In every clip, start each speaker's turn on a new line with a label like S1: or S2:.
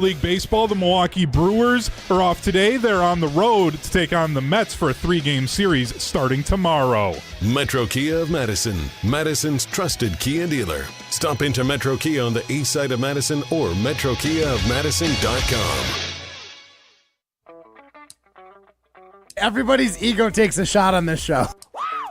S1: League Baseball, the Milwaukee Brewers are off today. They're on the road to take on the Mets for a 3-game series starting tomorrow.
S2: Metro Kia of Madison, Madison's trusted Kia dealer. Stop into Metro Kia on the east side of Madison or metrokiaofmadison.com.
S3: Everybody's ego takes a shot on this show.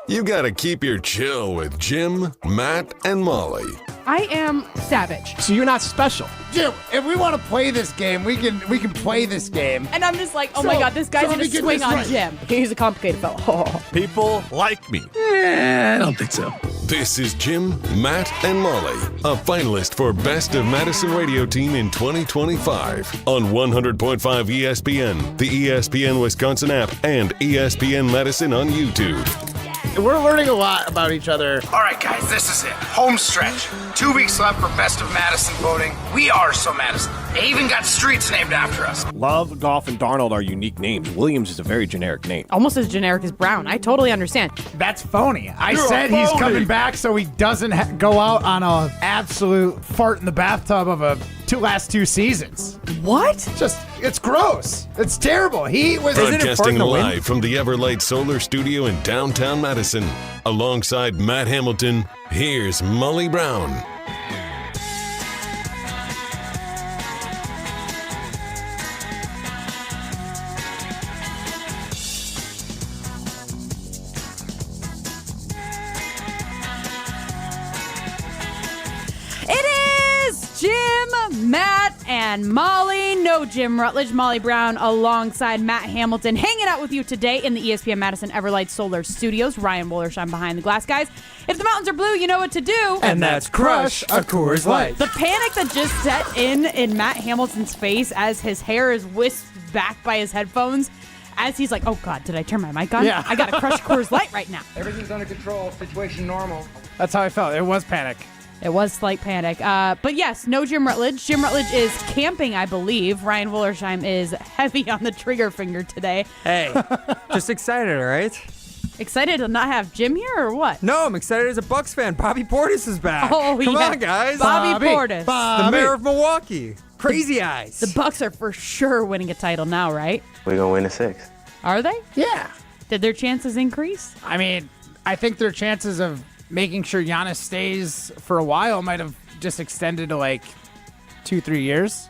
S2: You gotta keep your chill with Jim, Matt, and Molly.
S4: I am savage.
S5: So you're not special.
S3: Jim, if we want to play this game, we can play this game.
S4: And I'm just like, oh my God, this guy's going to swing on Jim. He's a complicated fellow.
S6: People like me.
S5: I don't think so.
S2: This is Jim, Matt, and Molly, a finalist for Best of Madison Radio Team in 2025 on 100.5 ESPN, the ESPN Wisconsin app, and ESPN Madison on YouTube.
S3: We're learning a lot about each other.
S7: All right, guys, this is it. Home stretch. 2 weeks left for Best of Madison voting. We are so Madison. They even got streets named after us.
S5: Love, Goff, and Darnold are unique names. Williams is a very generic name.
S4: Almost as generic as Brown. I totally understand.
S3: That's phony. I said he's coming back so he doesn't go out on a absolute fart in the bathtub of last two seasons.
S4: What?
S3: It's gross. It's terrible. He was
S2: Broadcasting live from the Everlight Solar Studio in downtown Madison. Alongside Matt Hamilton, here's Molly Brown.
S4: Matt and Molly. No Jim Rutledge, Molly Brown alongside Matt Hamilton, hanging out with you today in the ESPN Madison Everlight Solar Studios. Ryan Wollersheim behind the glass, guys. If the mountains are blue, you know what to do.
S3: And that's crush a Coors Light.
S4: The panic that just set in Matt Hamilton's face as his hair is whisked back by his headphones, as he's like, oh God, did I turn my mic on?
S3: Yeah.
S4: I got to crush Coors Light right now.
S8: Everything's under control. Situation normal.
S3: That's how I felt. It was panic.
S4: It was slight panic. But yes, no Jim Rutledge. Jim Rutledge is camping, I believe. Ryan Wollersheim is heavy on the trigger finger today.
S8: Hey, just excited, all right?
S4: Excited to not have Jim here or what?
S8: No, I'm excited as a Bucks fan. Bobby Portis is back.
S4: Oh,
S8: Come
S4: yeah.
S8: on, guys.
S4: Bobby Portis.
S8: The mayor of Milwaukee. Crazy eyes.
S4: The Bucks are for sure winning a title now, right?
S9: We're going to win a 6.
S4: Are they?
S3: Yeah.
S4: Did their chances increase?
S3: I mean, I think their chances of making sure Giannis stays for a while might have just extended to like 2-3 years.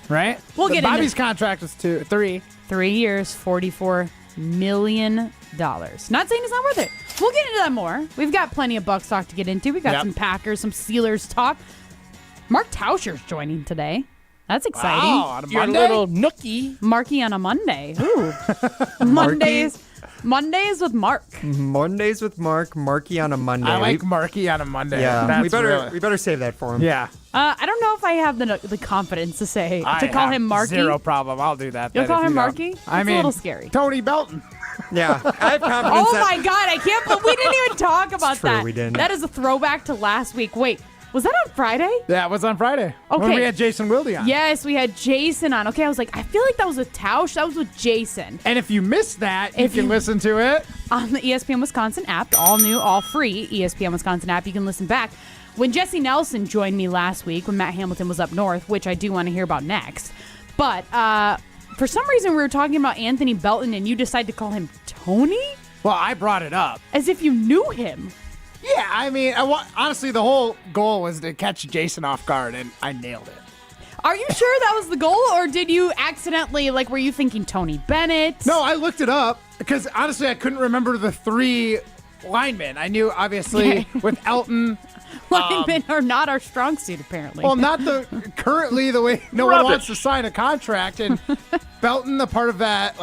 S3: Right?
S4: We'll get
S3: Bobby's contract was 3.
S4: 3 years, $44 million. Not saying it's not worth it. We'll get into that more. We've got plenty of Bucks talk to get into. We've got some Packers, some Steelers talk. Mark Tauscher's joining today. That's exciting.
S3: Wow, on a Monday?
S5: Little nookie.
S4: Marky on a Monday. Ooh. Mondays with Mark.
S8: Mondays with Mark. Marky on a Monday.
S3: I like Marky on a Monday.
S8: Yeah,
S3: That's
S8: we better save that for him.
S3: Yeah.
S4: I don't know if I have the confidence to call him Marky.
S3: Zero problem. I'll do that.
S4: You'll call him Marky?
S3: It's
S4: a little scary.
S3: Tony Belton.
S8: Yeah, I have confidence.
S4: Oh my God, I can't believe we didn't even talk about
S8: true,
S4: that.
S8: we didn't.
S4: That is a throwback to last week. Wait, was that on Friday?
S3: Yeah, it was on Friday.
S4: Okay.
S3: When we had Jason Wilde on.
S4: Yes, we had Jason on. Okay, I was like, I feel like that was with Tausch. That was with Jason.
S3: And if you missed that, you can listen to it
S4: on the ESPN Wisconsin app, all new, all free ESPN Wisconsin app. You can listen back. When Jesse Nelson joined me last week, when Matt Hamilton was up north, which I do want to hear about next. But for some reason, we were talking about Anthony Belton, and you decided to call him Tony?
S3: Well, I brought it up.
S4: As if you knew him.
S3: Yeah, I mean, honestly, the whole goal was to catch Jason off guard, and I nailed it.
S4: Are you sure that was the goal, or did you accidentally, were you thinking Tony Bennett?
S3: No, I looked it up, because honestly, I couldn't remember the 3 linemen. I knew, obviously, with Elton.
S4: Linemen are not our strong suit, apparently.
S3: Well, not currently the way no one wants to sign a contract, and Belton, the part of that,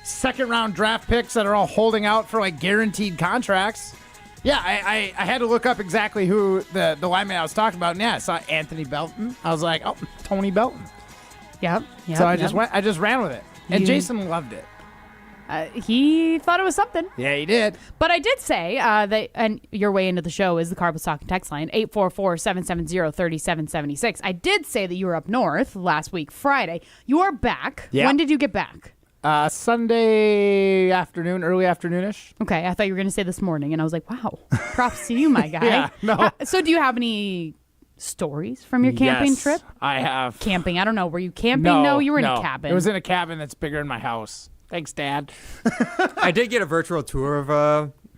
S3: second-round draft picks that are all holding out for, guaranteed contracts. Yeah, I had to look up exactly who the lineman I was talking about. And yeah, I saw Anthony Belton. I was like, oh, Tony Belton.
S4: Yep.
S3: So I just ran with it. And Jason loved it.
S4: He thought it was something.
S3: Yeah, he did.
S4: But I did say that, and your way into the show is the Carbos Talk text line, 844-770-3776. I did say that you were up north last week, Friday. You are back.
S3: Yeah.
S4: When did you get back?
S3: Sunday afternoon, early afternoonish.
S4: Okay, I thought you were going to say this morning, and I was like, wow, props to you, my guy.
S3: Yeah, no.
S4: So do you have any stories from your camping
S3: Yes,
S4: trip?
S3: I have.
S4: Camping. I don't know. Were you camping? No, you were in a cabin.
S3: It was in a cabin that's bigger than my house. Thanks, Dad.
S8: I did get a virtual tour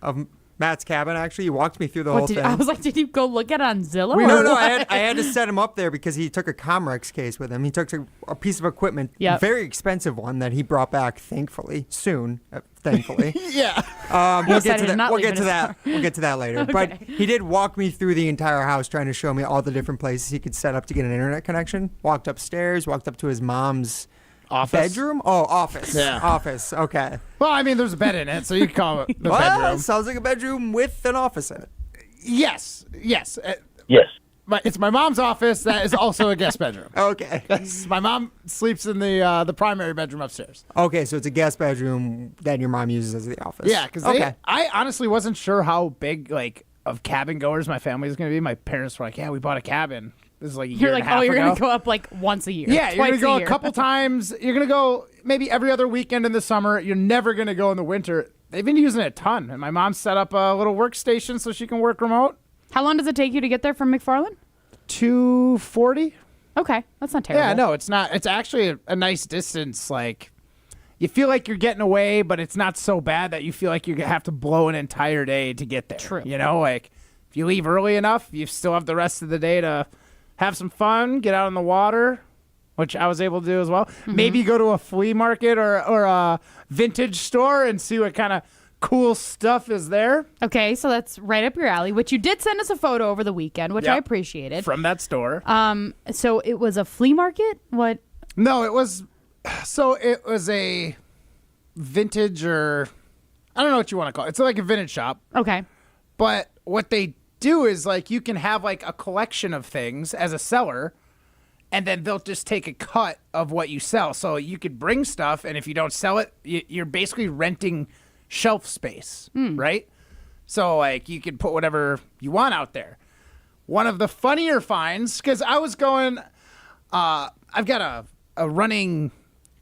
S8: of Matt's cabin. Actually, he walked me through the whole thing.
S4: I was like, did you go look at it on Zillow?
S8: No, I had to set him up there because he took a Comrex case with him. He took a piece of equipment,
S4: Yep.
S8: very expensive one that he brought back, thankfully, soon. Thankfully.
S3: Yeah.
S8: We'll get to
S4: decided
S8: that.
S4: not
S8: We'll
S4: leave
S8: get to
S4: it
S8: that. We'll get to that later. But he did walk me through the entire house, trying to show me all the different places he could set up to get an internet connection. Walked upstairs, walked up to his mom's
S3: Office.
S8: bedroom. Oh, office.
S3: Yeah.
S8: Office. Okay.
S3: Well, I mean, there's a bed in it, so you can call it the
S8: Well,
S3: bedroom.
S8: sounds like a bedroom with an office in it.
S3: Yes.
S6: Yes.
S3: It's my mom's office that is also a guest bedroom.
S8: Okay.
S3: My mom sleeps in the primary bedroom upstairs.
S8: Okay, so it's a guest bedroom that your mom uses as the office.
S3: Yeah, because I honestly wasn't sure how big of cabin goers my family was going to be. My parents were like, "Yeah, we bought a cabin." This is like a year
S4: You're
S3: and
S4: like,
S3: a half
S4: you're
S3: ago.
S4: going to go up like once a year.
S3: Yeah, you're
S4: twice
S3: going to go
S4: year.
S3: a couple times. You're going to go maybe every other weekend in the summer. You're never going to go in the winter. They've been using it a ton, and my mom set up a little workstation so she can work remote.
S4: How long does it take you to get there from McFarland?
S3: 240.
S4: Okay, that's not terrible.
S3: Yeah, no, it's not. It's actually a nice distance. Like, you feel like you're getting away, but it's not so bad that you feel like you have to blow an entire day to get there.
S4: True.
S3: You know, like if you leave early enough, you still have the rest of the day to have some fun, get out on the water, which I was able to do as well. Maybe go to a flea market or a vintage store and see what kind of cool stuff is there.
S4: Okay, so that's right up your alley, which you did send us a photo over the weekend, which I
S3: Yep.
S4: appreciated.
S3: From that store.
S4: So it was a flea market? What?
S3: No, it was a vintage, or I don't know what you want to call it. It's like a vintage shop.
S4: Okay.
S3: But what they do is like you can have like a collection of things as a seller, and then they'll just take a cut of what you sell. So you could bring stuff, and if you don't sell it, you're basically renting shelf space, right? So like you can put whatever you want out there. One of the funnier finds, because I was going, I've got a running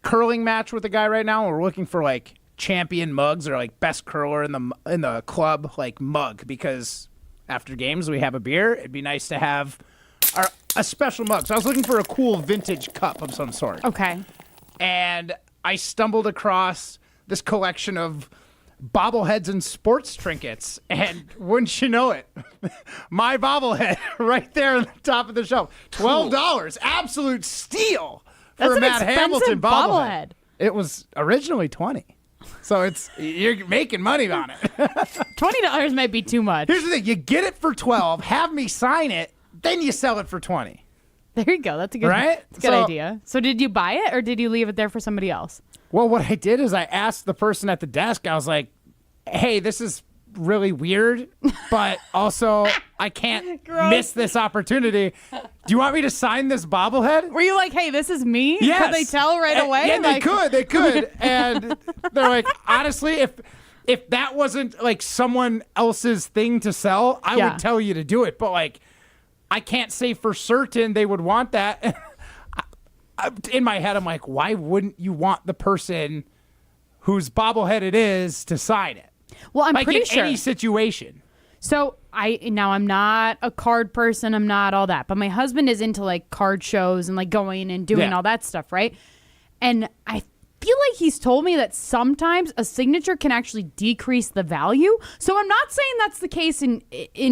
S3: curling match with a guy right now. We're looking for like champion mugs or like best curler in the club like mug, because after games we have a beer. It'd be nice to have a special mug. So I was looking for a cool vintage cup of some sort.
S4: Okay.
S3: And I stumbled across this collection of bobbleheads and sports trinkets, and wouldn't you know it, my bobblehead right there on the top of the shelf, $12, absolute steal for
S4: That's
S3: a
S4: an
S3: Matt Hamilton
S4: expensive bobblehead.
S3: It was originally $20, so you're making money on it.
S4: $20 might be too much.
S3: Here's the thing: you get it for $12, have me sign it, then you sell it for $20.
S4: There you go. That's a good,
S3: Right?
S4: That's a good idea. So did you buy it or did you leave it there for somebody else?
S3: Well, what I did is I asked the person at the desk, I was like, hey, this is really weird, but also I can't miss this opportunity. Do you want me to sign this bobblehead?
S4: Were you like, hey, this is me?
S3: Yes.
S4: Could they tell right away?
S3: Yeah,
S4: Like-
S3: they could. And they're like, honestly, if that wasn't like someone else's thing to sell, I
S4: Yeah.
S3: would tell you to do it. But like, I can't say for certain they would want that. In my head, I'm like, why wouldn't you want the person whose bobblehead it is to sign it?
S4: Well, I'm
S3: Like
S4: pretty
S3: in
S4: sure.
S3: any situation.
S4: So I'm not a card person. I'm not all that. But my husband is into like card shows and like going and doing
S3: Yeah.
S4: all that stuff, right? And I feel like he's told me that sometimes a signature can actually decrease the value. So I'm not saying that's the case in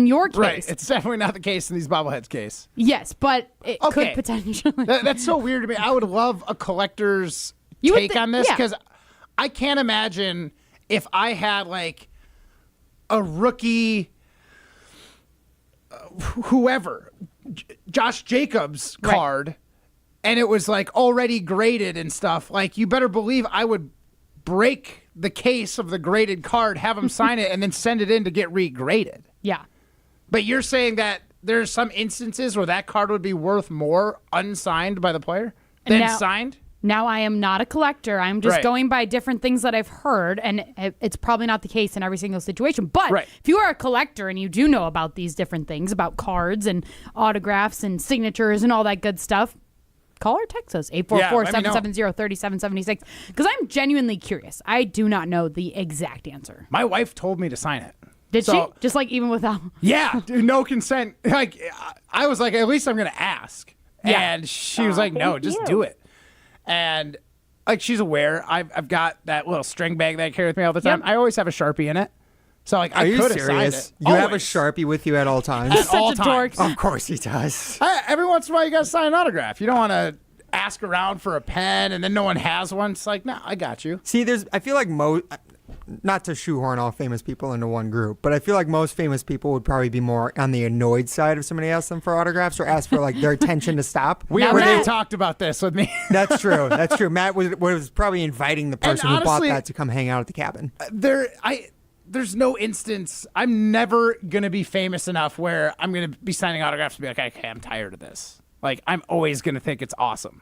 S4: your case.
S3: Right. It's definitely not the case in these bobbleheads case.
S4: Yes, but it
S3: Okay.
S4: could potentially.
S3: That's so weird to me. I would love a collector's
S4: You would
S3: take
S4: thi-
S3: on this,
S4: yeah.
S3: because I can't imagine if I had like a rookie, whoever, Josh Jacobs
S4: Right.
S3: card, and it was like already graded and stuff. Like, you better believe I would break the case of the graded card, have him sign it, and then send it in to get regraded.
S4: Yeah.
S3: But you're saying that there's some instances where that card would be worth more unsigned by the player than
S4: Now-
S3: signed?
S4: Now, I am not a collector. I'm just
S3: Right.
S4: going by different things that I've heard, and it's probably not the case in every single situation. But
S3: Right.
S4: if you are a collector and you do know about these different things, about cards and autographs and signatures and all that good stuff, call or text us, 844-770-3776, because I'm genuinely curious. I do not know the exact answer.
S3: My wife told me to sign it.
S4: Did she? Just like even without.
S3: Yeah, dude, no consent. Like I was like, at least I'm gonna ask.
S4: Yeah.
S3: And she was like, no, just do it. And like she's aware. I've got that little string bag that I carry with me all the time.
S4: Yep.
S3: I always have a Sharpie in it. So like
S8: Are
S3: I
S8: you
S3: could have signed
S8: serious?
S3: it.
S8: You have a
S3: Always.
S8: Sharpie with you at all times?
S3: At all
S4: Such a dork.
S3: times.
S8: Of course he does.
S3: Every once in a while, you got to sign an autograph. You don't want to ask around for a pen and then no one has one. It's like, no, I got you.
S8: See, I feel like not to shoehorn all famous people into one group, but I feel like most famous people would probably be more on the annoyed side if somebody asked them for autographs or asked for like their attention to stop.
S3: We
S4: Now,
S3: already
S4: Matt-
S3: talked about this with me.
S8: That's true. That's true. Matt was probably inviting the person who bought
S3: honestly-
S8: that to come hang out at the cabin.
S3: There's no instance. I'm never gonna be famous enough where I'm gonna be signing autographs and be like, okay, I'm tired of this. Like I'm always gonna think it's awesome.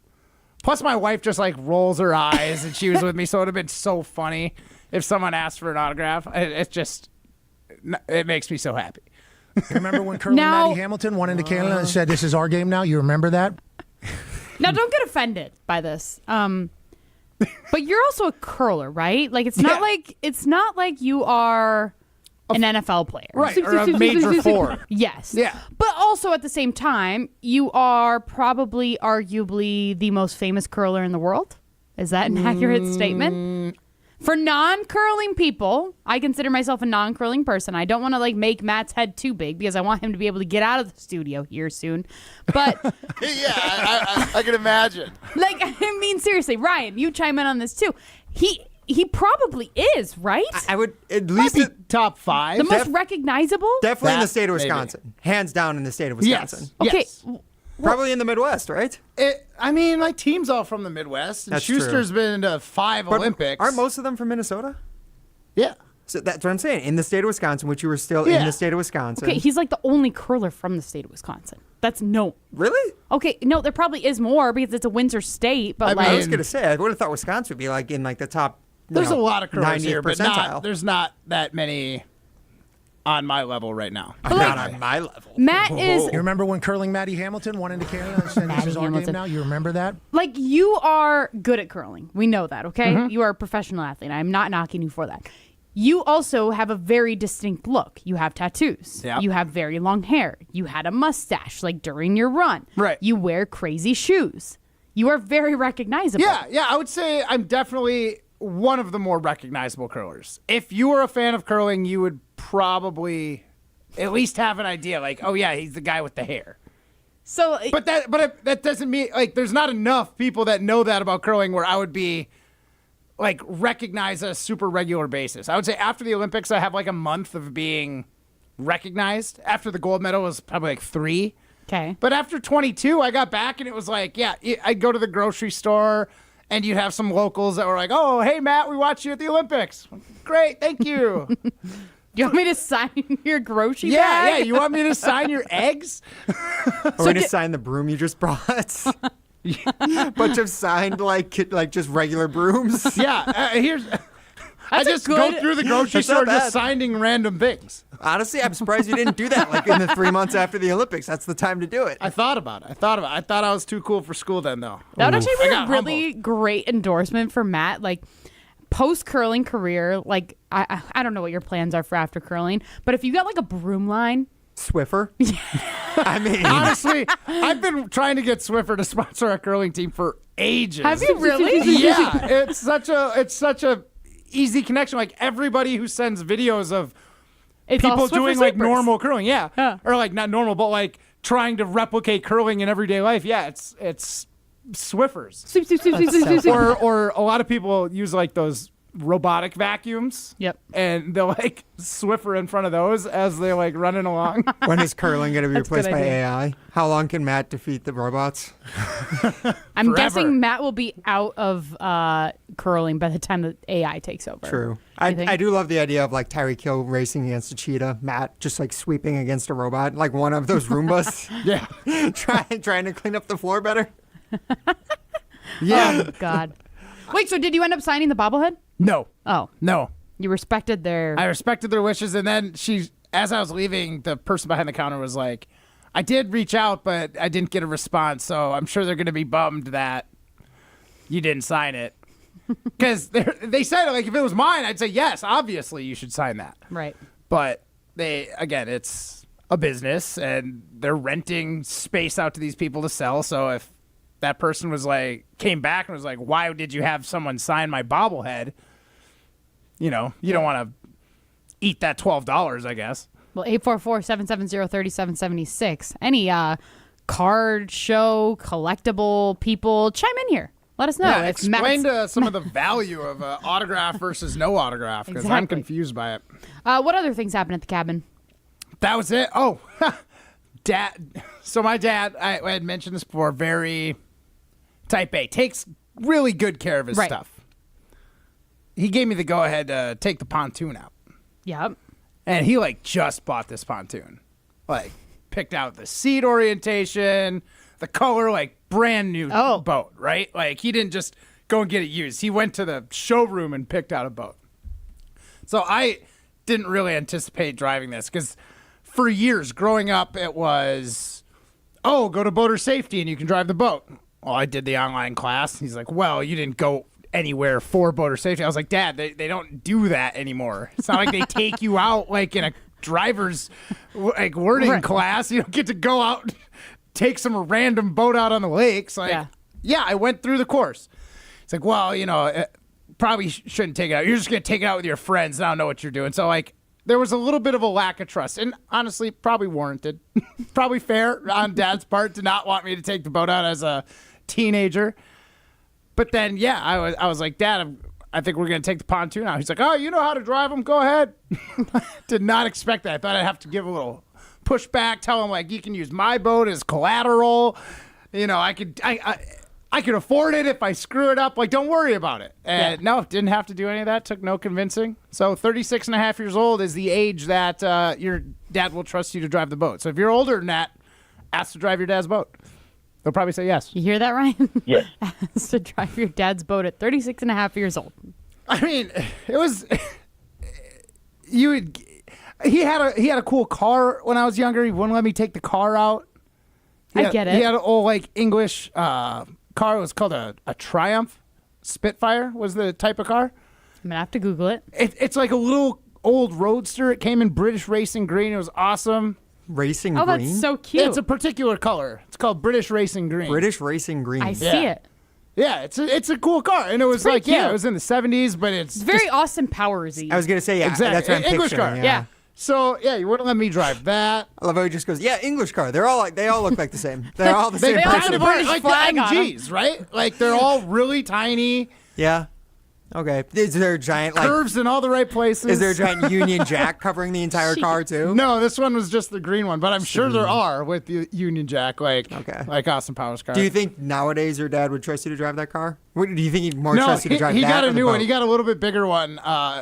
S3: Plus, my wife just like rolls her eyes, and she was with me, so it would have been so funny if someone asked for an autograph. It makes me so happy.
S6: Remember when Curly
S4: Now-
S6: Matty Hamilton went into Canada and said, "This is our game now"? You remember that?
S4: Now, don't get offended by this. But you're also a curler, right? Like it's not like you are an NFL player,
S3: Right, or a major four.
S4: Yes.
S3: Yeah.
S4: But also at the same time, you are probably arguably the most famous curler in the world. Is that an accurate statement? For non-curling people, I consider myself a non-curling person. I don't want to like make Matt's head too big because I want him to be able to get out of the studio here soon. But
S3: I can imagine.
S4: like, I mean, seriously, Ryan, you chime in on this too. He probably is, right?
S8: I would at
S3: Might
S8: least
S3: be top five.
S4: The most recognizable?
S8: definitely in the
S3: That,
S8: state of
S3: maybe.
S8: Wisconsin, hands down in the state of Wisconsin.
S3: Yes.
S4: Okay.
S3: Yes.
S8: Probably in the Midwest, right?
S3: I mean, my team's all from the Midwest. And
S8: That's
S3: Schuster's
S8: true.
S3: been to 5
S8: But
S3: Olympics.
S8: Aren't most of them from Minnesota?
S3: Yeah.
S8: So that's what I'm saying. In the state of Wisconsin, which you were still
S3: Yeah.
S8: in the state of Wisconsin.
S4: Okay, he's like the only curler from the state of Wisconsin. That's no.
S8: Really?
S4: Okay, no, there probably is more because it's a winter state, but
S3: I
S4: like
S8: I was gonna say I would have thought Wisconsin would be like in like the top.
S3: There's a lot of curlers
S8: 90th
S3: here, but
S8: percentile.
S3: there's not that many on my level right now.
S8: Not on my level.
S4: Matt is
S6: You remember when Curling Matty Hamilton went into Canada and said, "This
S4: Matty
S6: is our
S4: Hamilton.
S6: game now"? You remember that?
S4: like you are good at curling. We know that, okay? You are a professional athlete. I'm not knocking you for that. You also have a very distinct look. You have tattoos.
S3: Yep.
S4: You have very long hair. You had a mustache like during your run.
S3: Right.
S4: You wear crazy shoes. You are very recognizable.
S3: Yeah, I would say I'm definitely one of the more recognizable curlers. If you were a fan of curling, you would probably at least have an idea, like, oh yeah, he's the guy with the hair.
S4: So
S3: But that doesn't mean like there's not enough people that know that about curling where I would be like recognize a super regular basis. I would say after the Olympics, I have like a month of being recognized. After the gold medal was probably like 3.
S4: okay.
S3: But after 22, I got back and it was like, yeah, I'd go to the grocery store and you'd have some locals that were like, oh, hey, Matt, we watched you at the Olympics. Great, thank you.
S4: Do you want me to sign your grocery
S3: yeah,
S4: bag?
S3: you want me to sign your eggs?
S8: Are we gonna sign the broom you just brought? Bunch of signed like just regular brooms.
S3: Yeah, here's. I
S4: That's a
S3: just
S4: good-
S3: go through the grocery
S8: That's not
S3: store
S8: bad.
S3: just signing random things.
S8: Honestly, I'm surprised you didn't do that like in the 3 months after the Olympics. That's the time to do it.
S3: I thought about it. I thought I was too cool for school then, though.
S4: That would actually
S3: I
S4: be a
S3: got
S4: really great endorsement for Matt. Like post curling career, like I don't know what your plans are for after curling, but if you got like a broom line,
S8: Swiffer. I mean,
S3: Honestly, I've been trying to get Swiffer to sponsor our curling team for ages.
S4: have you really?
S3: Yeah, it's such a easy connection. Like everybody who sends videos of
S4: It's all
S3: people
S4: Swiffer
S3: doing like
S4: Sweepers.
S3: normal curling, yeah,
S4: Yeah.
S3: or like not normal, but like trying to replicate curling in everyday life. Yeah, it's Swiffers,
S4: Sweep, sweep, sweep, sweep, sweep, sweep, sweep.
S3: or a lot of people use like those robotic vacuums.
S4: Yep.
S3: And they'll like Swiffer in front of those as they're like running along.
S8: when is curling going to be
S4: That's a good
S8: replaced by
S4: idea.
S8: AI? How long can Matt defeat the robots?
S4: I'm
S3: Forever.
S4: guessing Matt will be out of curling by the time the AI takes over.
S8: True.
S4: You think?
S8: I do love the idea of like Tyreek Hill racing against a cheetah, Matt just like sweeping against a robot, like one of those Roombas,
S3: Yeah.
S8: trying to clean up the floor better.
S3: Yeah.
S4: Oh God. Wait, so did you end up signing the bobblehead?
S3: No.
S4: Oh,
S3: No.
S4: you respected their.
S3: I respected their wishes, and then as I was leaving, the person behind the counter was like, I did reach out, but I didn't get a response, so I'm sure they're going to be bummed that you didn't sign it. Because they said, like, if it was mine, I'd say, yes, obviously you should sign that.
S4: Right.
S3: But it's a business and they're renting space out to these people to sell. So if that person came back and was like, why did you have someone sign my bobblehead? You don't want to eat that $12, I guess.
S4: Well, 844-770-3776. Any card show, collectible people, chime in here. Let us know.
S3: Yeah, explain to some of the value of autograph versus no autograph, because I'm confused by it.
S4: What other things happened at the cabin?
S3: That was it. Oh, Dad. So my dad, I had mentioned this before, very type A, takes really good care of his stuff. He gave me the go-ahead to take the pontoon out.
S4: Yep.
S3: And he just bought this pontoon. Picked out the seat orientation, the color, brand new boat, right? He didn't just go and get it used. He went to the showroom and picked out a boat. So I didn't really anticipate driving this because for years growing up, it was, go to Boater Safety and you can drive the boat. Well, I did the online class. He's like, well, you didn't go anywhere for Boater Safety. I was like, Dad, they don't do that anymore. It's not like they take you out in a driver's wording class. You don't get to go out, take some random boat out on the lakes. I went through the course. It's like, well, probably shouldn't take it out. You're just going to take it out with your friends. I don't know what you're doing. So there was a little bit of a lack of trust, and honestly, probably warranted. Probably fair on Dad's part to not want me to take the boat out as a teenager. But then, I was like, Dad, I think we're going to take the pontoon out. He's like, oh, you know how to drive them? Go ahead. Did not expect that. I thought I'd have to give a little pushback, tell him, you can use my boat as collateral. I could afford it if I screw it up. Don't worry about it. And no, didn't have to do any of that. Took no convincing. So 36 and a half years old is the age that your dad will trust you to drive the boat. So if you're older than that, ask to drive your dad's boat. They'll probably say yes.
S4: You hear that, Ryan?
S9: Yes.
S4: Ask to drive your dad's boat at 36 and a half years old.
S3: I mean, it was he had a cool car when I was younger. He wouldn't let me take the car out.
S4: I get it.
S3: He had an old English car. It was called a Triumph. Spitfire was the type of car.
S4: I'm gonna have to Google it.
S3: It's like a little old roadster. It came in British Racing Green. It was awesome.
S8: Racing Green?
S4: That's so cute.
S3: It's a particular color. It's called British Racing Green.
S8: British Racing Green.
S4: I see it.
S3: Yeah, it's a cool car, and it was
S4: cute.
S3: it was in the 70s, but it's
S4: very Austin Powers-y.
S8: I was gonna say,
S3: exactly.
S8: that's what I'm
S3: English
S8: picturing,
S3: car.
S4: Yeah.
S3: So you wouldn't let me drive that.
S8: I love how he just goes, English car. They all look like the same. They're all the same
S4: They all
S8: person.
S4: have a British
S3: like
S4: flag
S3: the
S4: on 'em.
S3: MGs, right? They're all really tiny.
S8: Yeah. Okay. Is there a giant
S3: curves in all the right places?
S8: Is there a giant Union Jack covering the entire car too?
S3: No, this one was just the green one, but I'm sure there are with the Union Jack, like Austin Powers car.
S8: Do you think nowadays your dad would trust you to drive that car? Do you think he'd more trust you to drive that?
S3: He got a new one.
S8: boat?
S3: He got a little bit bigger one.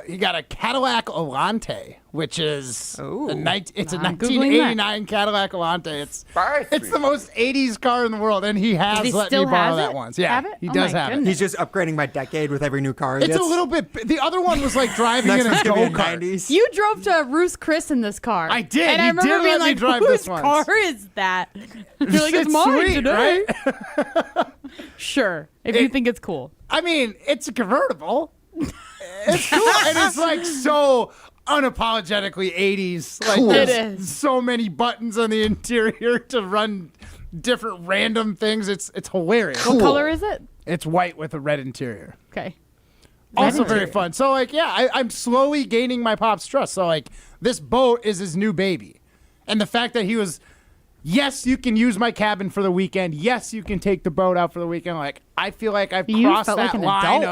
S3: He got a Cadillac Alante, which is a 1989 Cadillac Alante. It's the most 80s car in the world, and he has let me borrow that once. Yeah, he does have it.
S8: He's just upgrading by decade with every new car.
S3: It's a little bit. The other one was like driving in a go-kart.
S4: You drove to Ruth's Chris in this car.
S3: I did.
S4: And I remember
S3: did
S4: being
S3: let me drive this
S4: whose
S3: once.
S4: car is that? You're like, it's mine
S3: sweet,
S4: today.
S3: right?
S4: Sure, if you think it's cool.
S3: I mean, it's a convertible. It's cool, and it's so unapologetically 80s.
S4: Cool. It
S3: There's
S4: is.
S3: so many buttons on the interior to run different random things. It's hilarious.
S4: What color is it?
S3: It's white with a red interior.
S4: Okay.
S3: Also very fun. So I'm slowly gaining my pop's trust. So this boat is his new baby, and the fact that he was, yes, you can use my cabin for the weekend. Yes, you can take the boat out for the weekend. I feel like I've crossed that line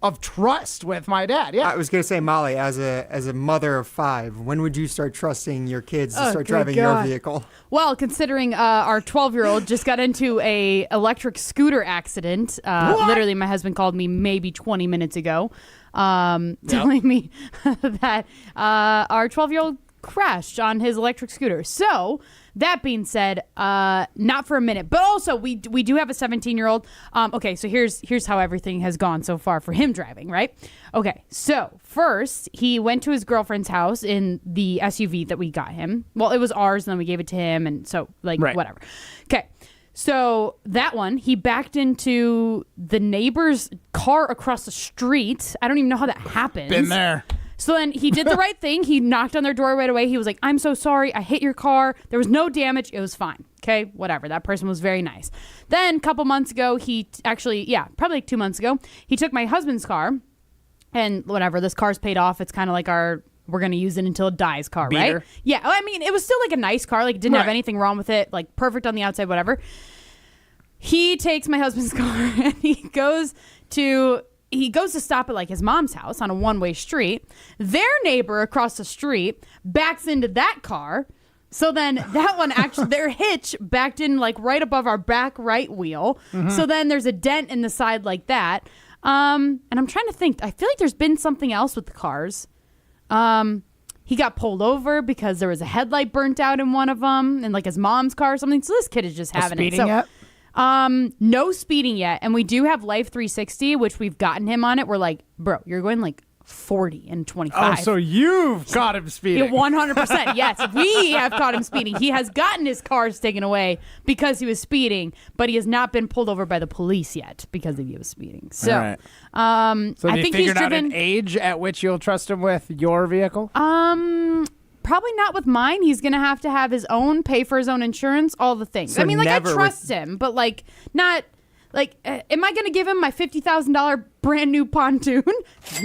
S3: of trust with my dad. Yeah.
S8: I was gonna say, Molly, as a mother of 5, when would you start trusting your kids to start driving your vehicle?
S4: Well, considering our 12-year-old just got into a electric scooter accident, literally my husband called me maybe 20 minutes ago, telling me that our 12-year-old crashed on his electric scooter. So that being said, not for a minute, but also we do have a 17-year-old. Okay, so here's how everything has gone so far for him driving, right? Okay, so first he went to his girlfriend's house in the SUV that we got him. Well, it was ours, and then we gave it to him, and so whatever. Okay. So that one, he backed into the neighbor's car across the street. I don't even know how that happened.
S3: Been there.
S4: So then he did the right thing. He knocked on their door right away. He was like, I'm so sorry. I hit your car. There was no damage. It was fine. Okay, whatever. That person was very nice. Then a couple months ago, probably like 2 months ago, he took my husband's car and whatever. This car's paid off. It's kind of like we're going to use it until it dies car,
S3: Beater.
S4: right? Yeah. I mean, it was still like a nice car. Like, it didn't have anything wrong with it. Like, perfect on the outside, whatever. He takes my husband's car and he goes to stop at like his mom's house on a one-way street. Their neighbor across the street backs into that car. So then that one actually, their hitch backed in like right above our back right wheel. Mm-hmm. So then there's a dent in the side like that. And I'm trying to think. I feel like there's been something else with the cars. He got pulled over because there was a headlight burnt out in one of them, in like his mom's car or something. So this kid is just having it. So,
S3: yet?
S4: No speeding yet. And we do have Life 360, which we've gotten him on it. We're like, bro, you're going like 40 and 25.
S3: Oh, so you've caught him speeding.
S4: Yeah, 100%. Yes, we have caught him speeding. He has gotten his cars taken away because he was speeding, but he has not been pulled over by the police yet because he was speeding. So,
S3: so
S4: I think he's
S3: figured out
S4: driven
S3: an age at which you'll trust him with your vehicle?
S4: Probably not with mine. He's going to have his own, pay for his own insurance, all the things.
S3: So
S4: I mean, like, I
S3: never
S4: trust him, but like, not... Like, am I going to give him my $50,000 brand new pontoon?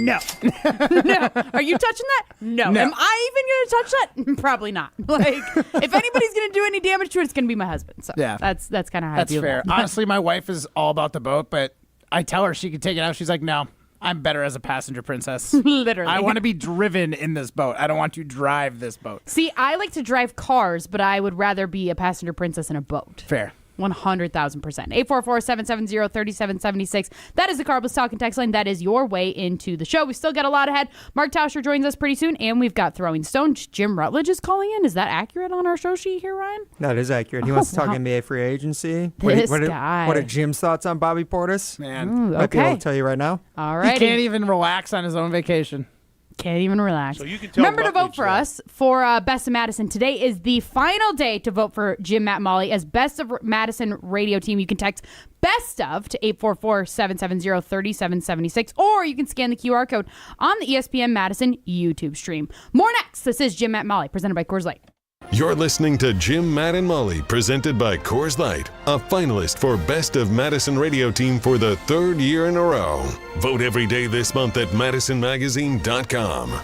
S4: No. No. Are you touching that? No. Am I even going to touch that? Probably not. Like, if anybody's going to do any damage to it, it's going to be my husband. So
S3: yeah,
S4: that's kind of how
S3: that's
S4: I feel
S3: fair.
S4: about it.
S3: Honestly, my wife is all about the boat, but I tell her she can take it out. She's like, no, I'm better as a passenger princess.
S4: Literally.
S3: I want to be driven in this boat. I don't want to drive this boat.
S4: See, I like to drive cars, but I would rather be a passenger princess in a boat.
S3: Fair.
S4: 100,000%. 844-770-3776. That is the Carbless Talking text line. That is your way into the show. We still got a lot ahead. Mark Tauscher joins us pretty soon, and we've got Throwing Stones. Jim Rutledge is calling in. Is that accurate on our show sheet here, Ryan?
S8: That is accurate. He wants to talk NBA free agency.
S4: This
S8: what
S4: guy.
S8: What are Jim's thoughts on Bobby Portis?
S3: Man.
S4: Ooh,
S8: Might be able
S4: okay.
S8: to tell you right now.
S4: All right.
S3: He can't even relax on his own vacation.
S4: Can't even relax.
S9: So you can tell
S4: Remember to vote
S9: Rutledge
S4: for
S9: that.
S4: us for Best of Madison. Today is the final day to vote for Jim, Matt, Molly as Best of Madison radio team. You can text Best of to 844-770-3776, or you can scan the QR code on the ESPN Madison YouTube stream. More next. This is Jim, Matt, Molly, presented by Coors Light.
S2: You're listening to Jim, Matt, and Molly, presented by Coors Light, a finalist for Best of Madison Radio Team for the third year in a row. Vote every day this month at MadisonMagazine.com.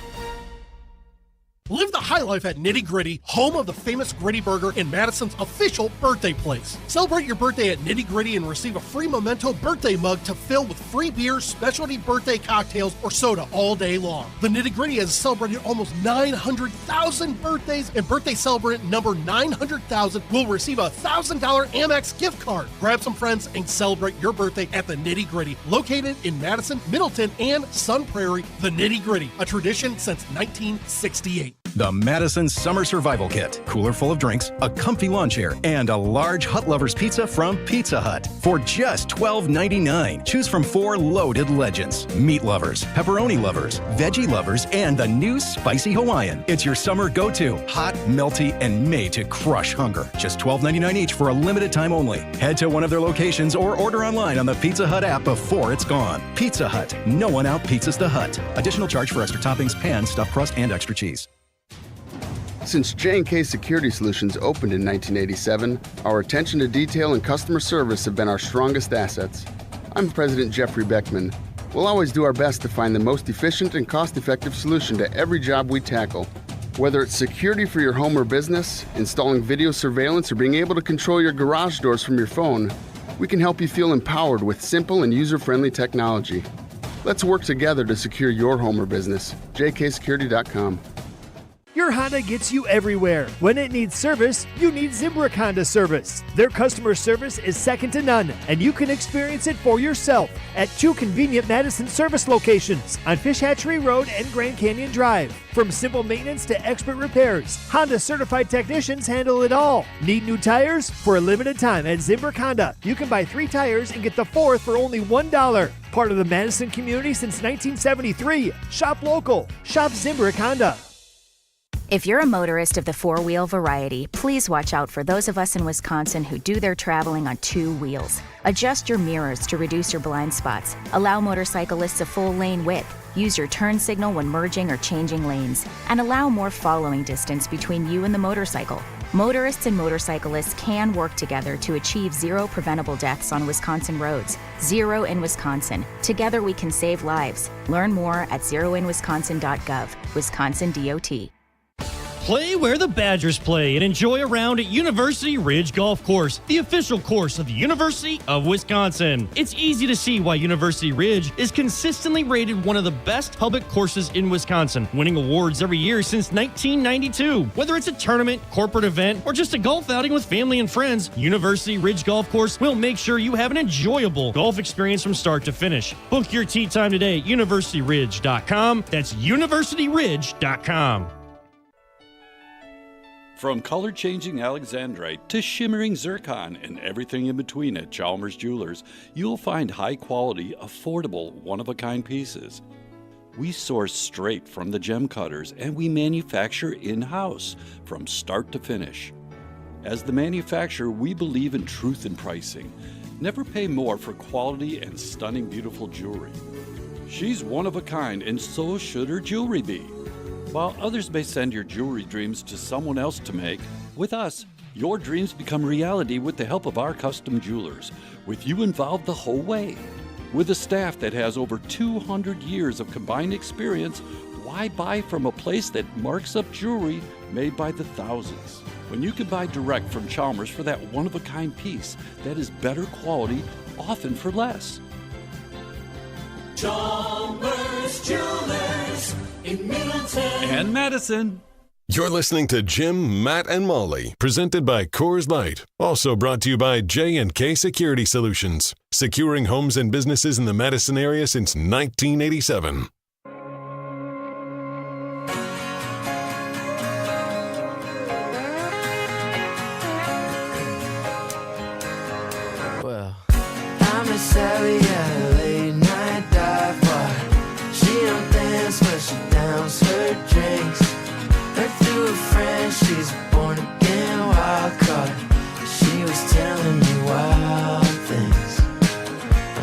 S10: Live the high life at Nitty Gritty, home of the famous Gritty Burger and Madison's official birthday place. Celebrate your birthday at Nitty Gritty and receive a free memento birthday mug to fill with free beers, specialty birthday cocktails, or soda all day long. The Nitty Gritty has celebrated almost 900,000 birthdays, and birthday celebrant number 900,000 will receive a $1,000 Amex gift card. Grab some friends and celebrate your birthday at the Nitty Gritty, located in Madison, Middleton, and Sun Prairie. The Nitty Gritty, a tradition since 1968.
S11: The Madison Summer Survival Kit. Cooler full of drinks, a comfy lawn chair, and a large Hut Lovers pizza from Pizza Hut. For just $12.99. Choose from 4 loaded legends. Meat lovers, pepperoni lovers, veggie lovers, and the new Spicy Hawaiian. It's your summer go-to. Hot, melty, and made to crush hunger. Just $12.99 each for a limited time only. Head to one of their locations or order online on the Pizza Hut app before it's gone. Pizza Hut. No one out-pizzas the Hut. Additional charge for extra toppings, pan, stuffed crust, and extra cheese.
S12: Since J&K Security Solutions opened in 1987, our attention to detail and customer service have been our strongest assets. I'm President Jeffrey Beckman. We'll always do our best to find the most efficient and cost-effective solution to every job we tackle. Whether it's security for your home or business, installing video surveillance, or being able to control your garage doors from your phone, we can help you feel empowered with simple and user-friendly technology. Let's work together to secure your home or business. jksecurity.com.
S13: Your Honda gets you everywhere. When it needs service, you need Zimbrick Honda service. Their customer service is second to none, and you can experience it for yourself at 2 convenient Madison service locations on Fish Hatchery Road and Grand Canyon Drive. From simple maintenance to expert repairs, Honda certified technicians handle it all. Need new tires? For a limited time at Zimbrick Honda, you can buy 3 tires and get the 4th for only $1. Part of the Madison community since 1973. Shop local. Shop Zimbrick Honda.
S9: If you're a motorist of the four-wheel variety, please watch out for those of us in Wisconsin who do their traveling on two wheels. Adjust your mirrors to reduce your blind spots. Allow motorcyclists a full lane width. Use your turn signal when merging or changing lanes. And allow more following distance between you and the motorcycle. Motorists and motorcyclists can work together to achieve zero preventable deaths on Wisconsin roads. Zero in Wisconsin. Together we can save lives. Learn more at zeroinwisconsin.gov. Wisconsin DOT.
S14: Play where the Badgers play and enjoy a round at University Ridge Golf Course, the official course of the University of Wisconsin. It's easy to see why University Ridge is consistently rated one of the best public courses in Wisconsin, winning awards every year since 1992. Whether it's a tournament, corporate event, or just a golf outing with family and friends, University Ridge Golf Course will make sure you have an enjoyable golf experience from start to finish. Book your tee time today at universityridge.com. That's universityridge.com.
S15: From color-changing alexandrite to shimmering zircon and everything in between at Chalmers Jewelers, you'll find high-quality, affordable, one-of-a-kind pieces. We source straight from the gem cutters, and we manufacture in-house from start to finish. As the manufacturer, we believe in truth in pricing. Never pay more for quality and stunning, beautiful jewelry. She's one of a kind, and so should her jewelry be. While others may send your jewelry dreams to someone else to make, with us, your dreams become reality with the help of our custom jewelers, with you involved the whole way. With a staff that has over 200 years of combined experience, why buy from a place that marks up jewelry made by the thousands? When you can buy direct from Chalmers for that one-of-a-kind piece that is better quality, often for less.
S16: Chalmers Jewelers in Middleton
S15: and Madison.
S2: You're listening to Jim, Matt, and Molly, presented by Coors Light. Also brought to you by J&K Security Solutions, securing homes and businesses in the Madison area since 1987.
S16: Well, I'm a Sally at a late night dive bar. She don't dance, but she downs her drinks. Heard through a friend, she's a born again wild card. She was telling me wild things.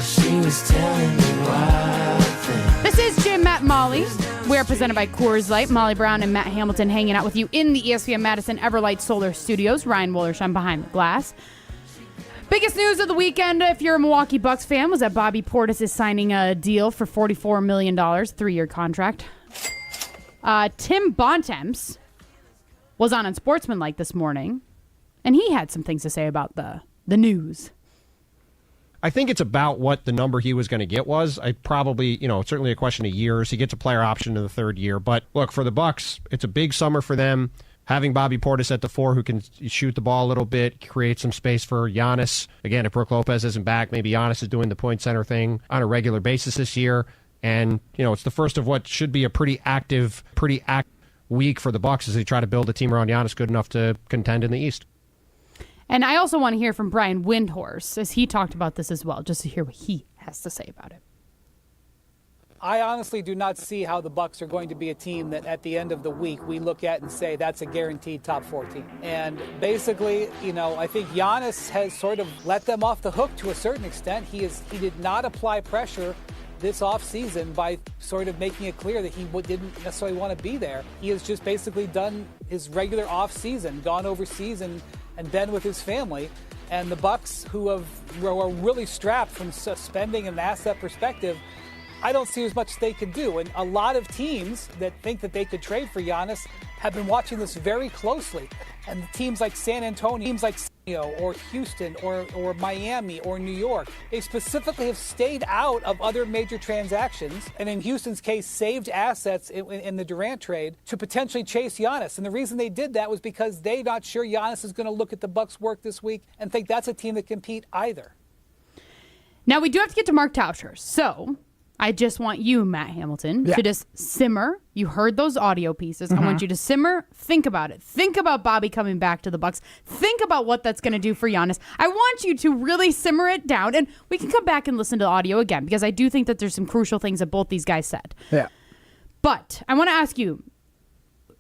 S16: She was telling me wild things.
S4: This is Jim, Matt, Molly. We're presented by Coors Light. Molly Brown and Matt Hamilton hanging out with you in the ESPN Madison Everlight Solar Studios. Ryan Wollersheim behind the glass. Biggest news of the weekend, if you're a Milwaukee Bucks fan, was that Bobby Portis is signing a deal for $44 million, 3-year contract. Tim Bontemps was on Unsportsmanlike this morning, and he had some things to say about the news.
S17: I think it's about what the number he was going to get was. I probably, certainly a question of years. He gets a player option in the third year. But look, for the Bucks, it's a big summer for them. Having Bobby Portis at the 4 who can shoot the ball a little bit, create some space for Giannis. Again, if Brook Lopez isn't back, maybe Giannis is doing the point center thing on a regular basis this year. And, it's the first of what should be a pretty active week for the Bucks as they try to build a team around Giannis good enough to contend in the East.
S4: And I also want to hear from Brian Windhorst, as he talked about this as well, just to hear what he has to say about it.
S18: I honestly do not see how the Bucks are going to be a team that at the end of the week we look at and say that's a guaranteed top 4 team. And basically, I think Giannis has sort of let them off the hook to a certain extent. He did not apply pressure this offseason by sort of making it clear that he didn't necessarily want to be there. He has just basically done his regular offseason, gone overseas and been with his family. And the Bucks, who are really strapped from spending and asset perspective, I don't see as much they could do. And a lot of teams that think that they could trade for Giannis have been watching this very closely. And teams like San Antonio, teams like or Houston or Miami or New York, they specifically have stayed out of other major transactions. And in Houston's case, saved assets in the Durant trade to potentially chase Giannis. And the reason they did that was because they're not sure Giannis is going to look at the Bucks' work this week and think that's a team that can compete either.
S4: Now, we do have to get to Mark Tauscher. So I just want you, Matt Hamilton, to just simmer. You heard those audio pieces. I want you to simmer. Think about it. Think about Bobby coming back to the Bucks. Think about what that's going to do for Giannis. I want you to really simmer it down, and we can come back and listen to the audio again because I do think that there's some crucial things that both these guys said.
S3: Yeah.
S4: But I want to ask you,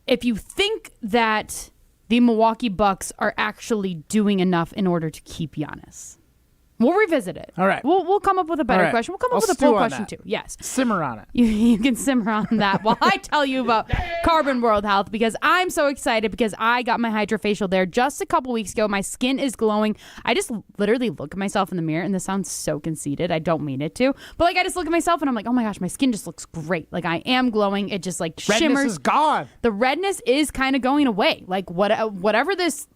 S4: if you think that the Milwaukee Bucks are actually doing enough in order to keep Giannis. We'll revisit it.
S3: All right.
S4: We'll come up with a better question. We'll come up with a full question, too. Yes.
S3: Simmer on it.
S4: You can simmer on that while I tell you about Carbon World Health, because I'm so excited because I got my hydrofacial there just a couple weeks ago. My skin is glowing. I just literally look at myself in the mirror, and this sounds so conceited. I don't mean it to. But, I just look at myself, and I'm like, oh, my gosh, my skin just looks great. I am glowing. It just, shimmers.
S3: Redness is gone.
S4: The redness is kind of going away. Whatever this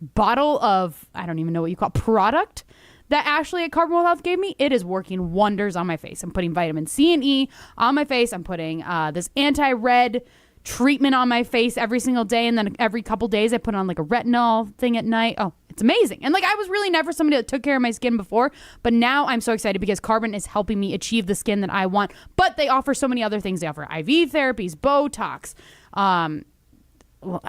S4: bottle of, I don't even know what you call it, product that Ashley at Carbon World Health gave me, it is working wonders on my face. I'm putting vitamin C and E on my face. I'm putting this anti-red treatment on my face every single day. And then every couple days I put on a retinol thing at night. Oh, it's amazing. And I was really never somebody that took care of my skin before. But now I'm so excited because Carbon is helping me achieve the skin that I want. But they offer so many other things. They offer IV therapies, Botox,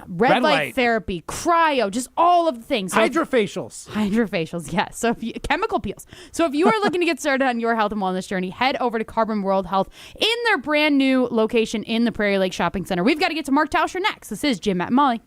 S4: red light therapy, cryo, just all of the things. So hydrofacials, yes. So chemical peels. So if you are looking to get started on your health and wellness journey, head over to Carbon World Health in their brand new location in the Prairie Lake Shopping Center. We've got to get to Mark Tauscher next. This is Jim, Matt, and Molly.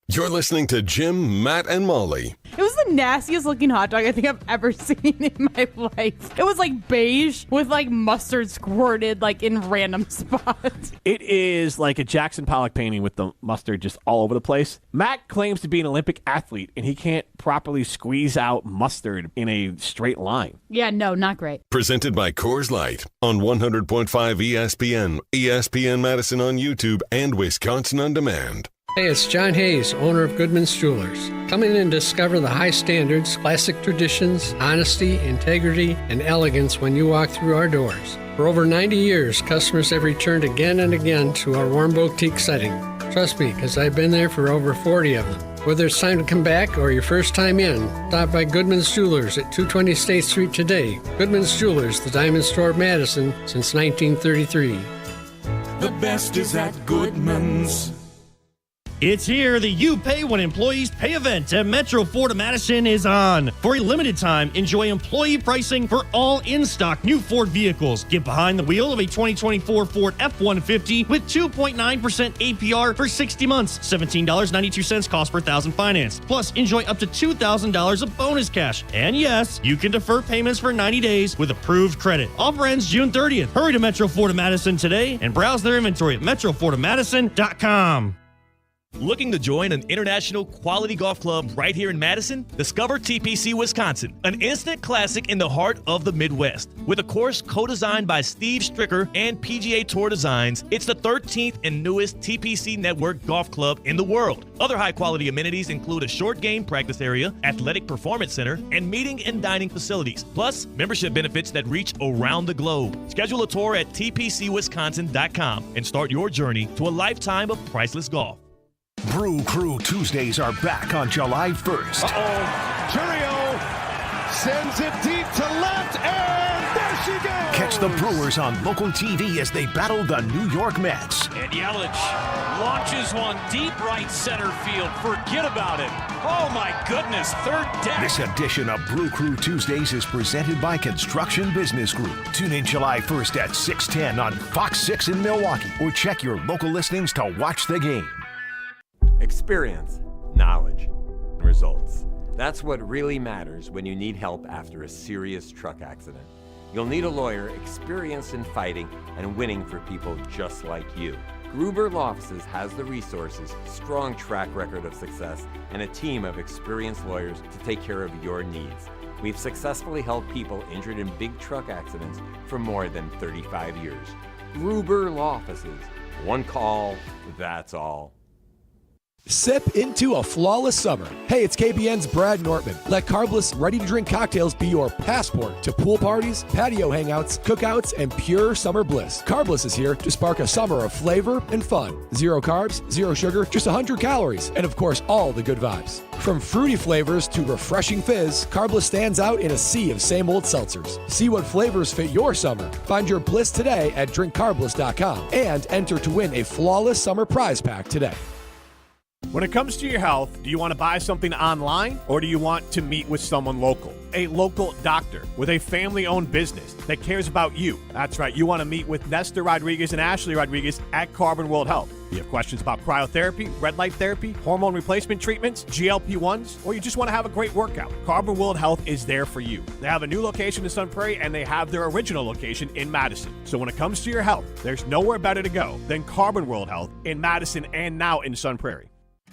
S2: You're listening to Jim, Matt, and Molly.
S4: It was the nastiest looking hot dog I think I've ever seen in my life. It was beige with mustard squirted in random spots.
S5: It is like a Jackson Pollock painting with the mustard just all over the place. Matt claims to be an Olympic athlete, and he can't properly squeeze out mustard in a straight line.
S4: Yeah, no, not great.
S2: Presented by Coors Light on 100.5 ESPN, ESPN Madison on YouTube, and Wisconsin On Demand.
S19: Hey, it's John Hayes, owner of Goodman's Jewelers. Come in and discover the high standards, classic traditions, honesty, integrity, and elegance when you walk through our doors. For over 90 years, customers have returned again and again to our warm boutique setting. Trust me, because I've been there for over 40 of them. Whether it's time to come back or your first time in, stop by Goodman's Jewelers at 220 State Street today. Goodman's Jewelers, the diamond store of Madison since 1933.
S20: The best is at Goodman's.
S14: It's here. The You Pay When Employees Pay event at Metro Ford of Madison is on. For a limited time, enjoy employee pricing for all in-stock new Ford vehicles. Get behind the wheel of a 2024 Ford F-150 with 2.9% APR for 60 months, $17.92 cost per thousand financed. Plus, enjoy up to $2,000 of bonus cash. And yes, you can defer payments for 90 days with approved credit. Offer ends June 30th. Hurry to Metro Ford of Madison today and browse their inventory at metrofordofmadison.com.
S21: Looking to join an international quality golf club right here in Madison? Discover TPC Wisconsin, an instant classic in the heart of the Midwest. With a course co-designed by Steve Stricker and PGA Tour Designs, it's the 13th and newest TPC Network golf club in the world. Other high-quality amenities include a short game practice area, athletic performance center, and meeting and dining facilities. Plus, membership benefits that reach around the globe. Schedule a tour at tpcwisconsin.com and start your journey to a lifetime of priceless golf.
S22: Brew Crew Tuesdays are back on July 1st.
S23: Churio sends it deep to left, and there she goes!
S22: Catch the Brewers on local TV as they battle the New York Mets.
S24: And Yelich launches one deep right center field. Forget about it. Oh, my goodness, third deck.
S22: This edition of Brew Crew Tuesdays is presented by Construction Business Group. Tune in July 1st at 6:10 on Fox 6 in Milwaukee, or check your local listings to watch the game.
S25: Experience, knowledge, and results. That's what really matters when you need help after a serious truck accident. You'll need a lawyer experienced in fighting and winning for people just like you. Gruber Law Offices has the resources, strong track record of success, and a team of experienced lawyers to take care of your needs. We've successfully helped people injured in big truck accidents for more than 35 years. Gruber Law Offices. One call, that's all.
S26: Sip into a flawless summer. Hey, it's KBN's Brad Nortman. Let carbless, ready-to-drink cocktails be your passport to pool parties, patio hangouts, cookouts, and pure summer bliss. Carbless is here to spark a summer of flavor and fun. 0 carbs, 0 sugar, just 100 calories, and of course, all the good vibes. From fruity flavors to refreshing fizz, Carbless stands out in a sea of same-old seltzers. See what flavors fit your summer. Find your bliss today at drinkcarbless.com and enter to win a flawless summer prize pack today.
S5: When it comes to your health, do you want to buy something online or do you want to meet with someone local? a local doctor with a family-owned business that cares about you. That's right. You want to meet with Nestor Rodriguez and Ashley Rodriguez at Carbon World Health. You have questions about cryotherapy, red light therapy, hormone replacement treatments, GLP-1s, or you just want to have a great workout. Carbon World Health is there for you. They have a new location in Sun Prairie, and they have their original location in Madison. So when it comes to your health, there's nowhere better to go than Carbon World Health in Madison and now in Sun Prairie.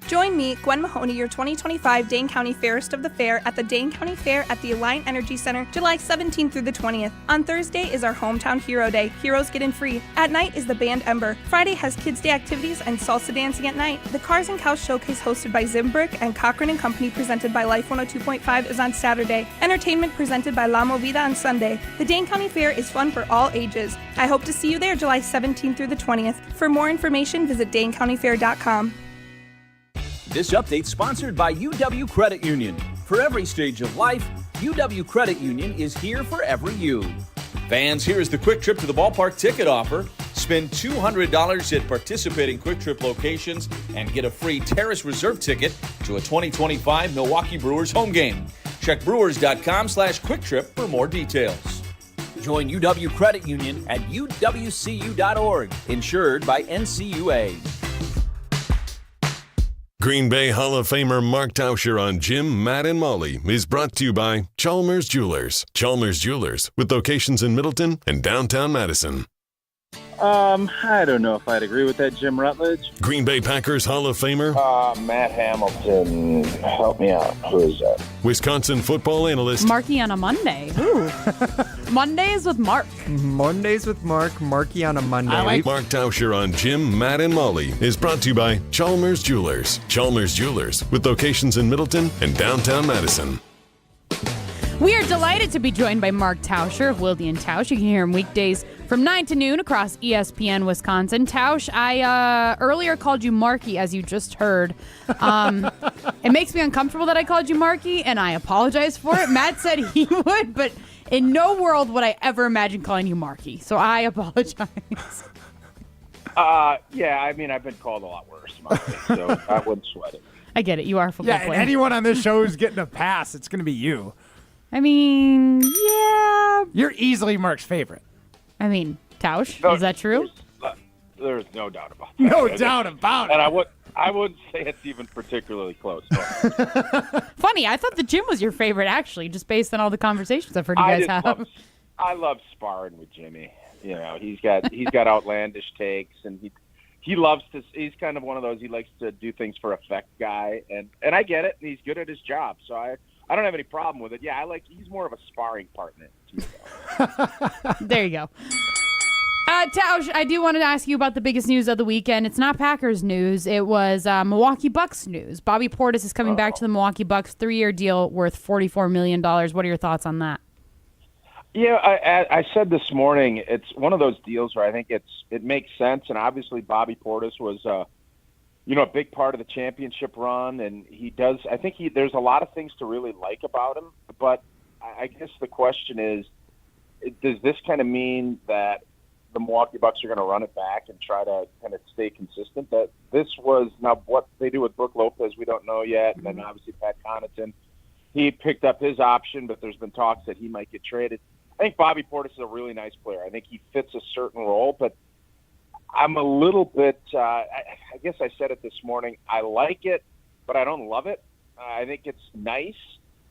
S1: Join me, Gwen Mahoney, your 2025 Dane County Fairest of the Fair at the Dane County Fair at the Alliant Energy Center, July 17th through the 20th. On Thursday is our Hometown Hero Day. Heroes get in free. At night is the band Ember. Friday has Kids Day activities and salsa dancing at night. The Cars and Cows Showcase hosted by Zimbrick and Cochran & Company presented by Life 102.5 is on Saturday. Entertainment presented by La Movida on Sunday. The Dane County Fair is fun for all ages. I hope to see you there July 17th through the 20th. For more information, visit DaneCountyFair.com.
S6: This update sponsored by UW Credit Union. For every stage of life, UW Credit Union is here for every you. Fans, here is the Quick Trip to the Ballpark ticket offer. Spend $200 at participating Quick Trip locations and get a free Terrace Reserve ticket to a 2025 Milwaukee Brewers home game. Check brewers.com/quicktrip for more details. Join UW Credit Union at uwcu.org. Insured by NCUA.
S2: Green Bay Hall of Famer Mark Tauscher on Jim, Matt, and Molly is brought to you by Chalmers Jewelers. Chalmers Jewelers, with locations in Middleton and downtown Madison.
S7: I don't know if I'd agree with that, Jim Rutledge.
S2: Green Bay Packers Hall of Famer
S7: Matt Hamilton. Help me out. Who is that?
S2: Wisconsin football analyst
S4: Marky on a Monday. Ooh. Mondays with Mark.
S8: Mondays with Mark. Marky on a Monday.
S2: I like Mark Tauscher on Jim, Matt, and Molly is brought to you by Chalmers Jewelers. Chalmers Jewelers, with locations in Middleton and downtown Madison.
S4: We are delighted to be joined by Mark Tauscher of Wilde & Tausch. You can hear him weekdays from 9 to noon across ESPN Wisconsin. Tausch, I earlier called you Marky, as you just heard. It makes me uncomfortable that I called you Marky, and I apologize for it. Matt said he would, but in no world would I ever imagine calling you Marky, so I apologize.
S7: Yeah, I mean, I've been called a lot worse, Marky, so I wouldn't sweat it.
S4: I get it. You are a football
S3: player.
S4: player.
S3: And anyone on this show who's getting a pass, it's going to be you.
S4: I mean, yeah.
S3: You're easily Mark's favorite.
S4: I mean, Tausch, is that true?
S7: There's no doubt about that.
S3: No doubt about it.
S7: And I wouldn't say it's even particularly close.
S4: Funny, I thought the gym was your favorite, actually, just based on all the conversations I've heard you guys have.
S7: I love sparring with Jimmy. You know, he's got outlandish takes, and he loves to. He's kind of one of those. He likes to do things for effect guy, and I get it. And he's good at his job, so I don't have any problem with it. Yeah, he's more of a sparring partner.
S4: There you go. Tausch, I do want to ask you about the biggest news of the weekend. It's not Packers news. It was Milwaukee Bucks news. Bobby Portis is coming back to the Milwaukee Bucks, 3-year deal worth $44 million. What are your thoughts on that?
S7: Yeah, I said this morning, it's one of those deals where I think it makes sense, and obviously Bobby Portis was a big part of the championship run, and I think there's a lot of things to really like about him, but I guess the question is, does this kind of mean that the Milwaukee Bucks are going to run it back and try to kind of stay consistent? That this was, now what they do with Brook Lopez, we don't know yet, and then obviously Pat Connaughton, he picked up his option, but there's been talks that he might get traded. I think Bobby Portis is a really nice player. I think he fits a certain role, but I'm a little bit, I guess I said it this morning, I like it, but I don't love it. I think it's nice,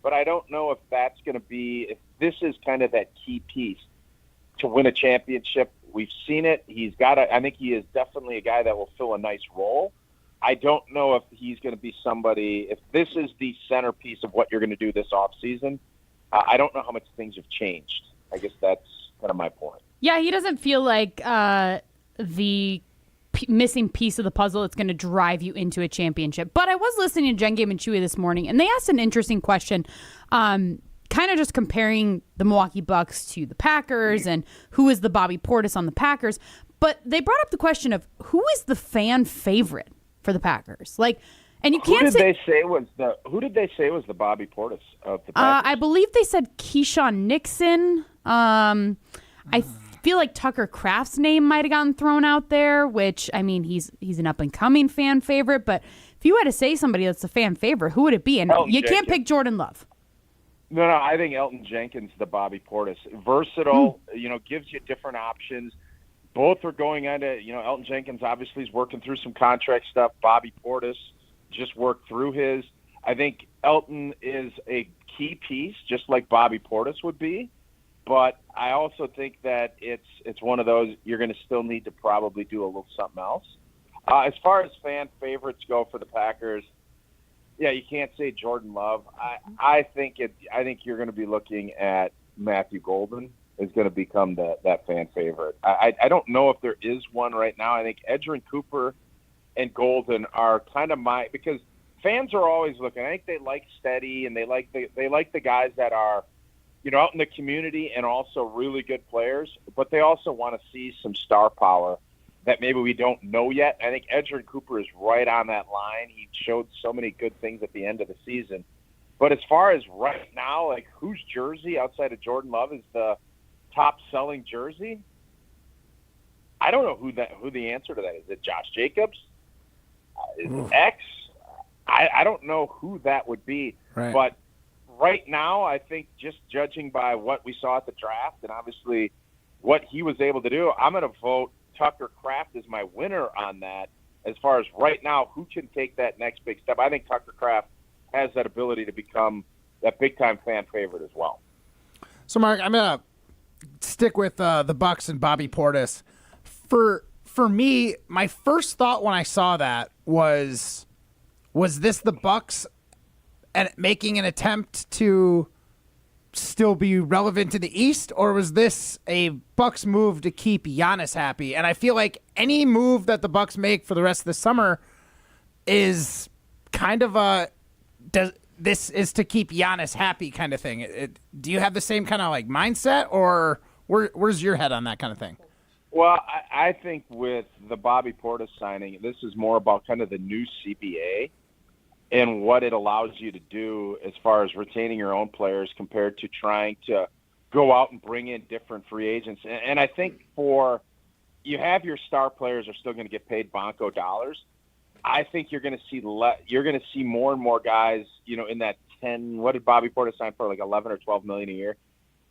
S7: but I don't know if that's going to be, if this is kind of that key piece to win a championship. We've seen it. I think he is definitely a guy that will fill a nice role. I don't know if he's going to be somebody, if this is the centerpiece of what you're going to do this offseason, I don't know how much things have changed. I guess that's kind of my point.
S4: Yeah, he doesn't feel like the missing piece of the puzzle that's going to drive you into a championship. But I was listening to Jen Game and Chewy this morning, and they asked an interesting question, kind of just comparing the Milwaukee Bucks to the Packers and who is the Bobby Portis on the Packers. But they brought up the question of who is the fan favorite for the Packers? And you can't say.
S7: Who did they say was the Bobby Portis of the Packers?
S4: I believe they said Keyshawn Nixon. I feel like Tucker Kraft's name might have gotten thrown out there, which, I mean, he's an up-and-coming fan favorite, but if you had to say somebody that's a fan favorite, who would it be? And you can't pick Jordan Love.
S7: No, I think Elton Jenkins, the Bobby Portis, versatile. Gives you different options. Both are going on to, Elton Jenkins obviously is working through some contract stuff. Bobby Portis just worked through his. I think Elton is a key piece, just like Bobby Portis would be. But I also think that it's one of those you're going to still need to probably do a little something else. As far as fan favorites go for the Packers, yeah, you can't say Jordan Love. I think you're going to be looking at Matthew Golden is going to become that fan favorite. I don't know if there is one right now. I think Edgerrin Cooper and Golden are kind of because fans are always looking. I think they like steady, and they like the guys that are, out in the community and also really good players, but they also want to see some star power that maybe we don't know yet. I think Edgerrin Cooper is right on that line. He showed so many good things at the end of the season. But as far as right now, like whose jersey outside of Jordan Love is the top selling jersey? I don't know who the answer to that is. Is it Josh Jacobs? Is it X? I don't know who that would be.
S3: Right.
S7: But right now, I think just judging by what we saw at the draft and obviously what he was able to do, I'm going to vote Tucker Kraft as my winner on that. As far as right now, who can take that next big step? I think Tucker Kraft has that ability to become that big-time fan favorite as well.
S3: So, Mark, I'm going to stick with the Bucks and Bobby Portis. For me, my first thought when I saw that was this the Bucks and making an attempt to still be relevant in the East, or was this a Bucks move to keep Giannis happy? And I feel like any move that the Bucks make for the rest of the summer is kind of this is to keep Giannis happy kind of thing. Do you have the same kind of like mindset, or where's your head on that kind of thing?
S7: Well, I think with the Bobby Portis signing, this is more about kind of the new CBA and what it allows you to do as far as retaining your own players compared to trying to go out and bring in different free agents. And I think you have your star players are still going to get paid Bonko dollars. I think you're going to see more and more guys, in that 10. What did Bobby Portis sign for? Like 11 or 12 million a year.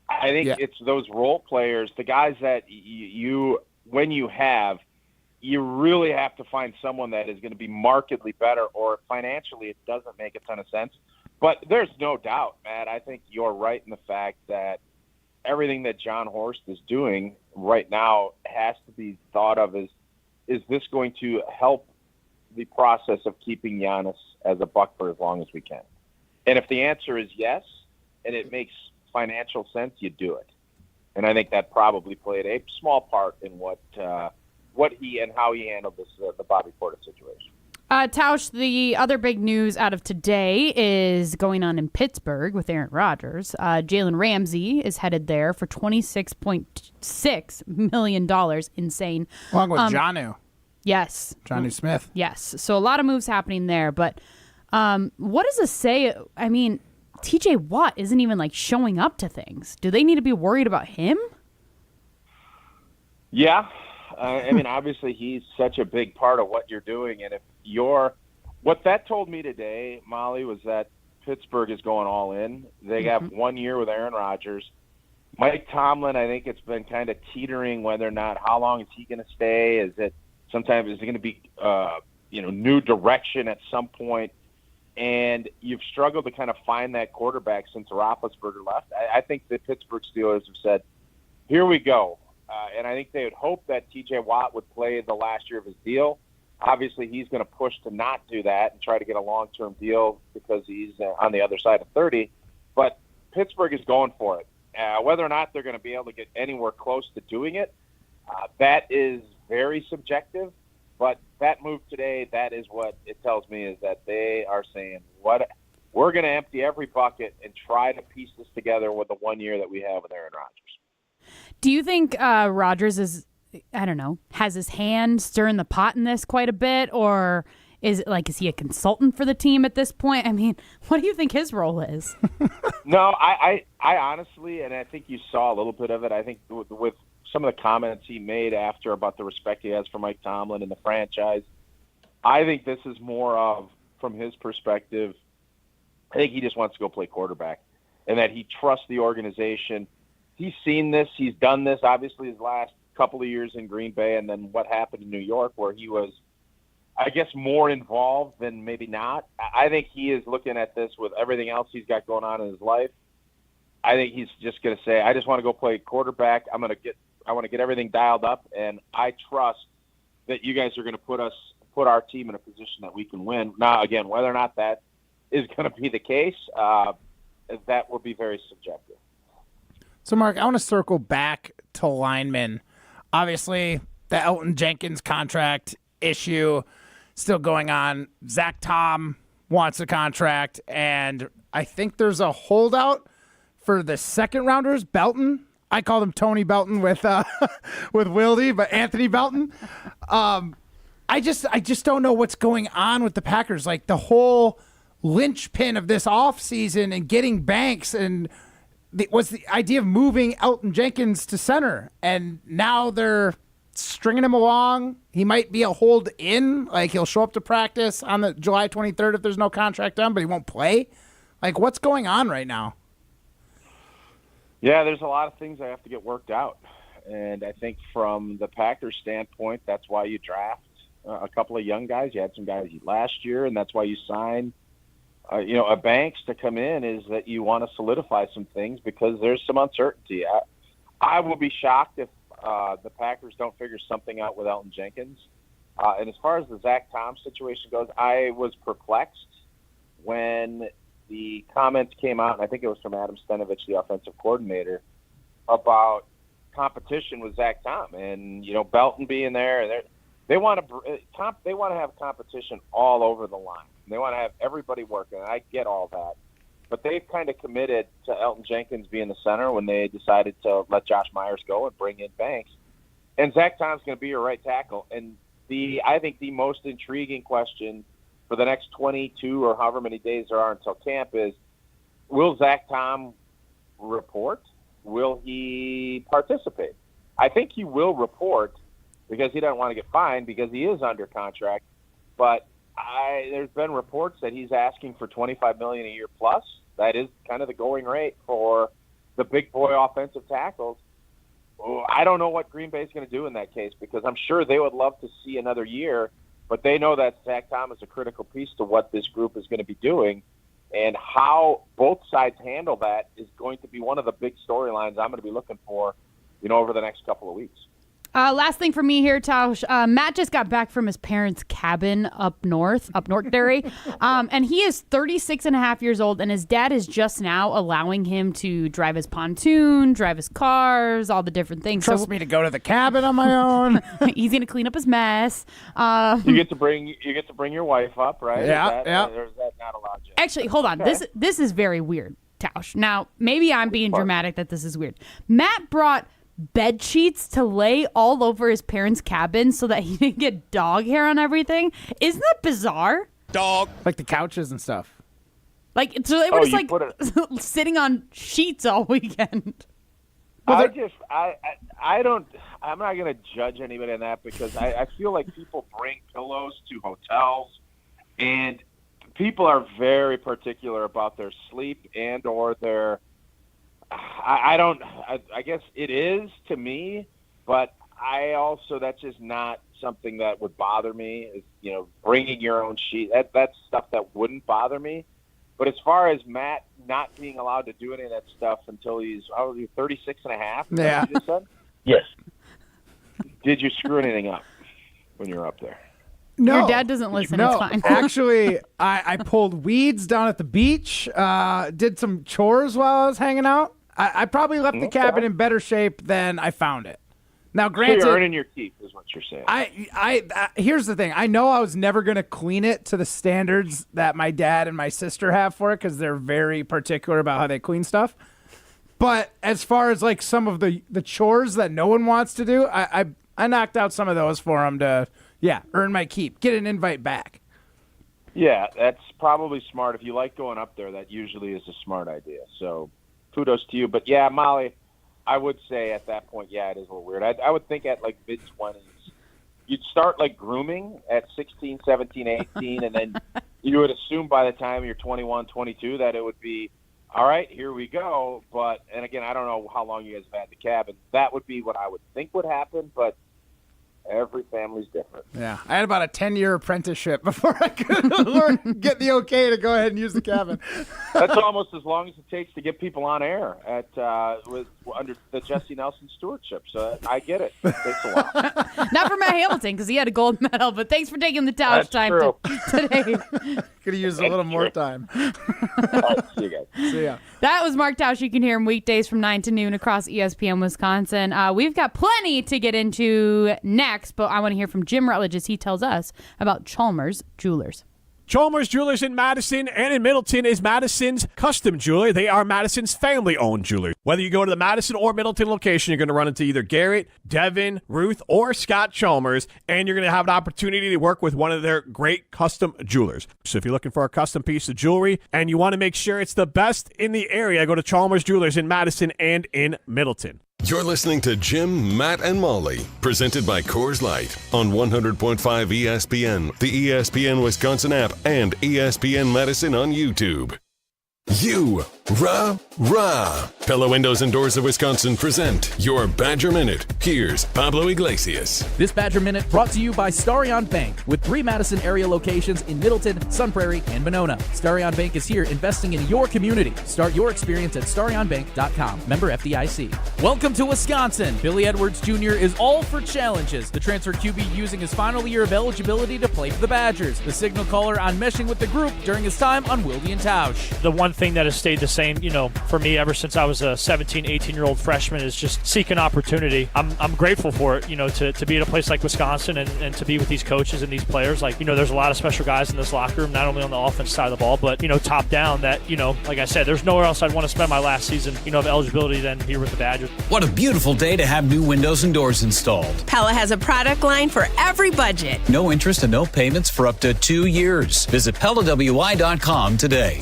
S7: I think it's those role players, the guys that when you really have to find someone that is going to be markedly better, or financially it doesn't make a ton of sense. But there's no doubt, Matt, I think you're right in the fact that everything that John Horst is doing right now has to be thought of as, is this going to help the process of keeping Giannis as a Buck for as long as we can? And if the answer is yes, and it makes financial sense, you do it. And I think that probably played a small part in what he and how he handled this the Bobby Portis situation.
S4: Tausch, the other big news out of today is going on in Pittsburgh with Aaron Rodgers. Jalen Ramsey is headed there for $26.6 million. Insane.
S3: Along with Jonnu.
S4: Yes.
S3: Jonnu Smith.
S4: Yes. So a lot of moves happening there. But what does this say? I mean, TJ Watt isn't even like showing up to things. Do they need to be worried about him?
S7: Yeah. I mean, obviously he's such a big part of what you're doing. And what that told me today, Molly, was that Pittsburgh is going all in. They have 1 year with Aaron Rodgers. Mike Tomlin, I think it's been kind of teetering whether or not, how long is he going to stay? Is it going to be, new direction at some point? And you've struggled to kind of find that quarterback since Roethlisberger left. I think the Pittsburgh Steelers have said, here we go. And I think they would hope that TJ Watt would play the last year of his deal. Obviously, he's going to push to not do that and try to get a long-term deal because he's on the other side of 30. But Pittsburgh is going for it. Whether or not they're going to be able to get anywhere close to doing it, that is very subjective. But that move today, that is what it tells me, is that they are saying, we're going to empty every bucket and try to piece this together with the 1 year that we have with Aaron Rodgers.
S4: Do you think Rodgers has his hand stirring the pot in this quite a bit, or is he a consultant for the team at this point? I mean, what do you think his role is?
S7: No, I honestly, and I think you saw a little bit of it, I think with some of the comments he made after about the respect he has for Mike Tomlin and the franchise, I think this is more of, from his perspective, I think he just wants to go play quarterback. and that he trusts the organization. He's seen this. He's done this, obviously, his last couple of years in Green Bay, and then what happened in New York where he was, I guess, more involved than maybe not. I think he is looking at this with everything else he's got going on in his life. I think he's just going to say, I just want to go play quarterback. I want to get everything dialed up, and I trust that you guys are going to put our team in a position that we can win. Now, again, whether or not that is going to be the case, that will be very subjective.
S3: So, Mark, I want to circle back to linemen. Obviously, the Elton Jenkins contract issue still going on. Zach Tom wants a contract, and I think there's a holdout for the second rounders. Belton, I call him Tony Belton with Wildy, but Anthony Belton. I just don't know what's going on with the Packers. Like, the whole linchpin of this offseason and getting Banks was the idea of moving Elton Jenkins to center, and now they're stringing him along. He might be a hold in, like he'll show up to practice on the July 23rd if there's no contract done, but he won't play. Like, what's going on right now?
S7: Yeah, there's a lot of things that have to get worked out, and I think from the Packers standpoint, that's why you draft a couple of young guys. You had some guys last year, and that's why you signed a Banks to come in, is that you want to solidify some things because there's some uncertainty. I will be shocked if the Packers don't figure something out with Elton Jenkins. And as far as the Zach Tom situation goes, I was perplexed when the comments came out, and I think it was from Adam Stenovich, the offensive coordinator, about competition with Zach Tom and Belton being there. And they want to have competition all over the line. They want to have everybody working, and I get all that. But they've kind of committed to Elton Jenkins being the center when they decided to let Josh Myers go and bring in Banks. And Zach Tom's going to be your right tackle. And I think the most intriguing question for the next 22 or however many days there are until camp is, will Zach Tom report? Will he participate? I think he will report because he doesn't want to get fined because he is under contract. But there's been reports that he's asking for $25 million a year plus. That is kind of the going rate for the big boy offensive tackles. I don't know what Green Bay is going to do in that case because I'm sure they would love to see another year, but they know that Zach Tom is a critical piece to what this group is going to be doing, and how both sides handle that is going to be one of the big storylines I'm going to be looking for, over the next couple of weeks.
S4: Last thing for me here, Tausch. Matt just got back from his parents' cabin up north, Derry. And he is 36 and a half years old, and his dad is just now allowing him to drive his pontoon, drive his cars, all the different things.
S3: Trust me to go to the cabin on my own.
S4: He's going to clean up his mess.
S7: You get to bring your wife up, right?
S3: Yeah.
S7: Or is that not allowed yet?
S4: Actually, hold on.
S7: Okay.
S4: This is very weird, Tausch. Now, maybe I'm being dramatic that this is weird. Matt brought bed sheets to lay all over his parents' cabin so that he didn't get dog hair on everything. Isn't that bizarre?
S3: Dog. Like the couches and stuff.
S4: Like, so they were sitting on sheets all weekend.
S7: I'm not going to judge anybody on that because I feel like people bring pillows to hotels, and people are very particular about their sleep and or their I guess it is to me, but that's just not something that would bother me. Is bringing your own sheet. That's stuff that wouldn't bother me. But as far as Matt not being allowed to do any of that stuff until he's 36 and a half,
S3: yeah.
S7: You just said? Yes. Did you screw anything up when you were up there?
S3: No.
S4: Your dad doesn't listen.
S3: No,
S4: it's fine.
S3: Actually, I pulled weeds down at the beach, did some chores while I was hanging out. I probably left the cabin in better shape than I found it. Now, granted,
S7: so you're earning your keep, is what you're saying.
S3: Here's the thing. I know I was never going to clean it to the standards that my dad and my sister have for it because they're very particular about how they clean stuff. But as far as like some of the chores that no one wants to do, I knocked out some of those for them to, earn my keep, get an invite back.
S7: Yeah, that's probably smart. If you like going up there, that usually is a smart idea. So kudos to you. But, yeah, Molly, I would say at that point, it is a little weird. I would think at, like, mid-20s, you'd start, like, grooming at 16, 17, 18, and then you would assume by the time you're 21, 22 that it would be all right, here we go. But, and again, I don't know how long you guys have had the cabin. That would be what I would think would happen, but every family's different.
S3: Yeah, I had about a 10-year apprenticeship before I could get the okay to go ahead and use the cabin.
S7: That's almost as long as it takes to get people on air under the Jesse Nelson stewardship. So I get it. It takes a while.
S4: Not for Matt Hamilton because he had a gold medal, but thanks for taking the Tauscher time today.
S3: Could have used a little more time.
S7: All right, see you guys.
S3: See ya.
S4: That was Mark Tauscher. You can hear him weekdays from 9 to noon across ESPN Wisconsin. We've got plenty to get into next, but I want to hear from Jim Rutledge as he tells us about Chalmers Jewelers.
S5: Chalmers Jewelers in Madison and in Middleton is Madison's custom jeweler. They are Madison's family-owned jeweler. Whether you go to the Madison or Middleton location, you're going to run into either Garrett, Devin, Ruth, or Scott Chalmers, and you're going to have an opportunity to work with one of their great custom jewelers. So if you're looking for a custom piece of jewelry and you want to make sure it's the best in the area, go to Chalmers Jewelers in Madison and in Middleton.
S2: You're listening to Jim, Matt, and Molly, presented by Coors Light on 100.5 ESPN, the ESPN Wisconsin app, and ESPN Madison on YouTube. Rah! Pella Windows and Doors of Wisconsin present your Badger Minute. Here's Pablo Iglesias.
S9: This Badger Minute brought to you by Starion Bank with 3 Madison area locations in Middleton, Sun Prairie, and Monona. Starion Bank is here investing in your community. Start your experience at starionbank.com. Member FDIC. Welcome to Wisconsin. Billy Edwards Jr. is all for challenges. The transfer QB using his final year of eligibility to play for the Badgers. The signal caller on meshing with the group during his time on Wilde and Tausch.
S10: The one thing that has stayed the same, for me ever since I was a 17, 18-year-old freshman is just seeking opportunity. I'm grateful for it, to be at a place like Wisconsin and to be with these coaches and these players. There's a lot of special guys in this locker room, not only on the offense side of the ball, but, top down that, like I said, there's nowhere else I'd want to spend my last season, of eligibility than here with the Badgers.
S11: What a beautiful day to have new windows and doors installed.
S12: Pella has a product line for every budget.
S11: No interest and no payments for up to 2 years. Visit PellaWI.com today.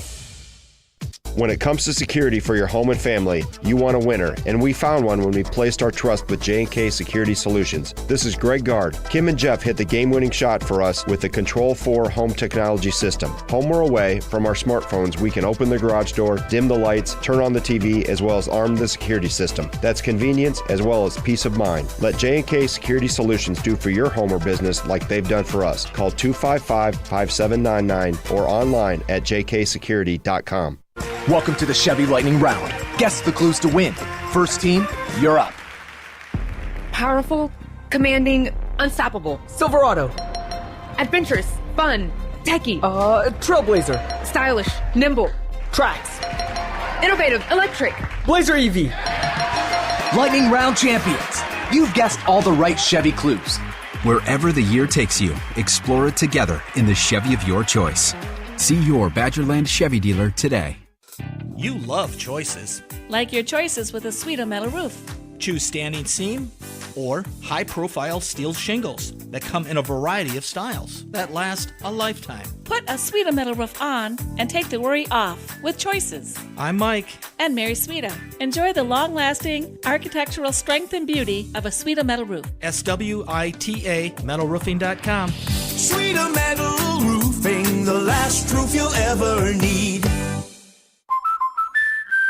S13: When it comes to security for your home and family, you want a winner, and we found one when we placed our trust with J&K Security Solutions. This is Greg Gard. Kim and Jeff hit the game-winning shot for us with the Control 4 home technology system. Home or away, from our smartphones, we can open the garage door, dim the lights, turn on the TV, as well as arm the security system. That's convenience as well as peace of mind. Let J&K Security Solutions do for your home or business like they've done for us. Call 255-5799 or online at jksecurity.com.
S15: Welcome to the Chevy Lightning Round. Guess the clues to win. First team, you're up.
S27: Powerful, commanding, unstoppable.
S15: Silverado.
S27: Adventurous, fun, techie.
S15: Trailblazer.
S27: Stylish, nimble.
S15: Trax.
S27: Innovative, electric.
S15: Blazer EV. Lightning Round champions. You've guessed all the right Chevy clues.
S28: Wherever the year takes you, explore it together in the Chevy of your choice. See your Badgerland Chevy dealer today.
S29: You love choices.
S30: Like your choices with a Sweeto metal roof.
S29: Choose standing seam or high-profile steel shingles that come in a variety of styles that last a lifetime.
S30: Put a Sweeto metal roof on and take the worry off with choices.
S29: I'm Mike.
S30: And Mary Sweeto. Enjoy the long-lasting architectural strength and beauty of a Sweeto metal roof.
S29: SWITA metalroofing.com.
S20: Sweeto Metal Roofing, the last roof you'll ever need.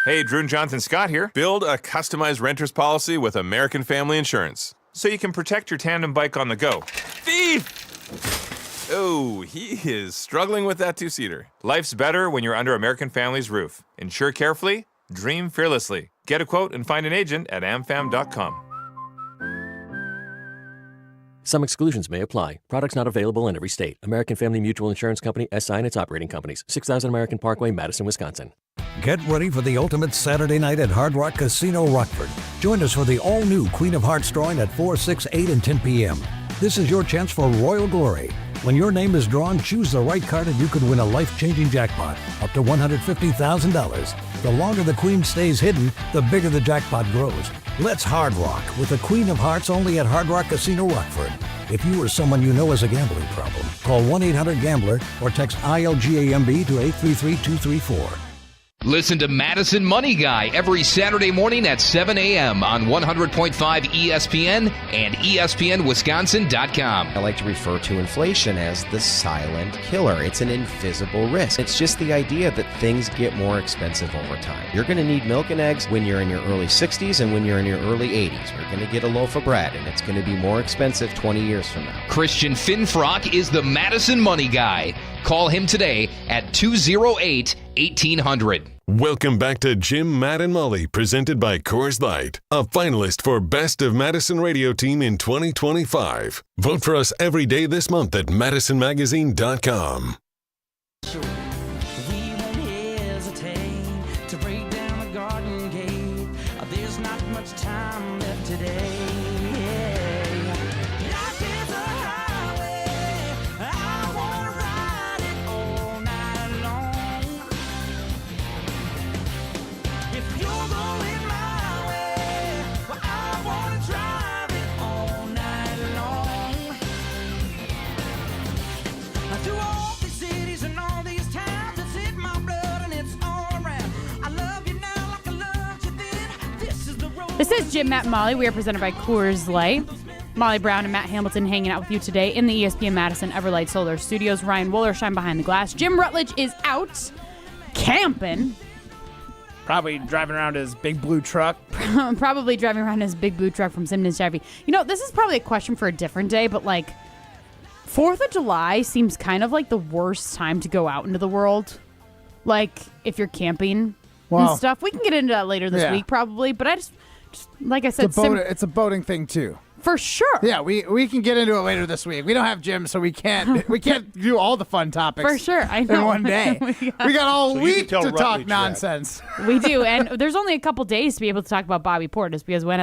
S31: Hey, Drew and Jonathan Scott here. Build a customized renter's policy with American Family Insurance so you can protect your tandem bike on the go. Thief! Oh, he is struggling with that two-seater. Life's better when you're under American Family's roof. Insure carefully, dream fearlessly. Get a quote and find an agent at amfam.com.
S32: Some exclusions may apply. Products not available in every state. American Family Mutual Insurance Company, SI and its operating companies. 6000 American Parkway, Madison, Wisconsin.
S33: Get ready for the ultimate Saturday night at Hard Rock Casino Rockford. Join us for the all-new Queen of Hearts drawing at 4, 6, 8, and 10 p.m. This is your chance for royal glory. When your name is drawn, choose the right card and you could win a life-changing jackpot, up to $150,000. The longer the Queen stays hidden, the bigger the jackpot grows. Let's Hard Rock with the Queen of Hearts only at Hard Rock Casino Rockford. If you or someone you know has a gambling problem, call 1-800-GAMBLER or text ILGAMB to 833-234.
S1: Listen to Madison Money Guy every Saturday morning at 7 a.m. on 100.5 ESPN and ESPNWisconsin.com.
S6: I like to refer to inflation as the silent killer. It's an invisible risk. It's just the idea that things get more expensive over time. You're going to need milk and eggs when you're in your early 60s and when you're in your early 80s. You're going to get a loaf of bread, and it's going to be more expensive 20 years from now.
S1: Christian Finfrock is the Madison Money Guy. Call him today at 208-1800.
S2: Welcome back to Jim, Matt, and Molly, presented by Coors Light, a finalist for Best of Madison Radio Team in 2025. Vote for us every day this month at MadisonMagazine.com.
S20: We won't hesitate to break down the garden gate. There's not much time left today. Life is a highway. I wanna ride it all night long. If you're going my way, well, I wanna drive it all night long. Through all these cities and all these towns, it's in my blood and it's all around. I love you now like I loved you then. This is the road.
S4: This is Jim, Matt, and Molly. We are presented by Coors Light. Molly Brown and Matt Hamilton hanging out with you today in the ESPN Madison Everlight Solar Studios. Ryan Wollersheim behind the glass. Jim Rutledge is out camping.
S3: Probably driving around his big blue truck.
S4: Probably driving around his big blue truck from Simmons Chevy. You know, this is probably a question for a different day, but like 4th of July seems kind of like the worst time to go out into the world. Like if you're camping and stuff. We can get into that later this week probably, but I just like I said,
S3: it's a boating thing too.
S4: For sure.
S3: Yeah, we can get into it later this week. We don't have Jim, so we can't do all the fun topics.
S4: For sure, I know.
S3: In one day. we got all
S5: So
S3: week to
S5: Rutledge
S3: talk
S5: that.
S3: nonsense.
S4: We do, and there's only a couple days to be able to talk about Bobby Portis because when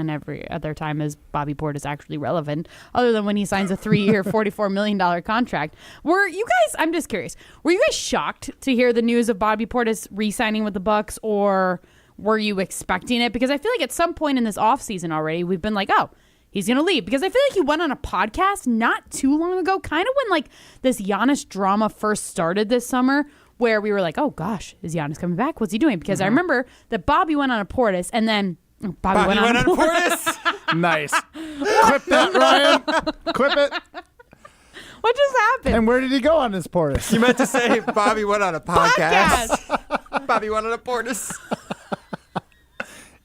S4: every other time is Bobby Portis actually relevant, other than when he signs a 3-year, $44 million contract. Were you guys? I'm just curious. Were you guys shocked to hear the news of Bobby Portis re-signing with the Bucks, or were you expecting it? Because I feel like at some point in this offseason already, we've been like, oh, he's going to leave. Because I feel like he went on a podcast not too long ago, kind of when like this Giannis drama first started this summer, where we were like, oh gosh, is Giannis coming back? What's he doing? Because I remember that Bobby went on a Portis, and then Bobby went on a Portis.
S3: Nice. Clip that, Ryan. Clip it.
S4: What just happened?
S3: And where did he go on this Portis?
S8: You meant to say Bobby went on a podcast. Bobby went on a Portis.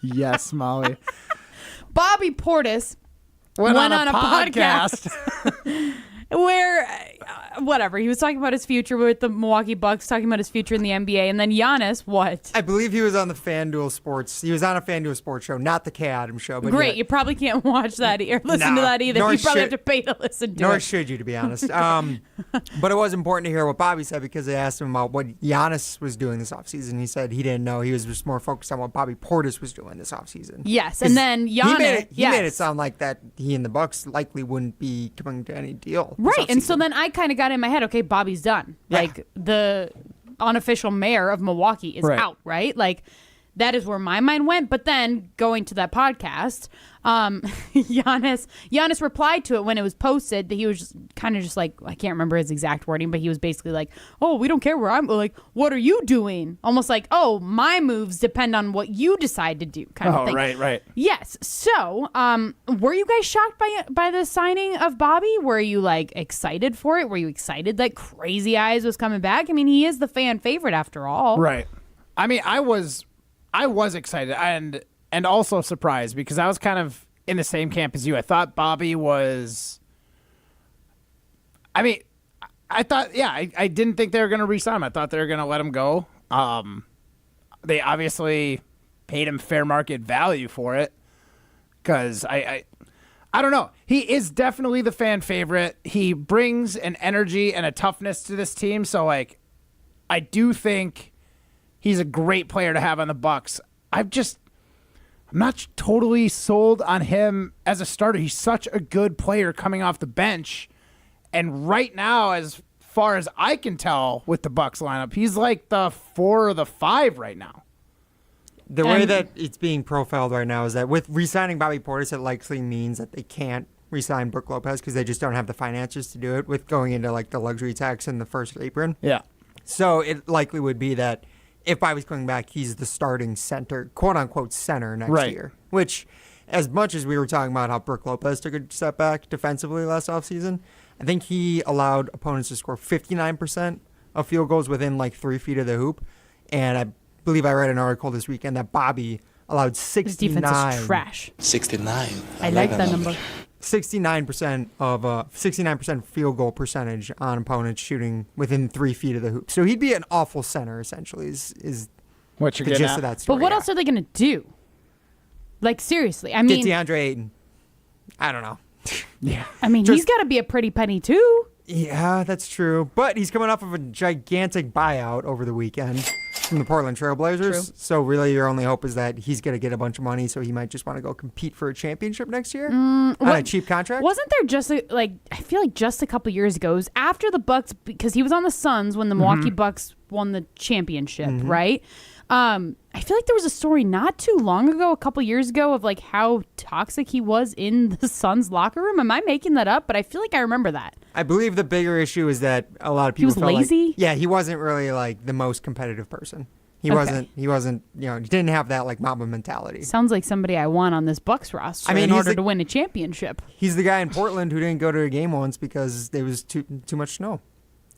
S3: Yes, Molly.
S4: Bobby Portis
S3: went on a podcast.
S4: Where, whatever, he was talking about his future with the Milwaukee Bucks, talking about his future in the NBA, and then Giannis, what?
S8: I believe he was on the FanDuel Sports. He was on a FanDuel Sports show, not the Kay Adams show. But
S4: great, you probably can't watch that or listen to that either. You probably have to pay to listen to it.
S8: Nor should you, to be honest. But it was important to hear what Bobby said because they asked him about what Giannis was doing this offseason. He said he didn't know. He was just more focused on what Bobby Portis was doing this offseason.
S4: Yes, and then Giannis.
S8: He made it sound like that he and the Bucks likely wouldn't be coming to any deal.
S4: Right, and so then I kind of got in my head, okay, Bobby's done.
S8: Yeah.
S4: Like, the unofficial mayor of Milwaukee is out, right? Like, that is where my mind went. But then going to that podcast, Giannis replied to it when it was posted that he was just kind of just like, I can't remember his exact wording, but he was basically like, oh, we don't care where I'm, like, what are you doing? Almost like, oh, my moves depend on what you decide to do kind of thing.
S3: Right.
S4: Yes. So, were you guys shocked by the signing of Bobby? Were you like excited for it? Were you excited that Crazy Eyes was coming back? I mean, he is the fan favorite after all.
S3: Right. I mean, I was excited and also surprised because I was kind of in the same camp as you. I thought Bobby was. I mean, I thought, I didn't think they were going to re-sign him. I thought they were going to let him go. They obviously paid him fair market value for it because I don't know. He is definitely the fan favorite. He brings an energy and a toughness to this team. So, like, I do think he's a great player to have on the Bucks. I'm not totally sold on him as a starter. He's such a good player coming off the bench. And right now, as far as I can tell with the Bucks lineup, he's like the 4 or the 5 right now.
S8: The way that it's being profiled right now is that with re-signing Bobby Portis, it likely means that they can't re-sign Brook Lopez because they just don't have the finances to do it with going into like the luxury tax and the first apron.
S3: Yeah.
S8: So it likely would be that if Bobby's coming back, he's the starting center, quote-unquote center next
S3: Right.
S8: year. Which, as much as we were talking about how Brook Lopez took a step back defensively last offseason, I think he allowed opponents to score 59% of field goals within like 3 feet of the hoop. And I believe I read an article this weekend that Bobby allowed 69.
S4: His defense is trash.
S7: 69.
S4: I like that number.
S8: 69% field goal percentage on opponents shooting within 3 feet of the hoop. So he'd be an awful center, essentially, is
S3: what you're
S8: the
S3: getting
S8: gist
S3: at.
S8: of that story.
S4: But what else are they going to do? Like, seriously. I mean,
S8: Get DeAndre Ayton. I don't know.
S4: I mean, he's got to be a pretty penny, too.
S8: Yeah, that's true. But he's coming off of a gigantic buyout over the weekend from the Portland Trailblazers.
S4: True.
S8: So really your only hope is that he's going to get a bunch of money, so he might just want to go compete for a championship next year on a cheap contract.
S4: Wasn't there just I feel like just a couple years ago, it was after the Bucks, because he was on the Suns when the Milwaukee Bucks won the championship, right? I feel like there was a story not too long ago, a couple years ago, of like how toxic he was in the Suns locker room. Am I making that up? But I feel like I remember that.
S8: I believe the bigger issue is that a lot of people
S4: was
S8: felt
S4: lazy?
S8: Like, yeah, he wasn't really like the most competitive person. He wasn't, he didn't have that like Mamba mentality.
S4: Sounds like somebody I want on this Bucks roster in order to win a championship.
S8: He's the guy in Portland who didn't go to a game once because there was too much snow.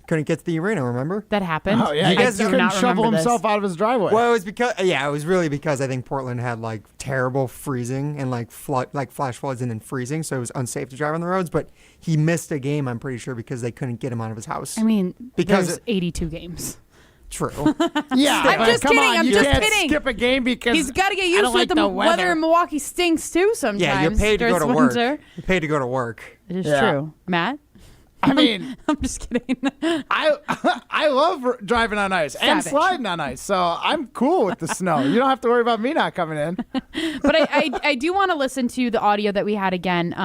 S8: Couldn't get to the arena, remember?
S4: That happened?
S3: Oh, yeah. He couldn't shovel himself out of his driveway.
S8: Well, it was really because I think Portland had like terrible freezing and like flash floods and then freezing, so it was unsafe to drive on the roads. But he missed a game, I'm pretty sure, because they couldn't get him out of his house.
S4: I mean,
S8: because
S4: there's 82 games.
S8: True.
S3: Yeah,
S4: I'm just
S3: come
S4: kidding.
S3: on,
S4: I'm
S3: you
S4: just
S3: can't
S4: kidding.
S3: skip a game because
S4: He's got to get
S3: I
S4: used
S3: don't
S4: to
S3: like
S4: the
S3: the
S4: weather in Milwaukee stinks too sometimes.
S8: Yeah, you're paid to go to
S4: during
S8: work.
S4: winter.
S8: You're paid to go to work.
S4: It is
S3: Yeah.
S4: true. Matt?
S3: I mean,
S4: I'm just kidding.
S3: I love driving on ice and
S4: Savage.
S3: sliding on ice, so I'm cool with the snow. You don't have to worry about me not coming in.
S4: But I do want to listen to the audio that we had again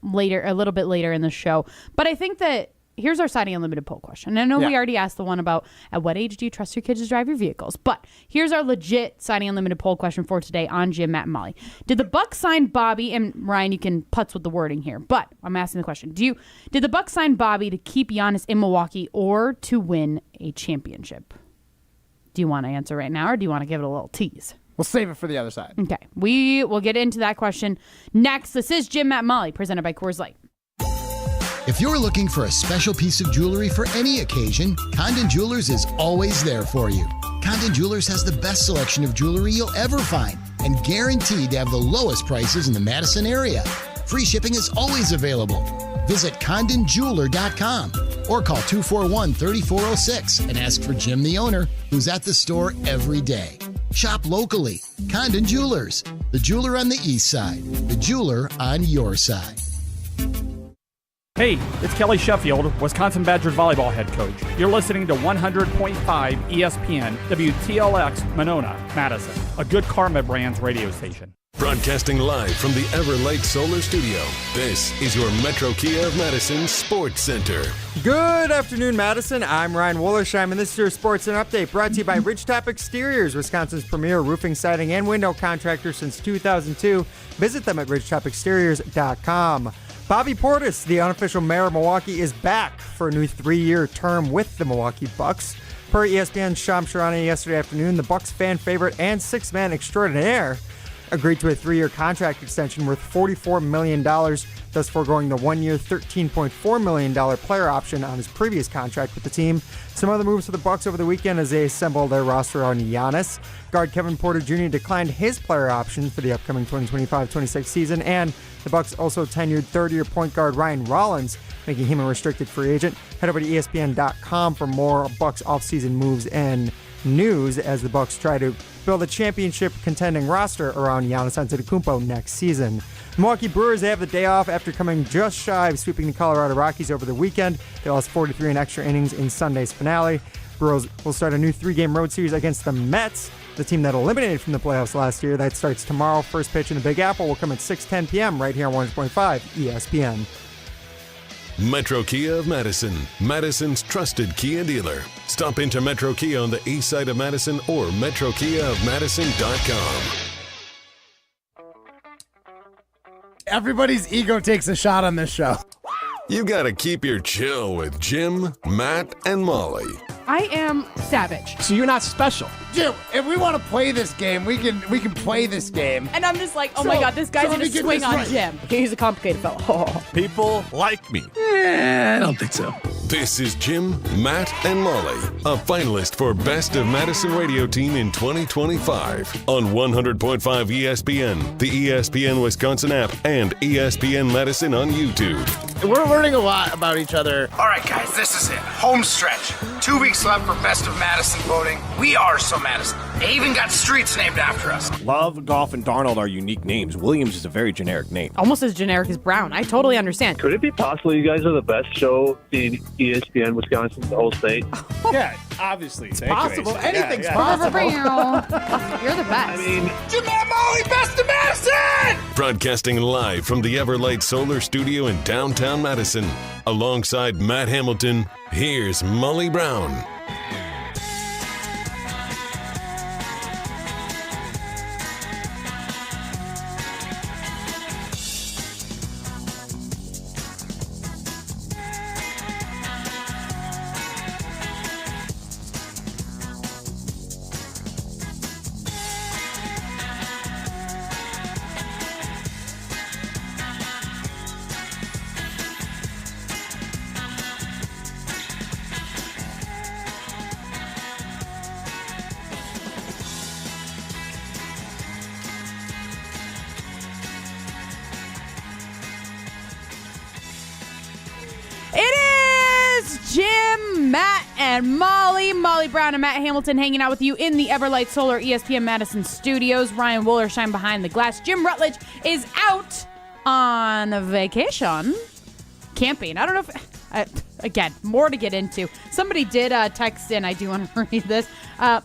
S4: later, a little bit later in the show. But I think that here's our Siding Unlimited poll question. And I know we already asked the one about at what age do you trust your kids to drive your vehicles? But here's our legit Siding Unlimited poll question for today on Jim, Matt, and Molly. Did the Bucks sign Bobby? And Ryan, you can putz with the wording here, but I'm asking the question. Did the Bucks sign Bobby to keep Giannis in Milwaukee or to win a championship? Do you want to answer right now or do you want to give it a little tease?
S3: We'll save it for the other side.
S4: Okay. We will get into that question next. This is Jim, Matt, and Molly, presented by Coors Light.
S9: If you're looking for a special piece of jewelry for any occasion, Condon Jewelers is always there for you. Condon Jewelers has the best selection of jewelry you'll ever find and guaranteed to have the lowest prices in the Madison area. Free shipping is always available. Visit CondonJeweler.com or call 241-3406 and ask for Jim, the owner, who's at the store every day. Shop locally. Condon Jewelers, the jeweler on the east side, the jeweler on your side.
S14: Hey, it's Kelly Sheffield, Wisconsin Badgers volleyball head coach. You're listening to 100.5 ESPN, WTLX, Monona, Madison, a Good Karma Brands radio station.
S2: Broadcasting live from the Everlight Solar Studio, this is your Metro Kia of Madison Sports Center.
S8: Good afternoon, Madison. I'm Ryan Wollersheim, and this is your Sports Center Update brought to you by Ridgetop Exteriors, Wisconsin's premier roofing, siding, and window contractor since 2002. Visit them at ridgetopexteriors.com. Bobby Portis, the unofficial mayor of Milwaukee, is back for a new 3-year term with the Milwaukee Bucks. Per ESPN's Sham Sharani yesterday afternoon, the Bucks fan favorite and six-man extraordinaire agreed to a 3-year contract extension worth $44 million, thus foregoing the 1-year, $13.4 million player option on his previous contract with the team. Some other moves for the Bucks over the weekend as they assembled their roster on Giannis. Guard Kevin Porter Jr. declined his player option for the upcoming 2025-26 season, and the Bucks also tenured third-year point guard Ryan Rollins, making him a restricted free agent. Head over to ESPN.com for more Bucks offseason moves and news as the Bucks try to build a championship contending roster around Giannis Antetokounmpo next season. Milwaukee Brewers, they have the day off after coming just shy of sweeping the Colorado Rockies over the weekend. They lost 43 in extra innings in Sunday's finale. Brewers will start a new 3-game road series against the Mets, the team that eliminated from the playoffs last year. That starts tomorrow. First pitch in the Big Apple will come at 6:10 p.m. right here on 100.5 ESPN.
S2: Metro Kia of Madison, Madison's trusted Kia dealer. Stop into Metro Kia on the east side of Madison or metrokiaofmadison.com.
S3: Everybody's ego takes a shot on this show.
S2: You gotta keep your chill with Jim, Matt, and Molly
S4: I am savage.
S5: So you're not special.
S3: Jim, if we want to play this game, we can play this game.
S4: And I'm just like, oh my God, this guy's going to swing on Jim. He's a complicated fellow.
S5: People like me.
S32: I don't think so.
S2: This is Jim, Matt, and Molly, a finalist for Best of Madison Radio Team in 2025 on 100.5 ESPN, the ESPN Wisconsin app, and ESPN Madison on YouTube.
S3: We're learning a lot about each other.
S7: All right, guys, this is it. Home stretch. 2 weeks left for Best of Madison voting. We are so Madison. They even got streets named after us.
S5: Love, Golf, and Darnold are unique names. Williams is a very generic name.
S4: Almost as generic as Brown. I totally understand.
S10: Could it be possible you guys are the best show in ESPN Wisconsin, the whole state?
S5: Yeah, obviously. It's
S3: possible. Anything's
S4: possible. You're the best.
S10: I mean,
S7: Jim and Molly, Best of Madison!
S2: Broadcasting live from the Everlight Solar Studio in downtown Madison. Alongside Matt Hamilton, here's Molly Brown.
S4: It is Jim, Matt, and Molly. Molly Brown and Matt Hamilton hanging out with you in the Everlight Solar ESPN Madison studios. Ryan Wollersheim behind the glass. Jim Rutledge is out on vacation. Camping. I don't know if... again, more to get into. Somebody did text in. I do want to read this.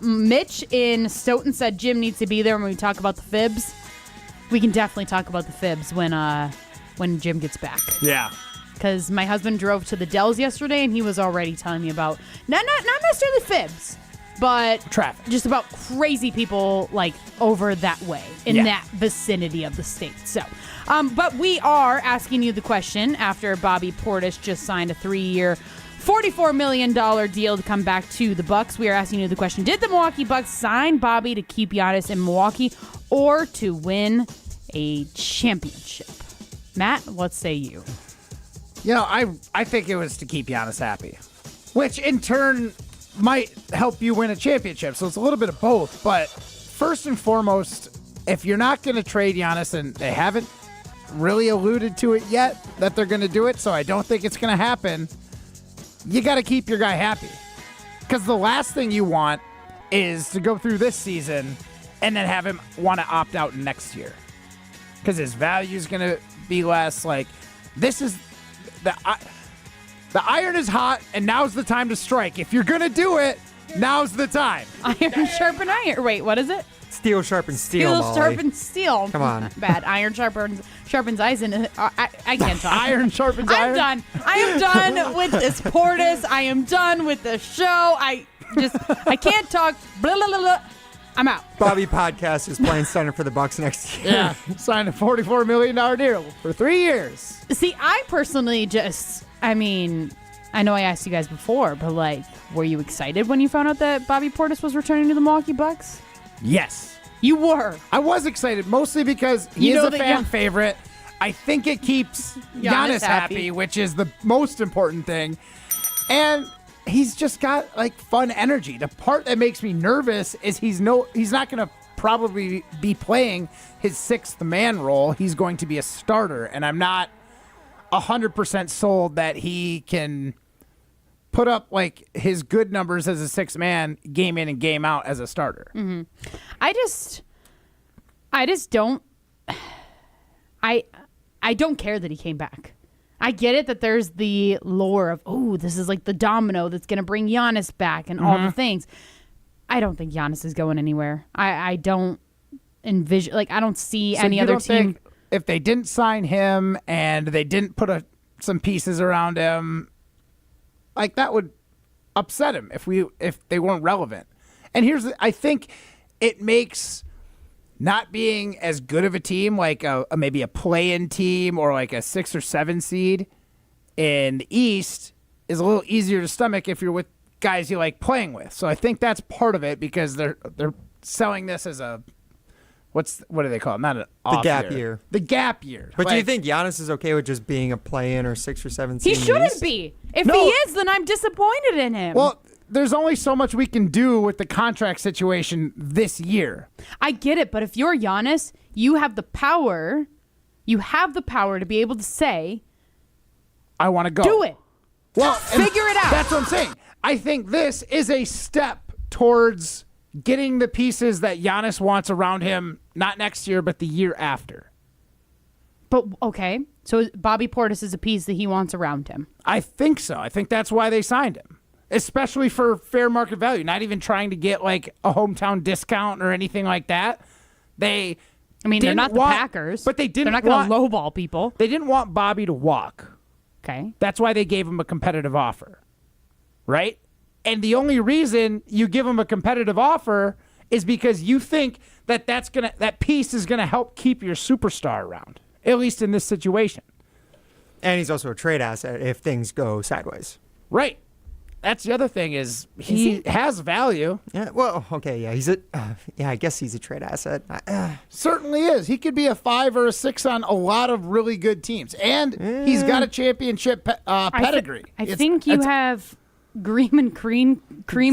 S4: Mitch in Stoughton said Jim needs to be there when we talk about the fibs. We can definitely talk about the fibs when Jim gets back.
S3: Yeah.
S4: Because my husband drove to the Dells yesterday, and he was already telling me about not necessarily fibs, but
S3: traffic.
S4: Just about crazy people like over that way in that vicinity of the state. So, but we are asking you the question after Bobby Portis just signed a 3-year, $44 million deal to come back to the Bucks. We are asking you the question: did the Milwaukee Bucks sign Bobby to keep Giannis in Milwaukee or to win a championship? Matt, what say you?
S3: You know, I think it was to keep Giannis happy, which in turn might help you win a championship. So it's a little bit of both. But first and foremost, if you're not going to trade Giannis, and they haven't really alluded to it yet that they're going to do it, so I don't think it's going to happen, you got to keep your guy happy. Because the last thing you want is to go through this season and then have him want to opt out next year. Because his value is going to be less. Like, this is... The iron is hot, and now's the time to strike. If you're going to do it, now's the time.
S4: Iron sharpen iron. Wait, what is it?
S8: Steel sharpens steel,
S4: Steel sharpens steel.
S8: Come on.
S4: Bad. Iron sharpens ice. And I can't talk.
S3: Iron sharpens iron.
S4: I'm done. I am done with this Portis. I am done with the show. I can't talk. Blah, blah, blah, blah. I'm out.
S8: Bobby Podcast is playing center for the Bucks next year.
S3: Yeah, signed a $44 million deal for 3 years.
S4: See, I personally I know I asked you guys before, but like, were you excited when you found out that Bobby Portis was returning to the Milwaukee Bucks?
S3: Yes.
S4: You were.
S3: I was excited, mostly because he is a fan favorite. I think it keeps Giannis happy, which is the most important thing. And he's just got like fun energy. The part that makes me nervous is he's not going to probably be playing his sixth man role. He's going to be a starter, and I'm not 100% sold that he can put up like his good numbers as a sixth man game in and game out as a starter.
S4: Mm-hmm. I just don't. I don't care that he came back. I get it that there's the lore of, oh, this is like the domino that's going to bring Giannis back and all the things. I don't think Giannis is going anywhere. I don't envision, like, I don't see any other team.
S3: If they didn't sign him and they didn't put some pieces around him, like, that would upset him if they weren't relevant. And I think it makes not being as good of a team, like maybe a play-in team or like a 6 or 7 seed in the East, is a little easier to stomach if you're with guys you like playing with. So I think that's part of it because they're selling this as a what do they call it? Not an off
S8: gap year.
S3: The gap year.
S8: But do you think Giannis is okay with just being a play-in or 6 or 7
S4: He
S8: seed?
S4: shouldn't be. If he is, then I'm disappointed in him.
S3: Well, there's only so much we can do with the contract situation this year.
S4: I get it, but if you're Giannis, you have the power. You have the power to be able to say,
S3: I want to go.
S4: Do it.
S3: Well,
S4: figure it out.
S3: That's what I'm saying. I think this is a step towards getting the pieces that Giannis wants around him, not next year, but the year after.
S4: But, okay, so Bobby Portis is a piece that he wants around him.
S3: I think so. I think that's why they signed him, especially for fair market value, not even trying to get like a hometown discount or anything like that. They're
S4: not the Packers.
S3: But they didn't.
S4: They're not going to lowball people.
S3: They didn't want Bobby to walk.
S4: Okay.
S3: That's why they gave him a competitive offer, right? And the only reason you give him a competitive offer is because you think that piece is gonna help keep your superstar around, at least in this situation.
S8: And he's also a trade asset if things go sideways.
S3: Right. That's the other thing is he has value.
S8: Yeah. Well, okay. Yeah. I guess he's a trade asset.
S3: Certainly is. He could be a 5 or a 6 on a lot of really good teams, and he's got a championship pedigree.
S4: I think you have green and cream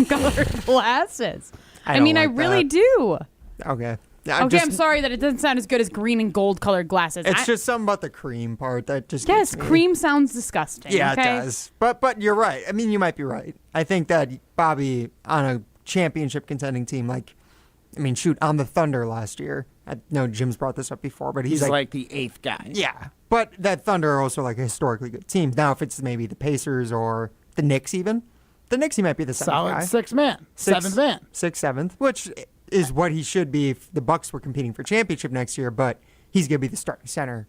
S4: colored glasses. I really do.
S8: Okay.
S4: I'm sorry that it doesn't sound as good as green and gold colored glasses.
S8: It's just something about the cream part that just
S4: yes,
S8: gets me.
S4: Cream sounds disgusting.
S8: Yeah,
S4: okay?
S8: it does. But you're right. I mean, you might be right. I think that Bobby on a championship contending team, on the Thunder last year. I know Jim's brought this up before, but he's
S3: like the 8th guy.
S8: Yeah, but that Thunder are also like a historically good team. Now, if it's maybe the Pacers or the Knicks, even the Knicks, he might be the
S3: solid
S8: guy.
S3: 6th man, 7th man,
S8: 6th, 7th, which is what he should be if the Bucks were competing for championship next year. But he's going to be the starting center,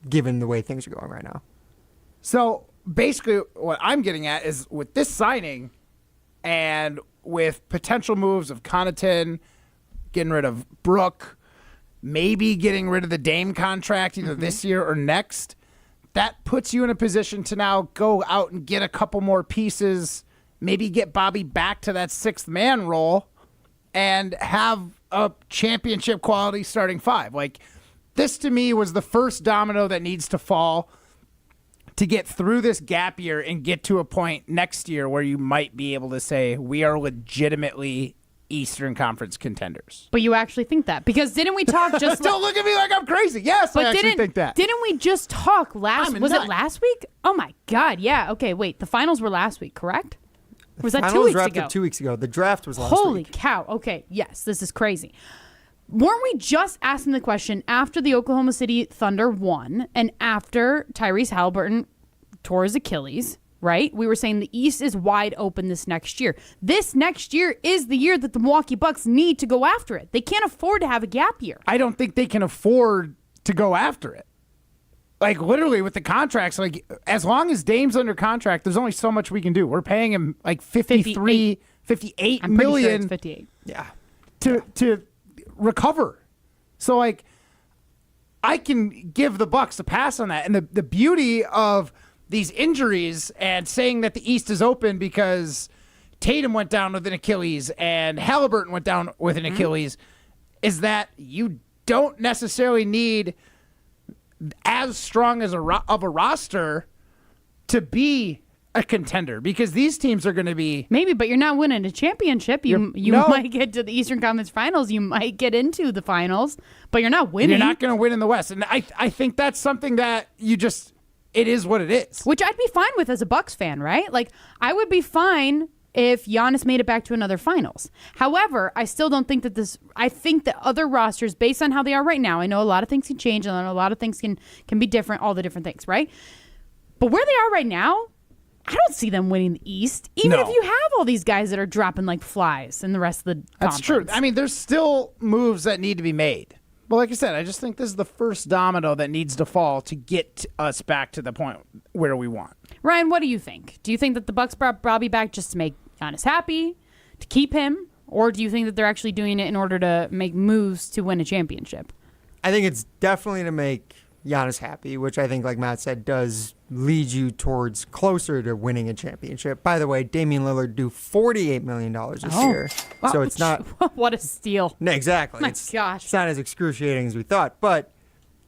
S8: given the way things are going right now.
S3: So basically, what I'm getting at is with this signing, and with potential moves of Connaughton, getting rid of Brook, maybe getting rid of the Dame contract either this year or next, that puts you in a position to now go out and get a couple more pieces, maybe get Bobby back to that 6th man role, and have a championship quality starting 5. Like, this to me was the first domino that needs to fall to get through this gap year and get to a point next year where you might be able to say we are legitimately Eastern Conference contenders.
S4: But you actually think that? Because didn't we talk just...
S3: Don't look at me like I'm crazy. Yes, I actually think that.
S4: Didn't we just talk last... Was it last week? Oh, my God. Yeah. Okay, wait. The finals were last week, correct? Or was that 2 weeks ago?
S8: 2 weeks ago. The draft was last week.
S4: Holy cow. Okay, yes. This is crazy. Weren't we just asking the question after the Oklahoma City Thunder won and after Tyrese Halliburton tore his Achilles, right? We were saying the East is wide open this next year. This next year is the year that the Milwaukee Bucks need to go after it. They can't afford to have a gap year.
S3: I don't think they can afford to go after it. Like, literally, with the contracts, like, as long as Dame's under contract, there's only so much we can do. We're paying him, like, 58
S4: I'm
S3: million.
S4: Sure it's 58.
S8: Yeah.
S3: To recover. So, like, I can give the Bucks a pass on that. And the beauty of these injuries and saying that the East is open because Tatum went down with an Achilles and Halliburton went down with an Achilles is that you don't necessarily need as strong as of a roster to be a contender, because these teams are going to be
S4: maybe, but you're not winning a championship. You might get to the Eastern Conference Finals. You might get into the finals, but you're not winning.
S3: You're not going to win in the West, and I think that's something that it is what it is.
S4: Which I'd be fine with as a Bucks fan, right? Like, I would be fine if Giannis made it back to another finals. However, I still don't think that I think that other rosters, based on how they are right now, I know a lot of things can change and a lot of things can be different, all the different things, right? But where they are right now, I don't see them winning the East, even if you have all these guys that are dropping like flies in the rest of the conference.
S3: That's true. I mean, there's still moves that need to be made. But like I said, I just think this is the first domino that needs to fall to get us back to the point where we want.
S4: Ryan, what do you think? Do you think that the Bucks brought Bobby back just to make Giannis happy, to keep him, or do you think that they're actually doing it in order to make moves to win a championship?
S8: I think it's definitely to make Giannis happy, which I think, like Matt said, does lead you towards closer to winning a championship. By the way, Damian Lillard due $48 million this year.
S4: Wow.
S8: So it's not...
S4: What a steal.
S8: No, exactly.
S4: My
S8: It's
S4: gosh.
S8: not as excruciating as we thought. But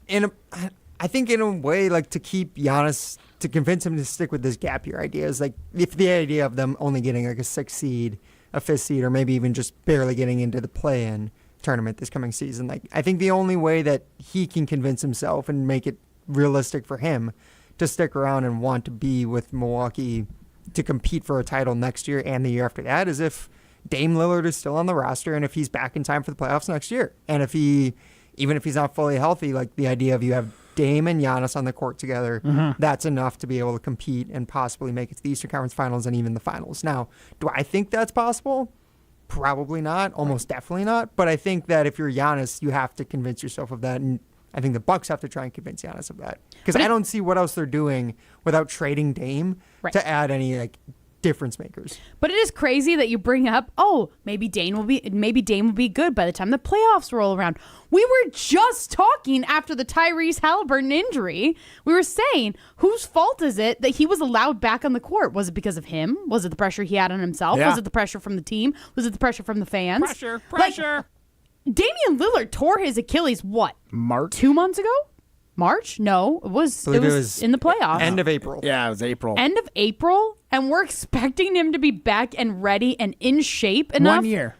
S8: I think in a way, like, to keep Giannis, to convince him to stick with this gap year idea is like, if the idea of them only getting like a 6th seed, a 5th seed, or maybe even just barely getting into the play-in tournament this coming season. Like, I think the only way that he can convince himself and make it realistic for him to stick around and want to be with Milwaukee to compete for a title next year and the year after that is if Dame Lillard is still on the roster and if he's back in time for the playoffs next year. And if even if he's not fully healthy, like the idea of you have Dame and Giannis on the court together, that's enough to be able to compete and possibly make it to the Eastern Conference Finals and even the finals. Now, do I think that's possible? Probably not. Almost definitely not. But I think that if you're Giannis, you have to convince yourself of that. And I think the Bucks have to try and convince Giannis of that. Because I don't see what else they're doing without trading Dame to add any like difference makers.
S4: But it is crazy that you bring up, maybe Dame will be good by the time the playoffs roll around. We were just talking after the Tyrese Halliburton injury. We were saying, whose fault is it that he was allowed back on the court? Was it because of him? Was it the pressure he had on himself?
S3: Yeah.
S4: Was it the pressure from the team? Was it the pressure from the fans?
S3: Pressure.
S4: Like, Damian Lillard tore his Achilles, what?
S3: March?
S4: 2 months ago? March? No, it was in the playoffs.
S8: End of April.
S3: Yeah, it was April.
S4: End of April, and we're expecting him to be back and ready and in shape enough.
S3: 1 year.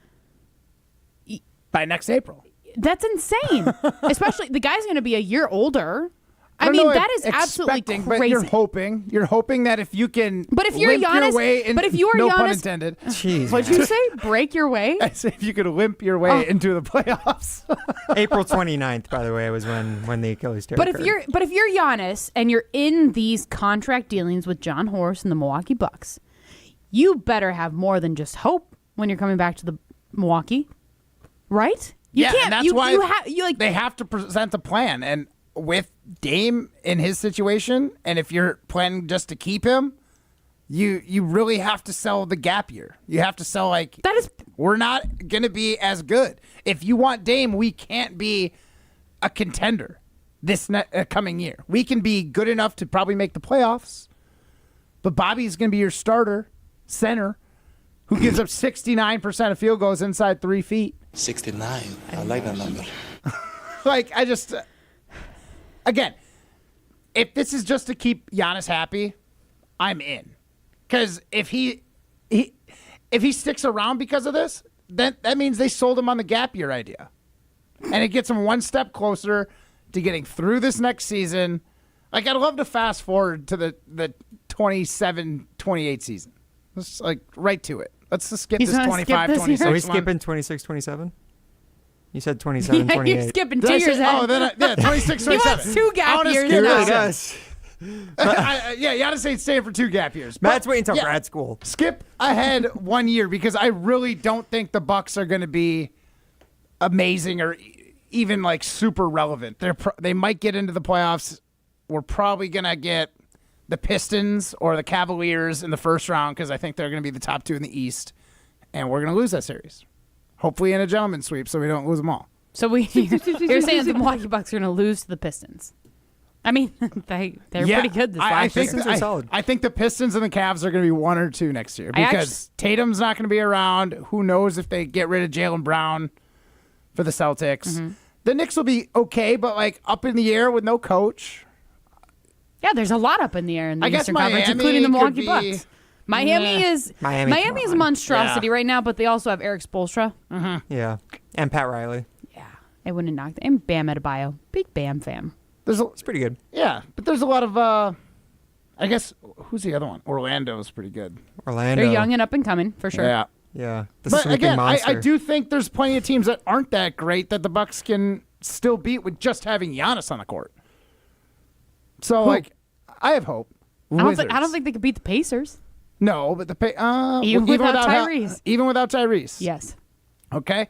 S3: By next April.
S4: That's insane. Especially the guy's going to be a year older. I
S3: don't
S4: mean,
S3: know
S4: that
S3: if
S4: is absolutely
S3: expecting,
S4: crazy.
S3: But you're hoping that if you can
S4: But if you're
S3: limp
S4: Giannis,
S3: your way in,
S4: but if you are
S3: no pun
S4: Giannis,
S3: intended.
S8: Jeez,
S4: what'd you say? Break your way?
S3: I said if you could limp your way into the playoffs.
S8: April 29th, by the way, was when the Achilles tear occurred.
S4: But if you're Giannis and you're in these contract dealings with John Horst and the Milwaukee Bucks, you better have more than just hope when you're coming back to the Milwaukee, right? You can't.
S3: And that's why they have to present a plan. And with Dame in his situation, and if you're planning just to keep him, you really have to sell the gap year. You have to sell we're not going to be as good. If you want Dame, we can't be a contender this coming year. We can be good enough to probably make the playoffs, but Bobby's going to be your starter center who gives up 69% of field goals inside 3 feet.
S11: 69. I like that number.
S3: Again, if this is just to keep Giannis happy, I'm in. Because if he sticks around because of this, then that means they sold him on the gap year idea. And it gets him one step closer to getting through this next season. Like, I'd love to fast forward to the 27-28 season. Let's right to it. Let's just skip this 25-26
S8: Are we skipping 26-27? You said 27-28.
S4: You're skipping 2 years ahead.
S3: Oh, then 26-27.
S4: He wants 2 gap years.
S8: He really does.
S3: Giannis staying for 2 gap years.
S8: Matt's waiting until grad school.
S3: Skip ahead 1 year because I really don't think the Bucks are going to be amazing or even super relevant. They might get into the playoffs. We're probably going to get the Pistons or the Cavaliers in the first round because I think they're going to be the top 2 in the East, and we're going to lose that series. Hopefully in a gentleman's sweep so we don't lose them all.
S4: So you're saying the Milwaukee Bucks are going to lose to the Pistons? I mean, they're pretty good this last year.
S8: Pistons are solid.
S3: I think the Pistons and the Cavs are going to be 1 or 2 next year because Tatum's not going to be around. Who knows if they get rid of Jaylen Brown for the Celtics. Mm-hmm. The Knicks will be okay, but up in the air with no coach.
S4: Yeah, there's a lot up in the air in the Eastern
S3: Miami
S4: Conference, including the Milwaukee
S3: could be-
S4: Bucks. Miami is a monstrosity right now, but they also have Eric Spoelstra.
S3: Mm-hmm.
S8: Yeah, and Pat Riley.
S4: Yeah, I wouldn't knock them. And Bam Adebayo, big Bam fan.
S8: It's pretty good.
S3: Yeah, but there's a lot of, I guess, who's the other one? Orlando's pretty good.
S8: Orlando.
S4: They're young and up and coming, for sure.
S8: Yeah.
S3: But again, I do think there's plenty of teams that aren't that great that the Bucks can still beat with just having Giannis on the court. So, I have hope.
S4: I don't think they could beat the Pacers.
S3: No, but
S4: even without Tyrese.
S3: Even without Tyrese.
S4: Yes.
S3: Okay.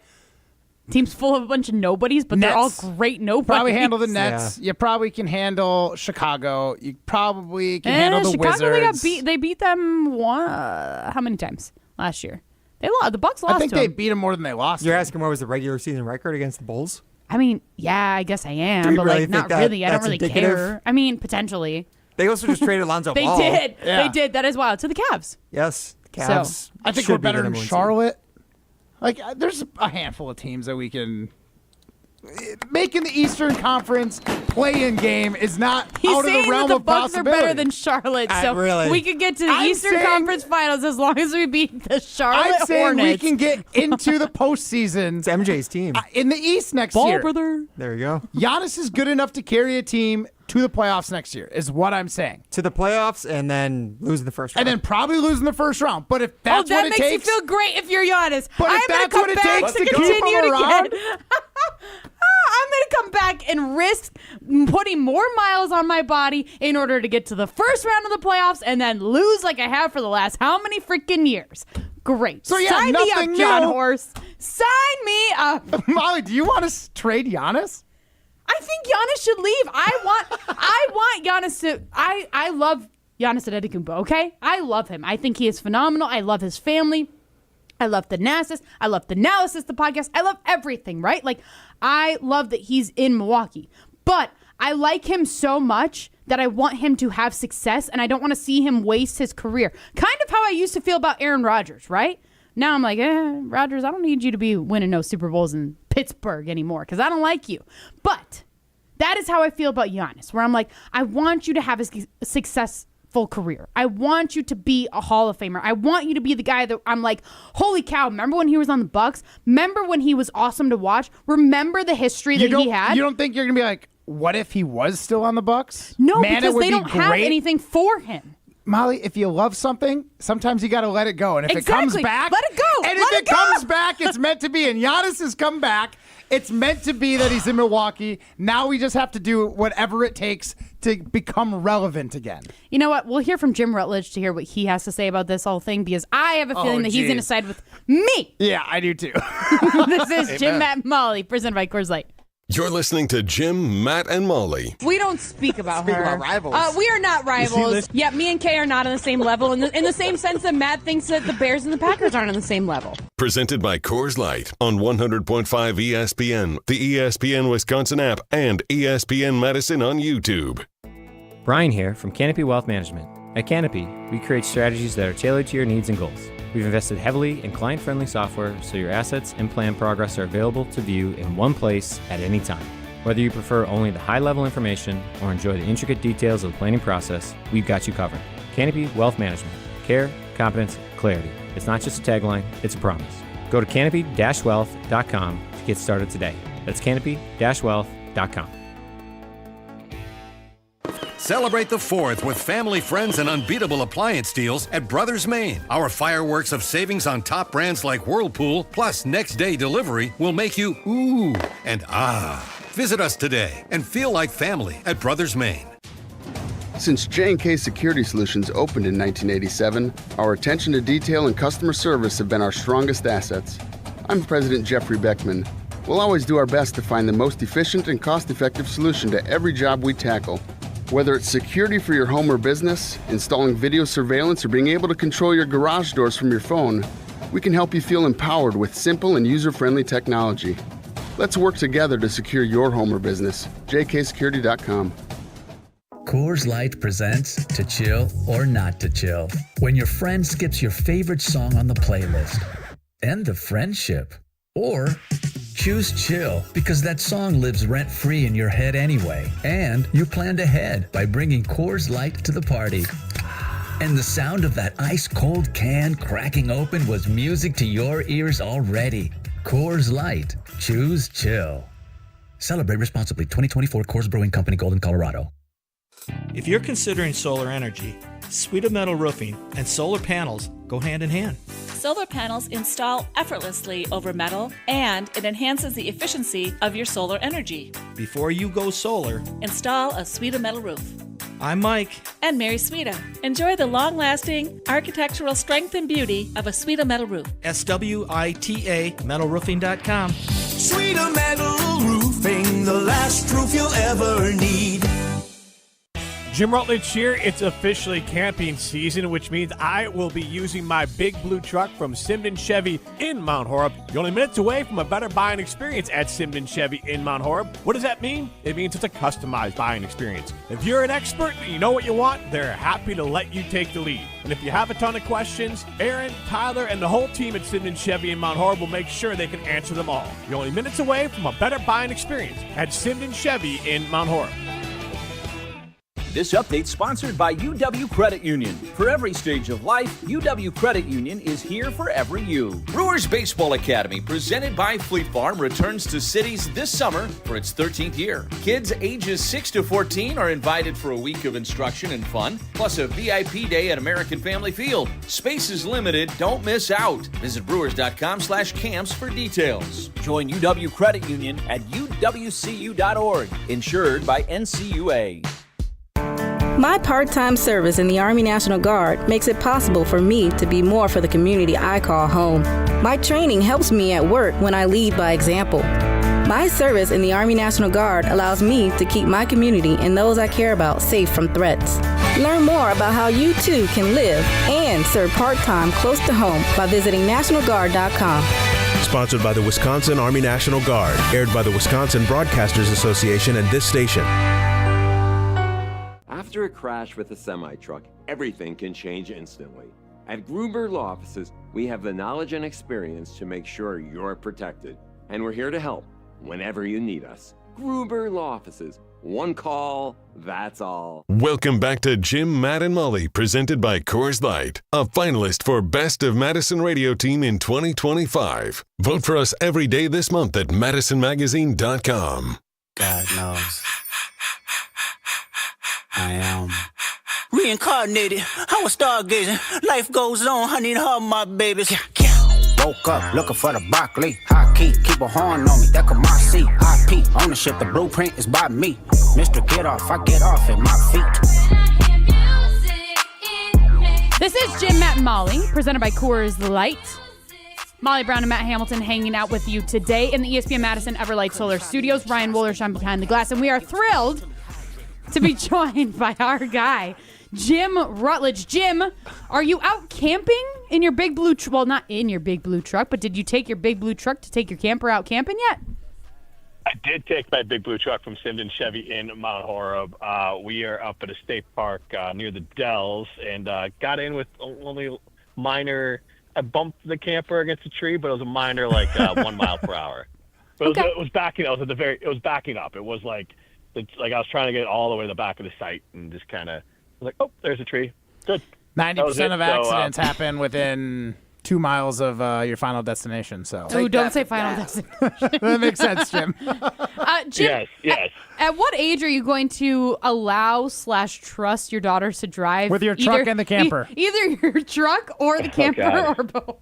S4: Team's full of a bunch of nobodies, but they're all great nobodies.
S3: Probably handle the Nets. Yeah. You probably can handle Chicago. You probably can handle the
S4: Chicago,
S3: Wizards.
S4: They beat them how many times last year? They lost. The Bucks lost.
S3: I think
S4: to
S3: they
S4: them.
S3: beat them more than they lost.
S8: You're asking what was the regular season record against the Bulls?
S4: I mean, yeah, I guess I
S8: Do
S4: am,
S8: we
S4: but
S8: really
S4: like not
S8: think
S4: really. I don't
S8: that's
S4: really
S8: indicative?
S4: care. I mean, potentially.
S8: They also just traded Lonzo
S4: They
S8: Ball.
S4: did.
S3: Yeah.
S4: They did. That is wild. To the Cavs.
S8: Yes, Cavs.
S3: I think
S8: should
S3: we're
S8: be
S3: better
S8: the
S3: than
S8: number 1 seed.
S3: Charlotte. Like, there's a handful of teams that we can. Making the Eastern Conference play-in game is not
S4: He's
S3: out of
S4: saying
S3: the realm
S4: that the
S3: of
S4: Bucks are
S3: possibility.
S4: better than Charlotte, so
S8: really-
S4: we could get to the
S3: I'm
S4: Eastern
S3: saying-
S4: Conference Finals as long as we beat the Charlotte
S3: I'm saying
S4: Hornets.
S3: we can get into the postseason.
S8: It's MJ's team.
S3: In the East next
S4: Ball,
S3: year.
S4: brother.
S8: There you go.
S3: Giannis is good enough to carry a team to the playoffs next year, is what I'm saying.
S8: To the playoffs and then lose in the first round.
S3: And then probably lose in the first round. But if that's
S4: that
S3: what it
S4: makes
S3: takes,
S4: you feel great if you're Giannis.
S3: But if
S4: I'm gonna
S3: that's
S4: come
S3: what it
S4: back
S3: takes
S4: to
S3: to keep
S4: continue
S3: him
S4: to
S3: around-
S4: get. I'm going to come back and risk putting more miles on my body in order to get to the first round of the playoffs and then lose like I have for the last how many freaking years. Great.
S3: So, yeah,
S4: sign me
S3: nothing
S4: up, John
S3: new.
S4: Horst. Sign me up.
S3: Molly, do you want to trade Giannis?
S4: I think Giannis should leave. I want Giannis to. I love Giannis Antetokounmpo. Okay, I love him. I think he is phenomenal. I love his family. I love the Thanasis. I love the Analysis, the podcast. I love everything. Right? Like I love that he's in Milwaukee, but I like him so much that I want him to have success, and I don't want to see him waste his career. Kind of how I used to feel about Aaron Rodgers. Right? Now I'm like, Rodgers, I don't need you to be winning no Super Bowls in Pittsburgh anymore because I don't like you. But that is how I feel about Giannis, where I'm like, I want you to have a successful career. I want you to be a Hall of Famer. I want you to be the guy that I'm like, holy cow, remember when he was on the Bucks? Remember when he was awesome to watch? Remember the history that he had?
S3: You don't think you're going to be like, what if he was still on the Bucks?
S4: No,
S3: Man, it
S4: because
S3: would
S4: they
S3: be
S4: don't have
S3: great.
S4: anything for him.
S3: Molly, if you love something, sometimes you got to let it go. And if it comes
S4: Exactly.
S3: back,
S4: Let it go.
S3: And
S4: Let
S3: if
S4: it
S3: it comes back, it's meant to be. And Giannis has come back. It's meant to be that he's in Milwaukee. Now we just have to do whatever it takes to become relevant again.
S4: You know what? We'll hear from Jim Rutledge to hear what he has to say about this whole thing because I have a feeling that he's going to side with me.
S3: Yeah, I do too.
S4: This is Jim, Matt, and Molly, presented by Coors Light.
S2: You're listening to Jim, Matt, and Molly.
S12: We don't speak about
S8: Speak
S12: her.
S8: about rivals.
S12: We are not rivals. Yeah, me and Kay are not on the same level in the same sense that Matt thinks that the Bears and the Packers aren't on the same level.
S2: Presented by Coors Light on 100.5 ESPN, the ESPN Wisconsin app, and ESPN Madison on YouTube.
S13: Brian here from Canopy Wealth Management. At Canopy, we create strategies that are tailored to your needs and goals. We've invested heavily in client-friendly software so your assets and plan progress are available to view in one place at any time. Whether you prefer only the high-level information or enjoy the intricate details of the planning process, we've got you covered. Canopy Wealth Management. Care, competence, clarity. It's not just a tagline, it's a promise. Go to canopy-wealth.com to get started today. That's canopy-wealth.com.
S16: Celebrate the 4th with family, friends, and unbeatable appliance deals at Brothers Maine. Our fireworks of savings on top brands like Whirlpool, plus next day delivery, will make you ooh and ah. Visit us today and feel like family at Brothers Maine.
S17: Since J&K Security Solutions opened in 1987, our attention to detail and customer service have been our strongest assets. I'm President Jeffrey Beckman. We'll always do our best to find the most efficient and cost-effective solution to every job we tackle. Whether it's security for your home or business, installing video surveillance, or being able to control your garage doors from your phone, we can help you feel empowered with simple and user-friendly technology. Let's work together to secure your home or business. jksecurity.com.
S18: Coors Light presents To Chill or Not to Chill. When your friend skips your favorite song on the playlist. End the friendship. Or choose chill because that song lives rent-free in your head anyway. And you planned ahead by bringing Coors Light to the party. And the sound of that ice-cold can cracking open was music to your ears already. Coors Light. Choose chill. Celebrate responsibly. 2024 Coors Brewing Company, Golden, Colorado.
S29: If you're considering solar energy, Sweet Metal Roofing and solar panels go hand in hand.
S30: Solar panels install effortlessly over metal, and it enhances the efficiency of your solar energy.
S29: Before you go solar,
S30: Install a Sweeta metal roof.
S29: I'm Mike.
S30: And Mary Sweeta. Enjoy the long-lasting architectural strength and beauty of a Sweeta metal roof.
S29: SWITA metalroofing.com.
S20: Sweeta Metal Roofing, the last roof you'll ever need.
S5: Jim Rutledge here. It's officially camping season, which means I will be using my Big Blue truck from Simden Chevy in Mount Horeb. You're only minutes away from a better buying experience at Simden Chevy in Mount Horeb. What does that mean? It means it's a customized buying experience. If you're an expert and you know what you want, they're happy to let you take the lead. And if you have a ton of questions, Aaron, Tyler, and the whole team at Simden Chevy in Mount Horeb will make sure they can answer them all. You're only minutes away from a better buying experience at Simden Chevy in Mount Horeb.
S6: This update sponsored by UW Credit Union. For every stage of life, UW Credit Union is here for every you.
S15: Brewers Baseball Academy, presented by Fleet Farm, returns to cities this summer for its 13th year. Kids ages 6 to 14 are invited for a week of instruction and fun, plus a VIP day at American Family Field. Space is limited. Don't miss out. Visit brewers.com/camps for details.
S6: Join UW Credit Union at uwcu.org. Insured by NCUA.
S19: My part-time service in the Army National Guard makes it possible for me to be more for the community I call home. My training helps me at work when I lead by example. My service in the Army National Guard allows me to keep my community and those I care about safe from threats. Learn more about how you too can live and serve part-time close to home by visiting NationalGuard.com.
S21: Sponsored by the Wisconsin Army National Guard. Aired by the Wisconsin Broadcasters Association and this station.
S22: After a crash with a semi-truck, everything can change instantly. At Gruber Law Offices, we have the knowledge and experience to make sure you're protected. And we're here to help whenever you need us. Gruber Law Offices. One call, that's all.
S2: Welcome back to Jim, Matt, and Molly, presented by Coors Light, a finalist for Best of Madison Radio Team in 2025. Vote for us every day this month at madisonmagazine.com.
S11: God knows. I am reincarnated. I was stargazing. Life goes on. I need her, my babies. Woke up looking for the broccoli. High key, keep a horn on me. That could my seat. IP ownership. The blueprint is by me. Mr. Get Off, I get off at my feet.
S4: This is Jim, Matt, and Molly, presented by Coors Light. Molly Brown and Matt Hamilton hanging out with you today in the ESPN Madison Everlight Solar Studios. Ryan Wollersheim behind the glass, and we are thrilled to be joined by our guy, Jim Rutledge. Jim, are you out camping in your big blue well, not in your big blue truck, but did you take your big blue truck to take your camper out camping yet?
S23: I did take my big blue truck from Simden Chevy in Mount Horeb. We are up at a state park near the Dells and got in with only minor. I bumped the camper against a tree, but it was a minor 1 mile per hour. But okay. It was backing. It was backing up. It was like I was trying to get all the way to the back of the site and just kind of like, oh, there's a tree. Good.
S3: 90% of accidents happen within 2 miles of your final destination. So
S4: don't say final destination.
S3: That makes sense, Jim.
S4: Jim,
S23: yes.
S4: At what age are you going to allow/trust your daughters to drive
S3: with your truck and the camper?
S4: Either your truck or the camper or both.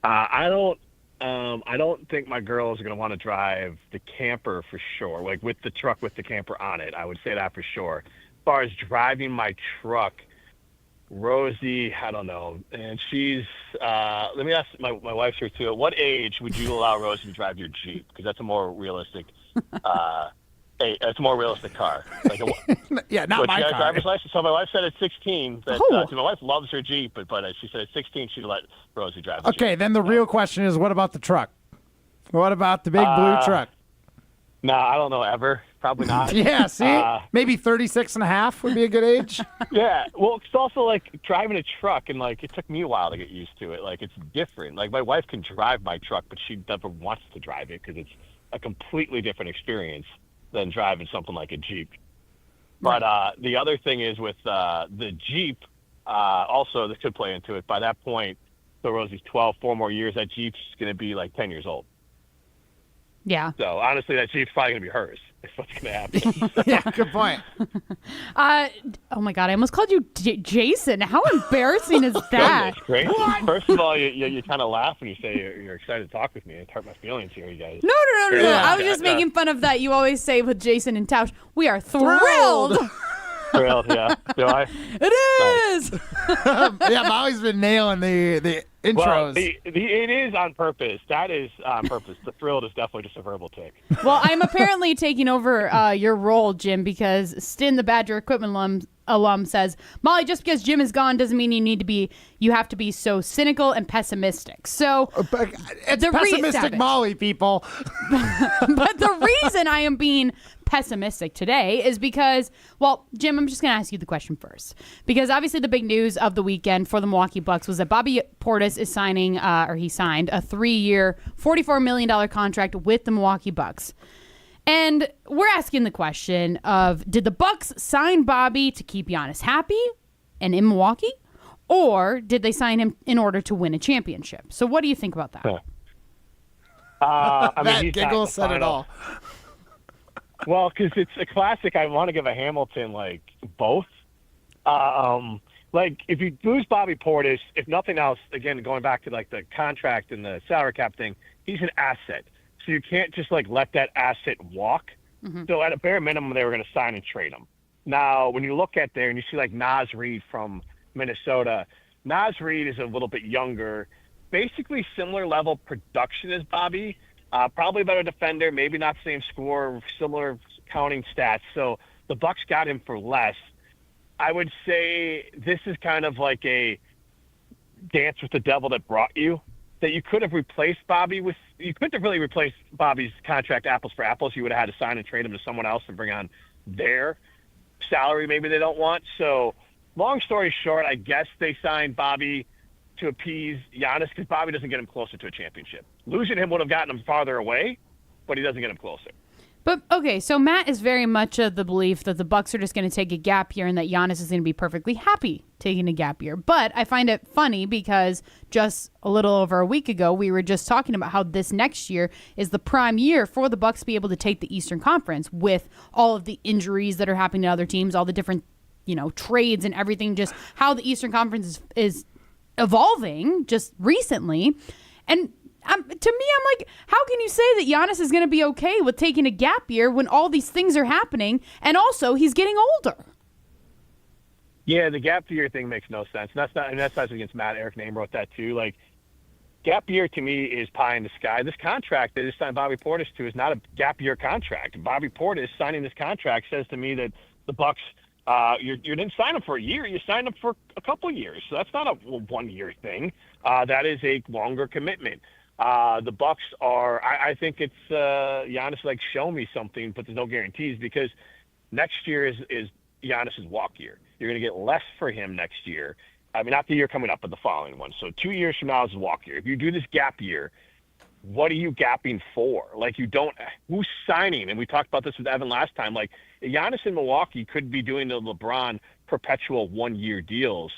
S23: I don't think my girls are going to want to drive the camper for sure. Like with the truck with the camper on it, I would say that for sure. As far as driving my truck, Rosie, I don't know. And she's, let me ask my wife here too. At what age would you allow Rosie to drive your Jeep? Because that's a more realistic, it's a more realistic car.
S3: Yeah, not my
S23: car.
S3: Driver's
S23: license. So my wife said at 16 that my wife loves her Jeep, but she said at 16 she'd let Rosie drive.
S3: Okay, then the real question is, what about the truck? What about the big blue truck?
S23: No, I don't know ever. Probably not.
S3: Yeah, see? Maybe 36 and a half would be a good age.
S23: Yeah, well, it's also like driving a truck, and it took me a while to get used to it. It's different. My wife can drive my truck, but she never wants to drive it because it's a completely different experience than driving something like a Jeep. But the other thing is with the Jeep, also this could play into it. By that point, so Rosie's 12, 4 more years, that Jeep's going to be 10 years old.
S4: Yeah.
S23: So honestly, that Jeep's probably going to be hers. That's what's going to happen.
S3: Yeah, good point.
S4: Oh my God, I almost called you Jason. How embarrassing is that?
S23: Goodness, great. First of all, you kind of laugh when you say you're excited to talk with me. It hurt my feelings here, you guys.
S4: No. I was just making fun of that. You always say with Jason and Tauscher, we are thrilled.
S23: Thrilled, yeah. Do I?
S4: It is.
S3: Yeah, Molly's been nailing the intros.
S23: Well, it is on purpose. That is on purpose. The thrilled is definitely just a verbal take.
S4: Well, I'm apparently taking over your role, Jim, because Stin, the Badger equipment alum, says, Molly, just because Jim is gone doesn't mean you have to be so cynical and pessimistic. So
S3: it's pessimistic Molly, people.
S4: But the reason I am being pessimistic today is because, well, Jim, I'm just going to ask you the question first. Because obviously the big news of the weekend for the Milwaukee Bucks was that Bobby Portis is signing, he signed a 3-year, $44 million contract with the Milwaukee Bucks. And we're asking the question of, did the Bucks sign Bobby to keep Giannis happy and in Milwaukee? Or did they sign him in order to win a championship? So what do you think about that?
S23: I mean,
S3: that giggle said it all.
S23: Well, because it's a classic. I want to give a Hamilton, both. If you lose Bobby Portis, if nothing else, again, going back to, the contract and the salary cap thing, he's an asset. So you can't just, let that asset walk. Mm-hmm. So at a bare minimum, they were going to sign and trade him. Now, when you look at there and you see, Naz Reid from Minnesota, Naz Reid is a little bit younger, basically similar level production as Bobby. Probably a better defender, maybe not the same score, similar counting stats. So the Bucks got him for less. I would say this is kind of like a dance with the devil that brought you. That you could have replaced Bobby with. You couldn't have really replaced Bobby's contract apples for apples. You would have had to sign and trade him to someone else and bring on their salary maybe they don't want. So long story short, I guess they signed Bobby to appease Giannis because Bobby doesn't get him closer to a championship. Losing him would have gotten him farther away, but he doesn't get him closer.
S4: But, okay, so Matt is very much of the belief that the Bucks are just going to take a gap year and that Giannis is going to be perfectly happy taking a gap year. But I find it funny because just a little over a week ago, we were just talking about how this next year is the prime year for the Bucks to be able to take the Eastern Conference with all of the injuries that are happening to other teams, all the different, trades and everything, just how the Eastern Conference is evolving just recently. And to me, I'm like, how can you say that Giannis is going to be okay with taking a gap year when all these things are happening and also he's getting older?
S23: Yeah, the gap year thing makes no sense. And that's not against Matt. Eric Name wrote that too. Gap year to me is pie in the sky. This contract they just signed Bobby Portis to is not a gap year contract. Bobby Portis signing this contract says to me that the Bucks, you didn't sign him for a year. You signed him for a couple of years. So that's not a 1 year thing. That is a longer commitment. The Bucks are. I think it's Giannis show me something, but there's no guarantees because next year is Giannis's walk year. You're going to get less for him next year. I mean, not the year coming up, but the following one. So 2 years from now is his walk year. If you do this gap year, what are you gapping for? Who's signing? And we talked about this with Evan last time. Giannis in Milwaukee could be doing the LeBron perpetual 1 year deals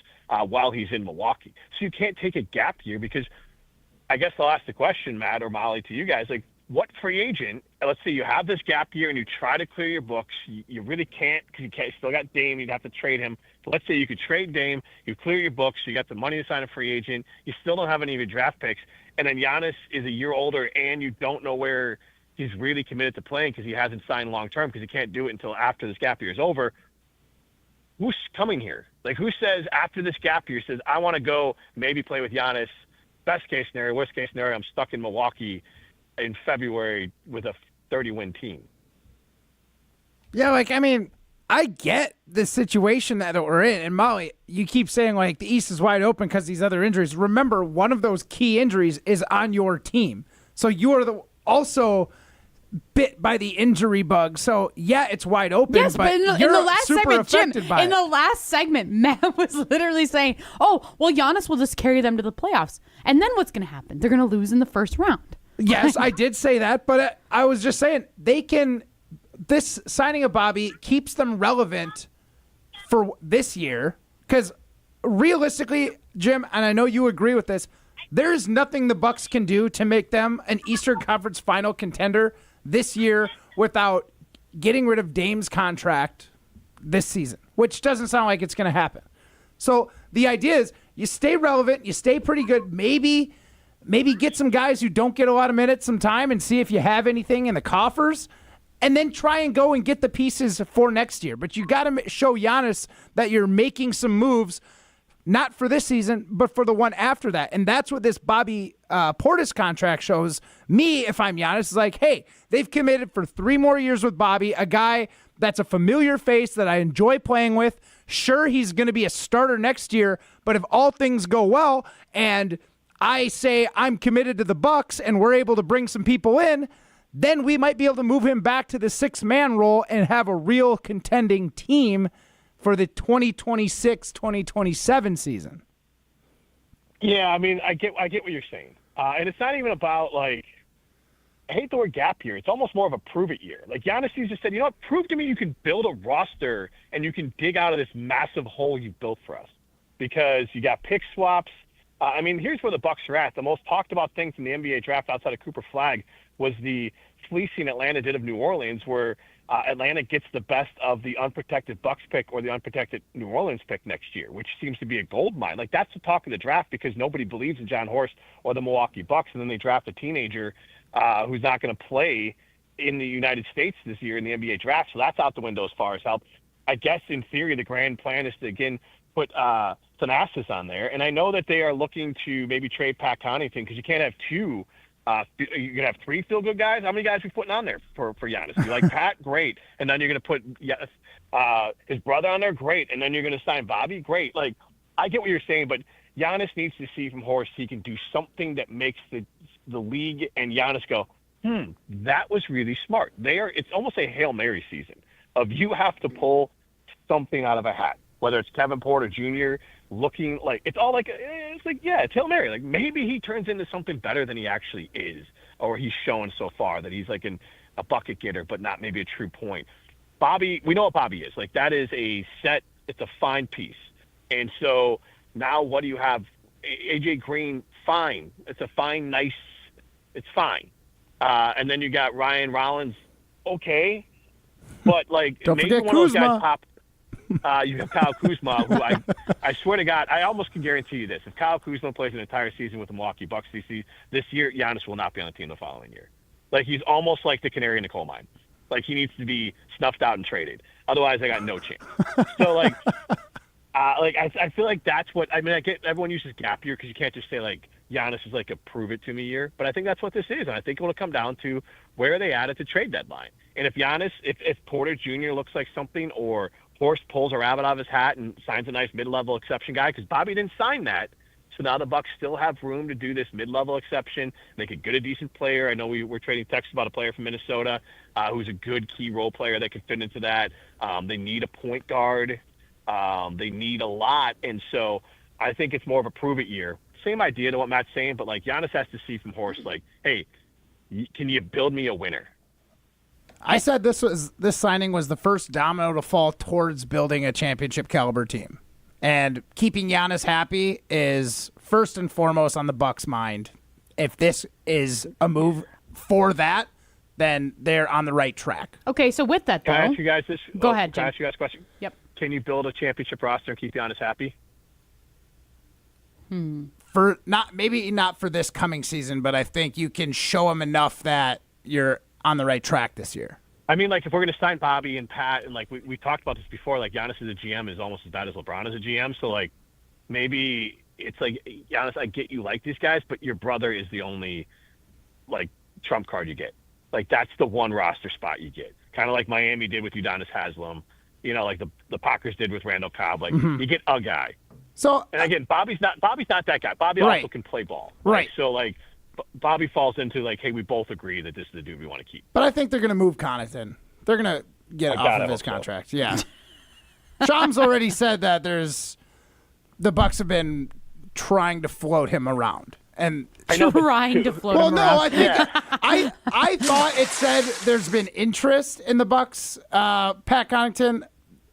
S23: while he's in Milwaukee. So you can't take a gap year because. I guess I'll ask the question, Matt or Molly, to you guys. What free agent, let's say you have this gap year and you try to clear your books. You really can't because you still got Dame. You'd have to trade him. But let's say you could trade Dame. You clear your books. You got the money to sign a free agent. You still don't have any of your draft picks. And then Giannis is a year older and you don't know where he's really committed to playing because he hasn't signed long-term because he can't do it until after this gap year is over. Who's coming here? Who says after this gap year says, I want to go maybe play with Giannis? Best case scenario, worst case scenario, I'm stuck in Milwaukee in February with a 30-win team.
S3: Yeah, I get the situation that we're in. And Molly, you keep saying the East is wide open because these other injuries. Remember, one of those key injuries is on your team. So you are also bit by the injury bug. So yeah, it's wide open.
S4: Yes, but in the last segment, Jim,
S3: in
S4: the last segment, Matt was literally saying, "Oh, well, Giannis will just carry them to the playoffs, and then what's going to happen? They're going to lose in the first round."
S3: Yes, I did say that, but I was just saying they can. This signing of Bobby keeps them relevant for this year because realistically, Jim, and I know you agree with this, there is nothing the Bucks can do to make them an Eastern Conference Final contender this year without getting rid of Dame's contract this season, which doesn't sound like it's going to happen. So the idea is you stay relevant, you stay pretty good, maybe get some guys who don't get a lot of minutes some time and see if you have anything in the coffers, and then try and go and get the pieces for next year. But you got to show Giannis that you're making some moves not for this season, but for the one after that. And that's what this Bobby Portis contract shows me. If I'm Giannis, is like, hey, they've committed for 3 more years with Bobby, a guy that's a familiar face that I enjoy playing with. Sure, he's going to be a starter next year, but if all things go well and I say I'm committed to the Bucks and we're able to bring some people in, then we might be able to move him back to the 6-man role and have a real contending team for the 2026-2027 season.
S23: Yeah, I mean, I get what you're saying. And it's not even about, like, I hate the word gap year. It's almost more of a prove it year. Like, Giannis just said, you know what, prove to me you can build a roster and you can dig out of this massive hole you built for us. Because you got pick swaps. I mean, here's where the Bucks are at. The most talked about things in the NBA draft outside of Cooper Flagg was the fleecing Atlanta did of New Orleans, where Atlanta gets the best of the unprotected Bucks pick or the unprotected New Orleans pick next year, which seems to be a gold mine. Like, that's the talk of the draft because nobody believes in John Horst or the Milwaukee Bucks, and then they draft a teenager who's not going to play in the United States this year in the NBA draft, so that's out the window as far as help. I guess in theory the grand plan is to, again, put Thanasis on there, and I know that they are looking to maybe trade Pat Connaughton because you can't have 2 you're gonna have 3 feel-good guys. How many guys are we putting on there for Giannis? You like Pat, great, and then you're gonna put his brother on there, great, and then you're gonna sign Bobby, great. Like, I get what you're saying, but Giannis needs to see from Horst he can do something that makes the league and Giannis go, that was really smart. It's almost a Hail Mary season of you have to pull something out of a hat, whether it's Kevin Porter Jr. looking like it's Hail Mary. Like, maybe he turns into something better than he actually is, or he's shown so far that he's like a bucket getter, but not maybe a true point. Bobby, we know what Bobby is. Like, that is a set. It's a fine piece. And so now what do you have? AJ Green, fine. It's a fine, nice. It's fine. And then you got Ryan Rollins, okay, but like
S3: Don't
S23: maybe
S3: forget
S23: one of those
S3: Kuzma.
S23: guys pop. You have Kyle Kuzma, who I swear to God, I almost can guarantee you this. If Kyle Kuzma plays an entire season with the Milwaukee Bucks this year, Giannis will not be on the team the following year. Like, he's almost like the canary in the coal mine. Like, he needs to be snuffed out and traded. Otherwise, I got no chance. So, like, I feel like that's what – I mean, I get everyone uses gap year because you can't just say, like, Giannis is like a prove-it-to-me year. But I think that's what this is, and I think it will come down to where are they at the trade deadline. And if Giannis – if Porter Jr. looks like something, or – Horst pulls a rabbit out of his hat and signs a nice mid-level exception guy, because Bobby didn't sign that. So now the Bucks still have room to do this mid-level exception. They could get a decent player. I know we're trading texts about a player from Minnesota who's a good key role player that could fit into that. They need a point guard. They need a lot. And so I think it's more of a prove-it year. Same idea to what Matt's saying, but, like, Giannis has to see from Horst, like, hey, can you build me a winner?
S3: I said this signing was the first domino to fall towards building a championship caliber team. And keeping Giannis happy is first and foremost on the Bucks' mind. If this is a move for that, then they're on the right track.
S4: Okay, so with that, though,
S23: Can I ask you guys this?
S4: Go ahead,
S23: Can I
S4: Jim.
S23: ask you guys a question?
S4: Yep.
S23: Can you build a championship roster and keep Giannis happy?
S3: For maybe not for this coming season, but I think you can show him enough that you're on the right track this year.
S23: I mean, like, if we're going to sign Bobby and Pat, and, like, we talked about this before, like, Giannis as a GM is almost as bad as LeBron as a GM. So, like, maybe it's like, Giannis, I get you like these guys, but your brother is the only, like, trump card you get. Like, that's the one roster spot you get. Kind of like Miami did with Udonis Haslem. You know, like the Packers did with Randall Cobb. Like, you get a guy.
S3: So,
S23: and again, Bobby's not that guy. Bobby
S3: Right.
S23: also can play ball.
S3: Right.
S23: So, like, Bobby falls into, like, hey, we both agree that this is the dude we want to keep.
S3: But I think they're going to move Connaughton. They're going to get off of his contract. Yeah. Shams already said that the Bucks have been trying to float him around. And
S4: trying to float him around.
S3: I think I thought it said there's been interest in the Bucks. Pat Connaughton,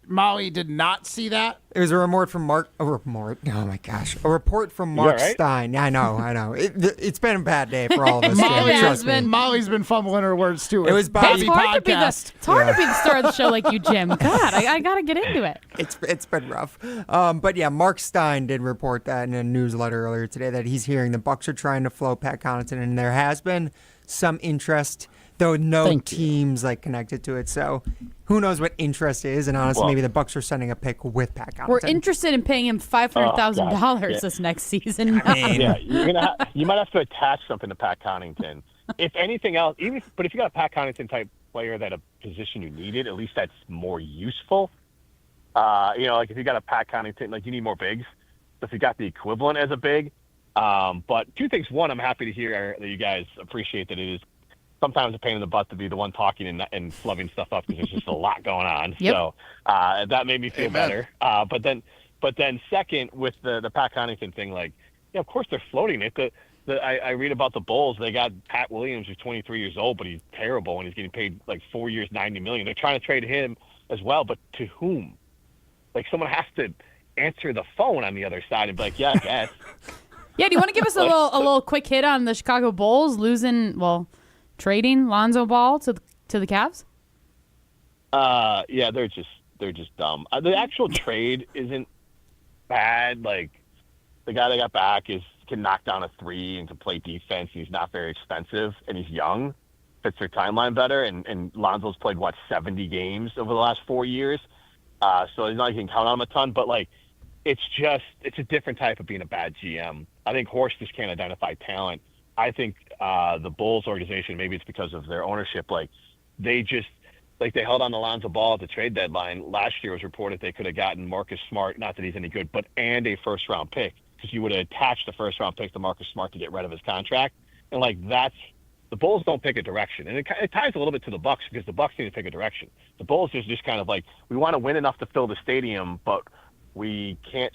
S3: Molly did not see that.
S8: It was a report from Mark. Oh my gosh! A report from Mark Stein. Yeah, I know. It's been a bad day for all of us. Trust me.
S3: Molly's been fumbling her words too.
S8: It was Bobby
S3: podcast.
S4: It's hard to be the star of the show like you, Jim. God, I got to get into it.
S8: It's been rough. But yeah, Mark Stein did report that in a newsletter earlier today that he's hearing the Bucks are trying to float Pat Connaughton, and there has been some interest, though no teams like connected to it. So who knows what interest is? And honestly, maybe the Bucks are sending a pick with Pat Connaughton.
S4: We're interested in paying him $500,000 this next season.
S23: Yeah, you might have to attach something to Pat Connaughton. If anything else, but if you got a Pat Connaughton type player that a position you needed, at least that's more useful. Like if you got a Pat Connaughton, like you need more bigs. So if you got the equivalent as a big, but two things. One, I'm happy to hear that you guys appreciate that it is sometimes a pain in the butt to be the one talking and flubbing stuff up because there's just a lot going on.
S4: Yep.
S23: So that made me feel better. But then second, with the Pat Connaughton thing, like, of course they're floating it. I read about the Bulls. They got Pat Williams, who's 23 years old, but he's terrible, and he's getting paid like 4 years, $90 million. They're trying to trade him as well, but to whom? Like, someone has to answer the phone on the other side and be like, yeah, I guess.
S4: Yeah, do you want to give us a little quick hit on the Chicago Bulls trading Lonzo Ball to the Cavs?
S23: Yeah, they're just dumb. The actual trade isn't bad. Like, the guy they got back can knock down a three and can play defense. And he's not very expensive, and he's young. Fits their timeline better. And Lonzo's played 70 games over the last 4 years. So it's not like you can count on him a ton. But like, it's a different type of being a bad GM. I think Horst just can't identify talent. I think the Bulls organization, maybe it's because of their ownership, like they held on to Lonzo Ball at the trade deadline. Last year was reported they could have gotten Marcus Smart, not that he's any good, and a first round pick, because you would have attached the first round pick to Marcus Smart to get rid of his contract. And like the Bulls don't pick a direction. And it ties a little bit to the Bucks, because the Bucks need to pick a direction. The Bulls is just kind of like, we want to win enough to fill the stadium, but we can't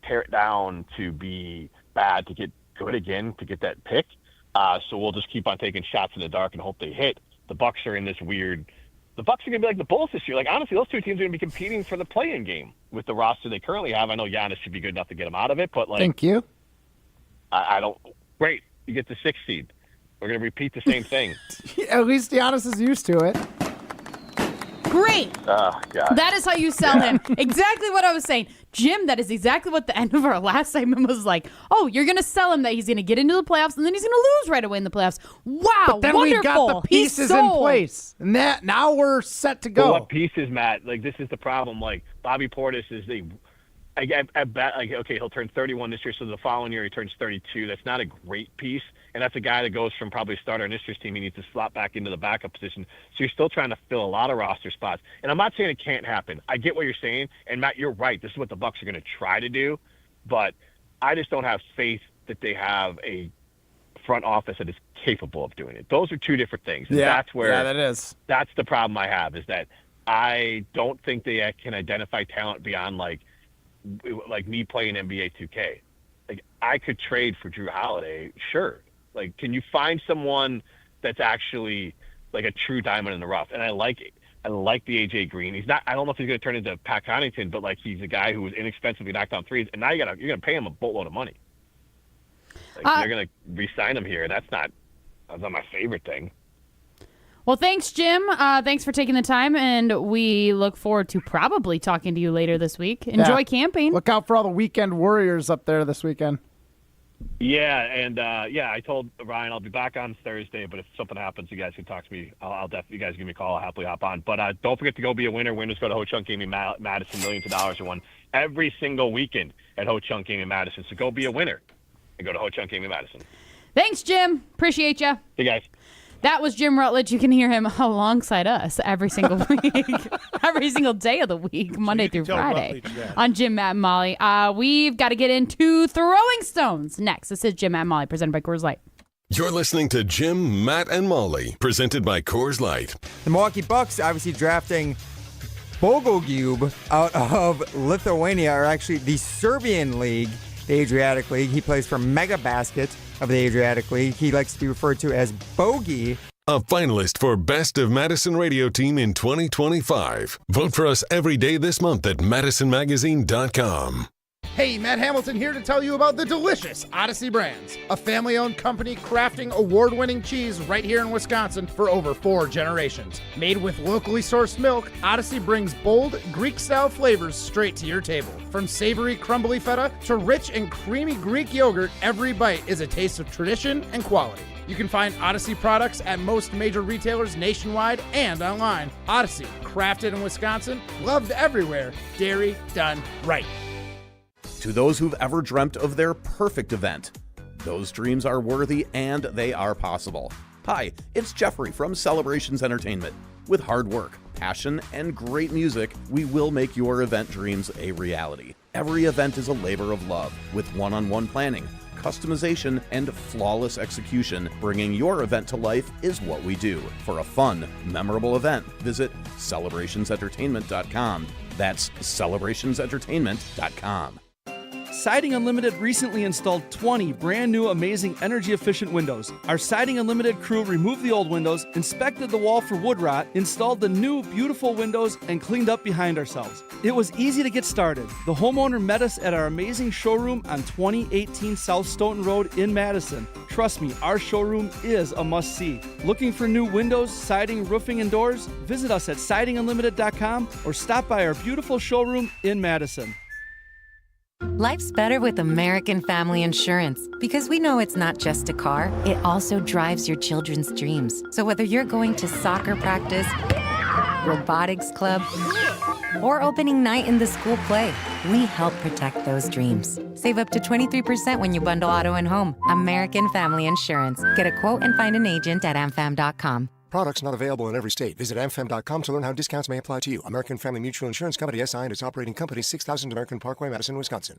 S23: tear it down to be bad to get good again, to get that pick. So we'll just keep on taking shots in the dark and hope they hit. The Bucks are in this weird. The Bucks are going to be like the Bulls this year. Like, honestly, those two teams are going to be competing for the play-in game with the roster they currently have. I know Giannis should be good enough to get them out of it, but like,
S3: thank you.
S23: I don't. Great, you get the 6th seed. We're going to repeat the same thing.
S3: At least Giannis is used to it.
S4: Great.
S23: Oh, God.
S4: That is how you sell him. Exactly what I was saying. Jim, that is exactly what the end of our last segment was like. Oh, you're going to sell him that he's going to get into the playoffs, and then he's going to lose right away in the playoffs. Wow,
S3: but then
S4: wonderful.
S3: we got the pieces in place. And now we're set to go.
S23: But what pieces, Matt? Like, this is the problem. Like, Bobby Portis is I bet, like, okay, he'll turn 31 this year, so the following year he turns 32. That's not a great piece, and that's a guy that goes from probably a starter on this year's team. He needs to slot back into the backup position. So you're still trying to fill a lot of roster spots. And I'm not saying it can't happen. I get what you're saying, and Matt, you're right. This is what the Bucks are going to try to do, but I just don't have faith that they have a front office that is capable of doing it. Those are two different things. And that's where
S3: that is.
S23: That's the problem I have, is that I don't think they can identify talent beyond like me playing NBA 2K. Like, I could trade for Drew Holiday, sure. Like, can you find someone that's actually like a true diamond in the rough? And I like the AJ Green. He's not. I don't know if he's going to turn into Pat Connaughton, but like, he's a guy who was inexpensively knocked down threes, and now you're gonna pay him a boatload of money. Like, they're gonna re-sign him here. That's not my favorite thing.
S4: Well, thanks, Jim. Thanks for taking the time, and we look forward to probably talking to you later this week. Enjoy camping.
S3: Look out for all the weekend warriors up there this weekend.
S23: Yeah, and I told Ryan I'll be back on Thursday, but if something happens, you guys can talk to me. I'll definitely, you guys give me a call. I'll happily hop on. But don't forget to go be a winner. Winners go to Ho Chunk Gaming Madison. Millions of dollars are won every single weekend at Ho Chunk Gaming Madison. So go be a winner and go to Ho Chunk Gaming Madison.
S4: Thanks, Jim. Appreciate you.
S23: Hey, guys.
S4: That was Jim Rutledge. You can hear him alongside us every single week, every single day of the week, Monday through Friday, on Jim, Matt, and Molly. We've got to get into Throwing Stones next. This is Jim, Matt, and Molly, presented by Coors Light.
S2: You're listening to Jim, Matt, and Molly, presented by Coors Light.
S8: The Milwaukee Bucks obviously drafting Bogoljub out of Lithuania, or actually the Serbian League, the Adriatic League. He plays for Mega Basket of the Adriatic League. He likes to be referred to as Bogey.
S2: A finalist for Best of Madison Radio Team in 2025. Vote for us every day this month at MadisonMagazine.com.
S3: Hey, Matt Hamilton here to tell you about the delicious Odyssey Brands, a family-owned company crafting award-winning cheese right here in Wisconsin for over 4 generations. Made with locally sourced milk, Odyssey brings bold, Greek-style flavors straight to your table. From savory, crumbly feta to rich and creamy Greek yogurt, every bite is a taste of tradition and quality. You can find Odyssey products at most major retailers nationwide and online. Odyssey, crafted in Wisconsin, loved everywhere, dairy done right.
S1: To those who've ever dreamt of their perfect event, those dreams are worthy and they are possible. Hi, it's Jeffrey from Celebrations Entertainment. With hard work, passion, and great music, we will make your event dreams a reality. Every event is a labor of love with one-on-one planning, customization, and flawless execution. Bringing your event to life is what we do. For a fun, memorable event, visit celebrationsentertainment.com. That's celebrationsentertainment.com.
S7: Siding Unlimited recently installed 20 brand new amazing energy efficient windows. Our Siding Unlimited crew removed the old windows, inspected the wall for wood rot, installed the new beautiful windows, and cleaned up behind ourselves. It was easy to get started. The homeowner met us at our amazing showroom on 2018 South Stoughton Road in Madison. Trust me, our showroom is a must-see. Looking for new windows, siding, roofing, and doors? Visit us at sidingunlimited.com or stop by our beautiful showroom in Madison.
S9: Life's better with American Family Insurance because we know it's not just a car, it also drives your children's dreams. So whether you're going to soccer practice, robotics club, or opening night in the school play, we help protect those dreams. Save up to 23% when you bundle auto and home. American Family Insurance. Get a quote and find an agent at amfam.com.
S10: Products not available in every state. Visit amfam.com to learn how discounts may apply to you. American Family Mutual Insurance Company, SI, and its operating company, 6000 American Parkway, Madison, Wisconsin.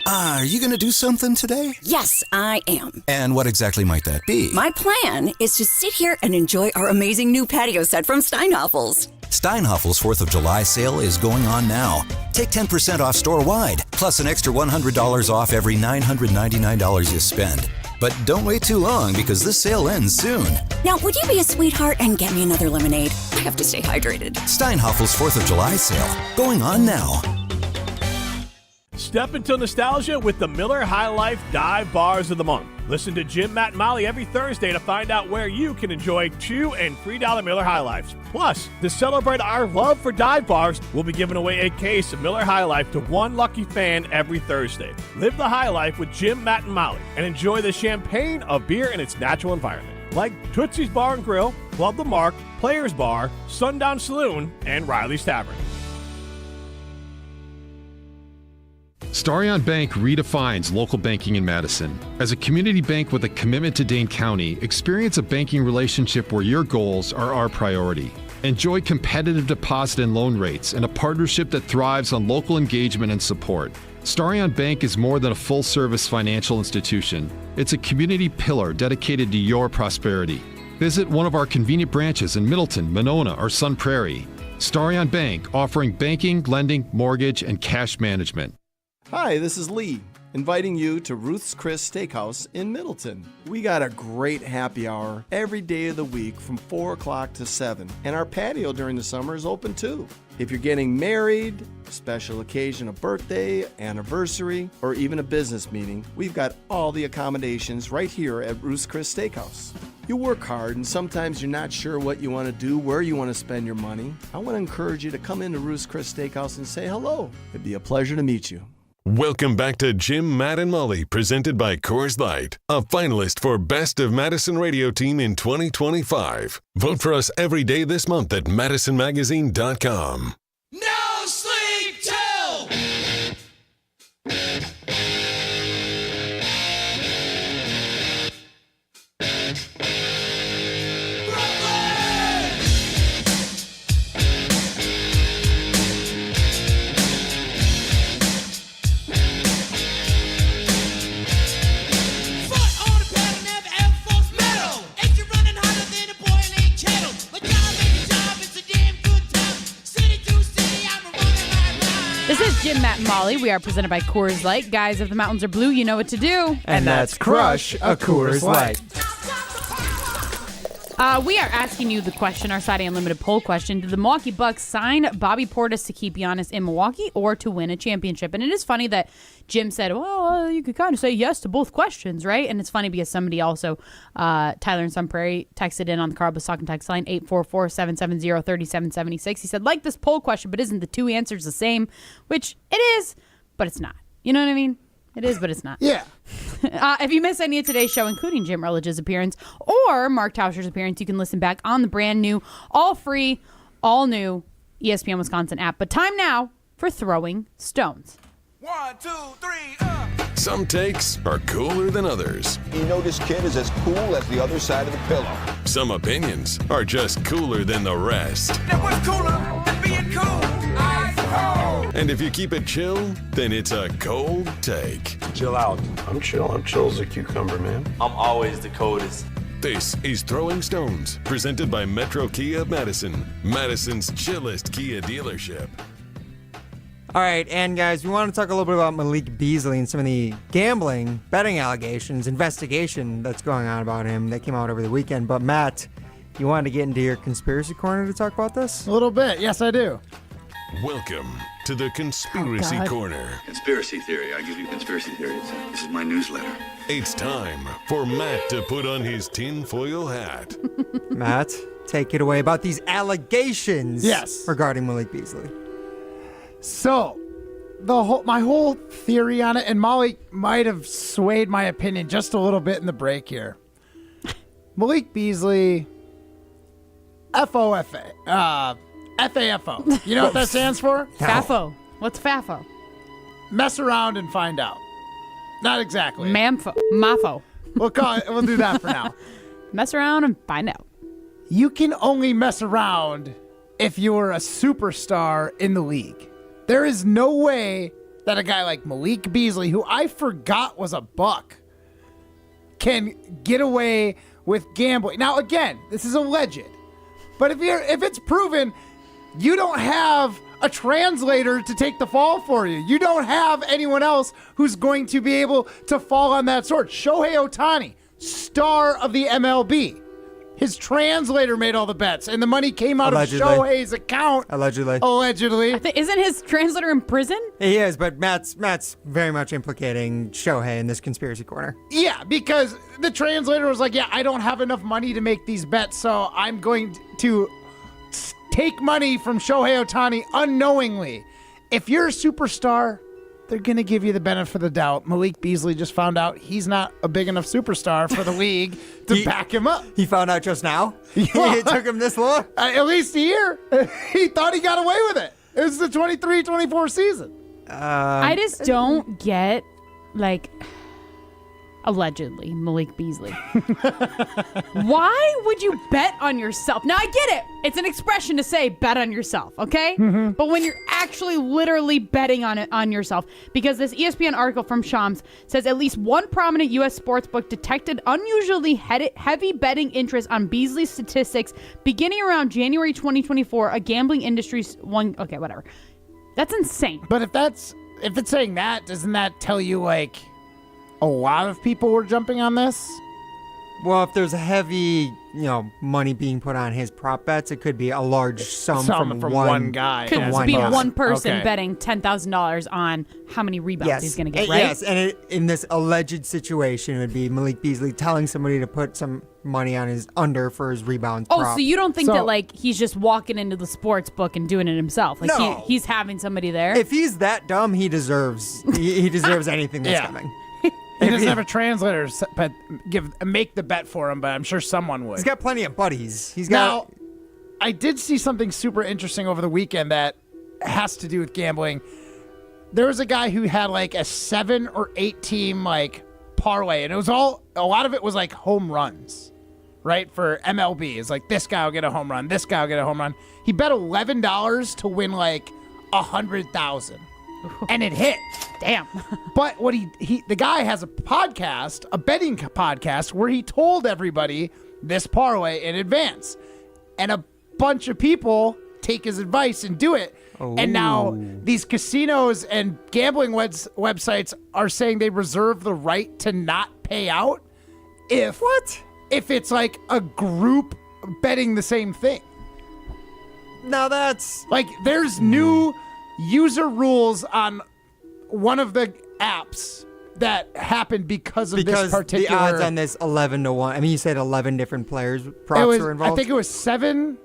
S14: Are you going to do something today?
S24: Yes, I am.
S14: And what exactly might that be?
S24: My plan is to sit here and enjoy our amazing new patio set from Steinhoffel's.
S14: Steinhoffel's 4th of July sale is going on now. Take 10% off store-wide, plus an extra $100 off every $999 you spend. But don't wait too long because this sale ends soon.
S24: Now, would you be a sweetheart and get me another lemonade? I have to stay hydrated.
S14: Steinhoffel's 4th of July sale, going on now.
S5: Step into nostalgia with the Miller High Life Dive Bars of the Month. Listen to Jim, Matt, and Molly every Thursday to find out where you can enjoy $2 and $3 Miller High Lifes. Plus, to celebrate our love for dive bars, we'll be giving away a case of Miller High Life to one lucky fan every Thursday. Live the high life with Jim, Matt, and Molly and enjoy the champagne of beer in its natural environment. Like Tootsie's Bar and Grill, Club the Mark, Players Bar, Sundown Saloon, and Riley's Tavern.
S25: Starion Bank redefines local banking in Madison. As a community bank with a commitment to Dane County, experience a banking relationship where your goals are our priority. Enjoy competitive deposit and loan rates and a partnership that thrives on local engagement and support. Starion Bank is more than a full-service financial institution. It's a community pillar dedicated to your prosperity. Visit one of our convenient branches in Middleton, Monona, or Sun Prairie. Starion Bank, offering banking, lending, mortgage, and cash management.
S26: Hi, this is Lee, inviting you to Ruth's Chris Steakhouse in Middleton. We got a great happy hour every day of the week from 4 o'clock to 7, and our patio during the summer is open too. If you're getting married, special occasion, a birthday, anniversary, or even a business meeting, we've got all the accommodations right here at Ruth's Chris Steakhouse. You work hard and sometimes you're not sure what you want to do, where you want to spend your money. I want to encourage you to come into Ruth's Chris Steakhouse and say hello. It'd be a pleasure to meet you.
S2: Welcome back to Jim, Matt, and Molly, presented by Coors Light, a finalist for Best of Madison Radio Team in 2025. Vote for us every day this month at madisonmagazine.com.
S20: No sleep till.
S4: This is Jim, Matt, and Molly. We are presented by Coors Light. Guys, if the mountains are blue, you know what to do.
S8: And that's crush a Coors Light.
S4: We are asking you the question, our Saturday Unlimited poll question. Did the Milwaukee Bucks sign Bobby Portis to keep Giannis in Milwaukee or to win a championship? And it is funny that Jim said, well, you could kind of say yes to both questions, right? And it's funny because somebody also, Tyler in Sun Prairie, texted in on the Carl Talking text line, 844-770-3776. He said, like this poll question, but isn't the two answers the same? Which it is, but it's not. You know what I mean? It is, but it's not.
S3: Yeah.
S4: If you miss any of today's show, including Jim Rutledge's appearance or Mark Tauscher's appearance, you can listen back on the brand new, all free, all new ESPN Wisconsin app. But time now for Throwing Stones.
S20: 1, 2, 3,
S2: Some takes are cooler than others.
S12: You know this kid is as cool as the other side of the pillow.
S2: Some opinions are just cooler than the rest.
S20: That was cooler than being cool. Ice cold.
S2: And if you keep it chill, then it's a cold take.
S13: Chill out. I'm chill. I'm chill as a cucumber, man. I'm always the coldest.
S2: This is Throwing Stones, presented by Metro Kia of Madison, Madison's chillest Kia dealership.
S8: All right, and guys, we want to talk a little bit about Malik Beasley and some of the gambling, betting allegations, investigation that's going on about him that came out over the weekend. But Matt, you wanted to get into your conspiracy corner to talk about this?
S3: A little bit. Yes, I do.
S2: Welcome to the Conspiracy Corner.
S15: Conspiracy theory. I give you conspiracy theories. This is my newsletter.
S2: It's time for Matt to put on his tinfoil hat.
S8: Matt, take it away about these allegations regarding Malik Beasley.
S3: So, my whole theory on it, and Molly might have swayed my opinion just a little bit in the break here. Malik Beasley, FOFA, FAFO. You know what that stands for?
S4: FAFO. What's FAFO?
S3: Mess around and find out. Not exactly.
S4: MAFO.
S3: We'll do that for now.
S4: Mess around and find out.
S3: You can only mess around if you're a superstar in the league. There is no way that a guy like Malik Beasley, who I forgot was a Buck, can get away with gambling. Now, again, this is alleged. But if it's proven, you don't have a translator to take the fall for you. You don't have anyone else who's going to be able to fall on that sword. Shohei Ohtani, star of the MLB. His translator made all the bets, and the money came out of Shohei's account.
S8: Allegedly.
S4: Isn't his translator in prison?
S8: He is, but Matt's very much implicating Shohei in this conspiracy corner.
S3: Yeah, because the translator was like, yeah, I don't have enough money to make these bets, so I'm going to take money from Shohei Ohtani unknowingly. If you're a superstar, they're going to give you the benefit of the doubt. Malik Beasley just found out he's not a big enough superstar for the league to back him up.
S8: He found out just now? It took him this long?
S3: At least a year. He thought he got away with it. It was the 23-24 season.
S4: I just don't get, allegedly, Malik Beasley. Why would you bet on yourself? Now, I get it. It's an expression to say bet on yourself, okay? Mm-hmm. But when you're actually literally betting on yourself, because this ESPN article from Shams says at least one prominent U.S. sportsbook detected unusually heavy betting interest on Beasley's statistics beginning around January 2024, a gambling industry's one... Okay, whatever. That's insane.
S3: But if it's saying that, doesn't that tell you, a lot of people were jumping on this?
S8: Well, if there's a heavy, money being put on his prop bets, it could be a large sum from one guy.
S4: Could be one person betting $10,000 on how many rebounds he's going to get, right?
S8: Yes, and in this alleged situation, it would be Malik Beasley telling somebody to put some money on his under for his rebounds prop.
S4: So you don't think that, he's just walking into the sports book and doing it himself?
S8: No.
S4: He's having somebody there?
S8: If he's that dumb, he deserves anything that's coming.
S3: He doesn't have a translator, but make the bet for him, but I'm sure someone would.
S8: He's got plenty of buddies.
S3: Now, I did see something super interesting over the weekend that has to do with gambling. There was a guy who had a 7 or 8 team parlay, and it was a lot of it was home runs, right? For MLB. It's this guy will get a home run, this guy will get a home run. He bet $11 to win $100,000. And it hit.
S4: Damn.
S3: But what the guy has a podcast, a betting podcast, where he told everybody this parlay in advance. And a bunch of people take his advice and do it. Oh. And now these casinos and gambling websites are saying they reserve the right to not pay out if it's a group betting the same thing.
S8: Now that's
S3: like there's new user rules on one of the apps that happened because this particular.
S8: The odds on this 11-1. I mean, you said 11 different players props were involved.
S3: I think it was 7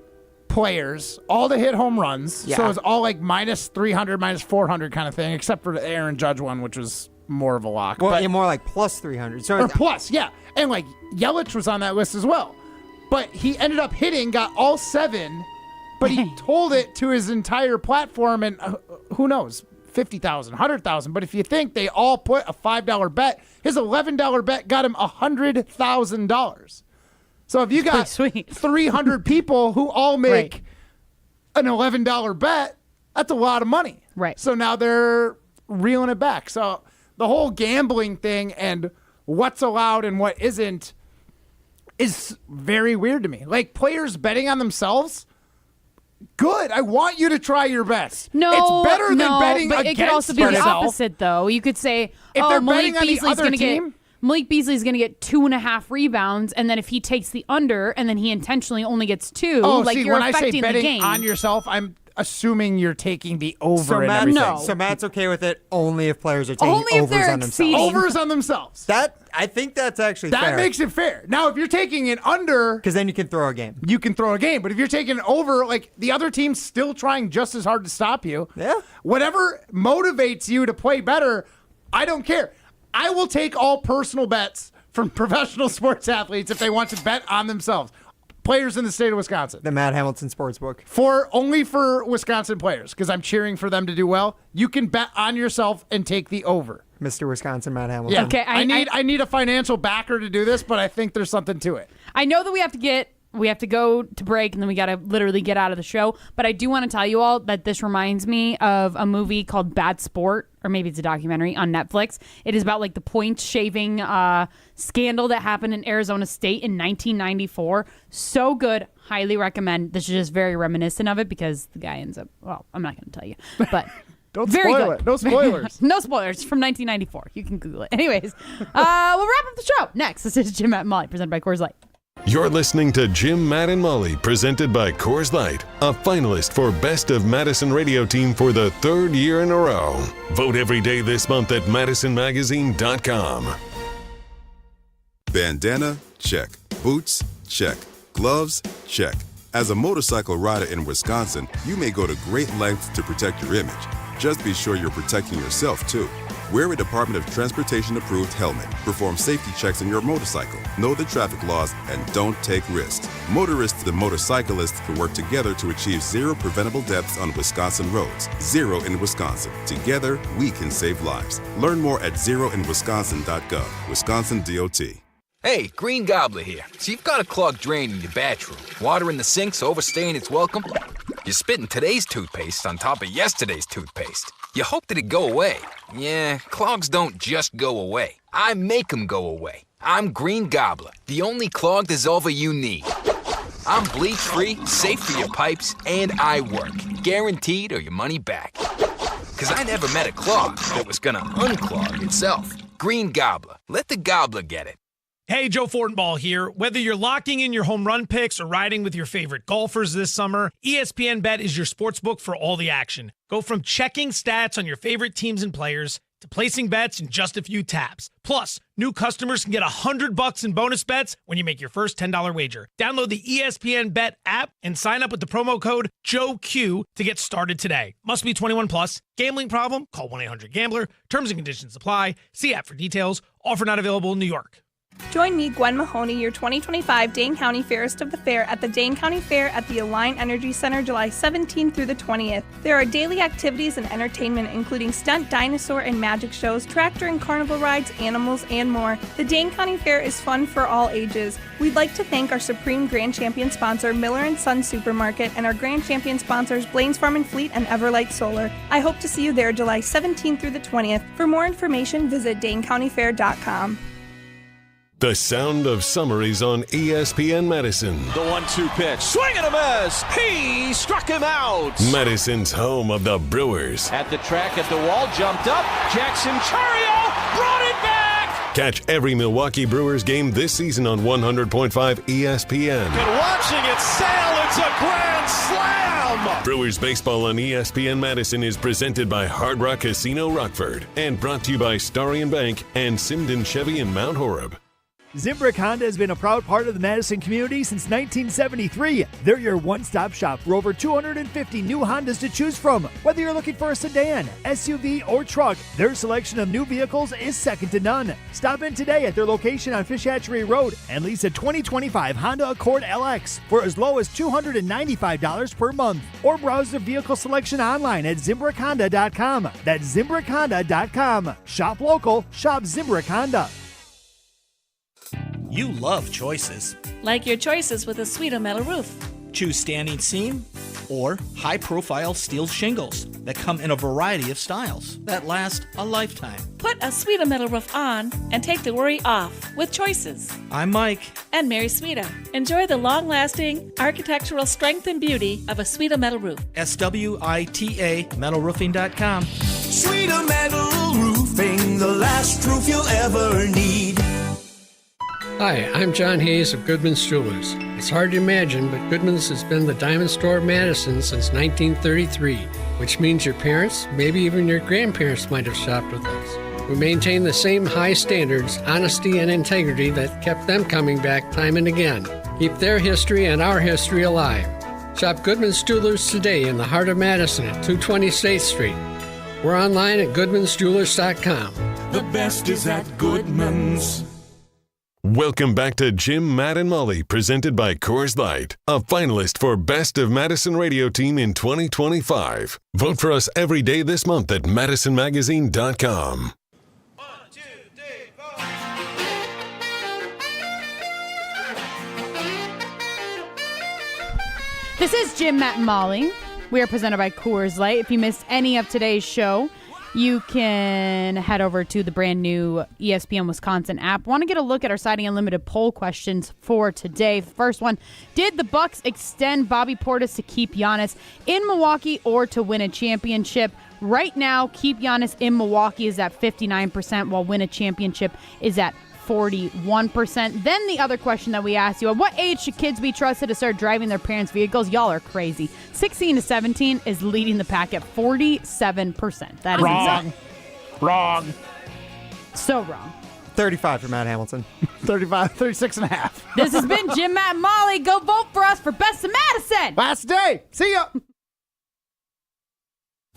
S3: players, all to hit home runs.
S8: Yeah.
S3: So it was all like minus 300, minus 400 kind of thing, except for the Aaron Judge one, which was more of a lock.
S8: Well,
S3: but,
S8: yeah, more like plus 300. So
S3: or plus, yeah. And like Yelich was on that list as well. But he ended up got all 7, but he told it to his entire platform, and who knows, 50,000, 100,000. But if you think they all put a $5 bet, his $11 bet got him $100,000. So if you got 300 people who all make an $11 bet, that's a lot of money.
S4: Right.
S3: So now they're reeling it back. So the whole gambling thing and what's allowed and what isn't is very weird to me. Like players betting on themselves, good. I want you to try your best.
S4: No,
S3: it's better than betting
S4: but
S3: against
S4: it could also be the
S3: yourself.
S4: opposite, though. You could say,
S3: If they're
S4: Malik
S3: betting on the
S4: Beasley's
S3: other
S4: going to
S3: team?
S4: get Malik Beasley's going to get 2.5 rebounds, and then if he takes the under, and then he intentionally only gets 2, like you're
S3: when I say
S4: affecting the
S3: betting
S4: game.
S3: on yourself, I'm assuming you're taking the over
S8: So
S3: and
S8: Matt,
S3: everything.
S8: so Matt's okay with it only if players are taking
S3: Only if
S8: overs
S3: they're
S8: on themselves.
S3: Overs on themselves.
S8: I think that's actually
S3: That
S8: fair.
S3: makes it fair. Now, if you're taking an under,
S8: because then you can throw a game.
S3: You can throw a game, but if you're taking an over, like the other team's still trying just as hard to stop you.
S8: Yeah.
S3: Whatever motivates you to play better, I don't care. I will take all personal bets from professional sports athletes if they want to bet on themselves. Players in the state of Wisconsin.
S8: The Matt Hamilton Sportsbook.
S3: Only for Wisconsin players, because I'm cheering for them to do well. You can bet on yourself and take the over.
S8: Mr. Wisconsin, Matt Hamilton.
S3: Yeah.
S4: Okay,
S3: I need a financial backer to do this, but I think there's something to it.
S4: I know that we have to go to break, and then we got to literally get out of the show. But I do want to tell you all that this reminds me of a movie called Bad Sport, or maybe it's a documentary on Netflix. It is about like the points shaving scandal that happened in Arizona State in 1994. So good. Highly recommend. This is just very reminiscent of it because the guy ends up, well, I'm not going to tell you, but
S3: Don't
S4: very
S3: spoil
S4: good.
S3: it. No spoilers.
S4: No spoilers from 1994. You can Google it. Anyways, we'll wrap up the show. Next, this is Jim, Matt, and Molly, presented by Coors Light.
S2: You're listening to Jim, Matt, and Molly, presented by Coors Light, a finalist for Best of Madison Radio Team for the 3rd year in a row. Vote every day this month at MadisonMagazine.com.
S6: Bandana? Check. Boots? Check. Gloves? Check. As a motorcycle rider in Wisconsin, you may go to great lengths to protect your image. Just be sure you're protecting yourself, too. Wear a Department of Transportation approved helmet. Perform safety checks on your motorcycle. Know the traffic laws and don't take risks. Motorists and motorcyclists can work together to achieve 0 preventable deaths on Wisconsin roads. 0 in Wisconsin. Together, we can save lives. Learn more at zeroinwisconsin.gov. Wisconsin DOT.
S16: Hey, Green Gobbler here. So you've got a clogged drain in your bathroom. Water in the sink's overstaying its welcome. You're spitting today's toothpaste on top of yesterday's toothpaste. You hope that it go away. Yeah, clogs don't just go away. I make them go away. I'm Green Gobbler, the only clog dissolver you need. I'm bleach-free, safe for your pipes, and I work. Guaranteed or your money back. Because I never met a clog that was gonna unclog itself. Green Gobbler. Let the gobbler get it.
S17: Hey, Joe Fortenbaugh here. Whether you're locking in your home run picks or riding with your favorite golfers this summer, ESPN Bet is your sportsbook for all the action. Go from checking stats on your favorite teams and players to placing bets in just a few taps. Plus, new customers can get $100 in bonus bets when you make your first $10 wager. Download the ESPN Bet app and sign up with the promo code JOEQ to get started today. Must be 21 plus. Gambling problem? Call 1-800-GAMBLER. Terms and conditions apply. See app for details. Offer not available in New York.
S18: Join me, Gwen Mahoney, your 2025 Dane County Fairest of the Fair at the Dane County Fair at the Align Energy Center July 17th through the 20th. There are daily activities and entertainment including stunt, dinosaur, and magic shows, tractor and carnival rides, animals, and more. The Dane County Fair is fun for all ages. We'd like to thank our Supreme Grand Champion sponsor, Miller & Son Supermarket, and our Grand Champion sponsors, Blaine's Farm and Fleet and Everlight Solar. I hope to see you there July 17th through the 20th. For more information, visit DaneCountyFair.com.
S2: The sound of summer is on ESPN Madison.
S13: The 1-2 pitch. Swing and a miss. He struck him out.
S2: Madison's home of the Brewers.
S13: At the track, at the wall, jumped up. Jackson Chario brought it back.
S2: Catch every Milwaukee Brewers game this season on 100.5 ESPN.
S5: And watching it sail, it's a grand slam!
S2: Brewers baseball on ESPN Madison is presented by Hard Rock Casino Rockford and brought to you by Starion Bank and Simden Chevy in Mount Horeb.
S1: Zimbrick Honda has been a proud part of the Madison community since 1973. They're your one-stop shop for over 250 new Hondas to choose from. Whether you're looking for a sedan, SUV, or truck, their selection of new vehicles is second to none. Stop in today at their location on Fish Hatchery Road and lease a 2025 Honda Accord LX for as low as $295 per month. Or browse their vehicle selection online at ZimbrickHonda.com. That's ZimbrickHonda.com. Shop local, shop Zimbrick Honda.
S11: You love choices.
S19: Like your choices with a Sweeto metal roof.
S11: Choose standing seam or high-profile steel shingles that come in a variety of styles that last a lifetime.
S19: Put a Sweeto metal roof on and take the worry off with choices.
S11: I'm Mike.
S19: And Mary Sweeto. Enjoy the long-lasting architectural strength and beauty of a Sweeto metal roof.
S11: SWITA metalroofing.com.
S20: Sweeto Metal Roofing, the last roof you'll ever need.
S21: Hi, I'm John Hayes of Goodman's Jewelers. It's hard to imagine, but Goodman's has been the diamond store of Madison since 1933, which means your parents, maybe even your grandparents might have shopped with us. We maintain the same high standards, honesty, and integrity that kept them coming back time and again. Keep their history and our history alive. Shop Goodman's Jewelers today in the heart of Madison at 220 State Street. We're online at goodmansjewelers.com.
S20: The best is at Goodman's.
S2: Welcome back to Jim, Matt, and Molly, presented by Coors Light, a finalist for Best of Madison Radio Team in 2025. Vote for us every day this month at madisonmagazine.com.
S4: This is Jim, Matt, and Molly. We are presented by Coors Light. If you missed any of today's show, you can head over to the brand new ESPN Wisconsin app. Want to get a look at our Siding Unlimited poll questions for today. First one, did the Bucks extend Bobby Portis to keep Giannis in Milwaukee or to win a championship? Right now, keep Giannis in Milwaukee is at 59%, while win a championship is at 41%. Then the other question that we asked you, at what age should kids be trusted to start driving their parents' vehicles? Y'all are crazy. 16 to 17 is leading the pack at 47%. That is
S3: wrong. Wrong.
S4: So wrong.
S8: 35 for Matt Hamilton.
S3: 36 and a half.
S4: This has been Jim, Matt, and Molly. Go vote for us for Best of Madison.
S3: Last day. See ya.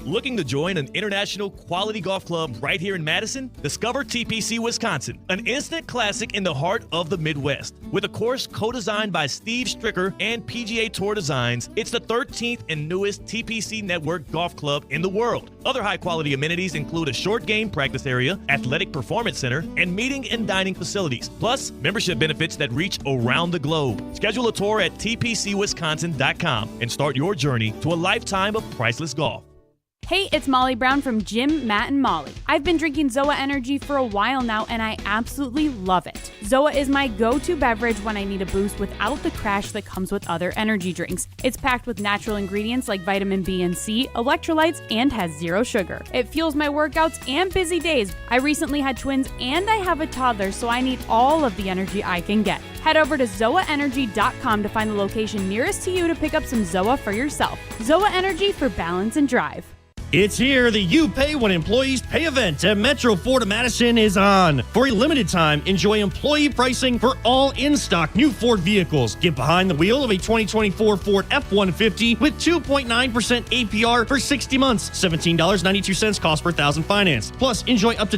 S22: Looking to join an international quality golf club right here in Madison? Discover TPC Wisconsin, an instant classic in the heart of the Midwest. With a course co-designed by Steve Stricker and PGA Tour Designs, it's the 13th and newest TPC Network golf club in the world. Other high-quality amenities include a short game practice area, athletic performance center, and meeting and dining facilities. Plus, membership benefits that reach around the globe. Schedule a tour at tpcwisconsin.com and start your journey to a lifetime of priceless golf.
S4: Hey, it's Molly Brown from Jim, Matt, and Molly. I've been drinking ZOA Energy for a while now, and I absolutely love it. ZOA is my go-to beverage when I need a boost without the crash that comes with other energy drinks. It's packed with natural ingredients like vitamin B and C, electrolytes, and has zero sugar. It fuels my workouts and busy days. I recently had twins, and I have a toddler, so I need all of the energy I can get. Head over to ZOAEnergy.com to find the location nearest to you to pick up some ZOA for yourself. ZOA Energy for balance and drive.
S23: It's here. The You Pay When Employees Pay event at Metro Ford of Madison is on. For a limited time, enjoy employee pricing for all in-stock new Ford vehicles. Get behind the wheel of a 2024 Ford F-150 with 2.9% APR for 60 months. $17.92 cost per thousand financed. Plus, enjoy up to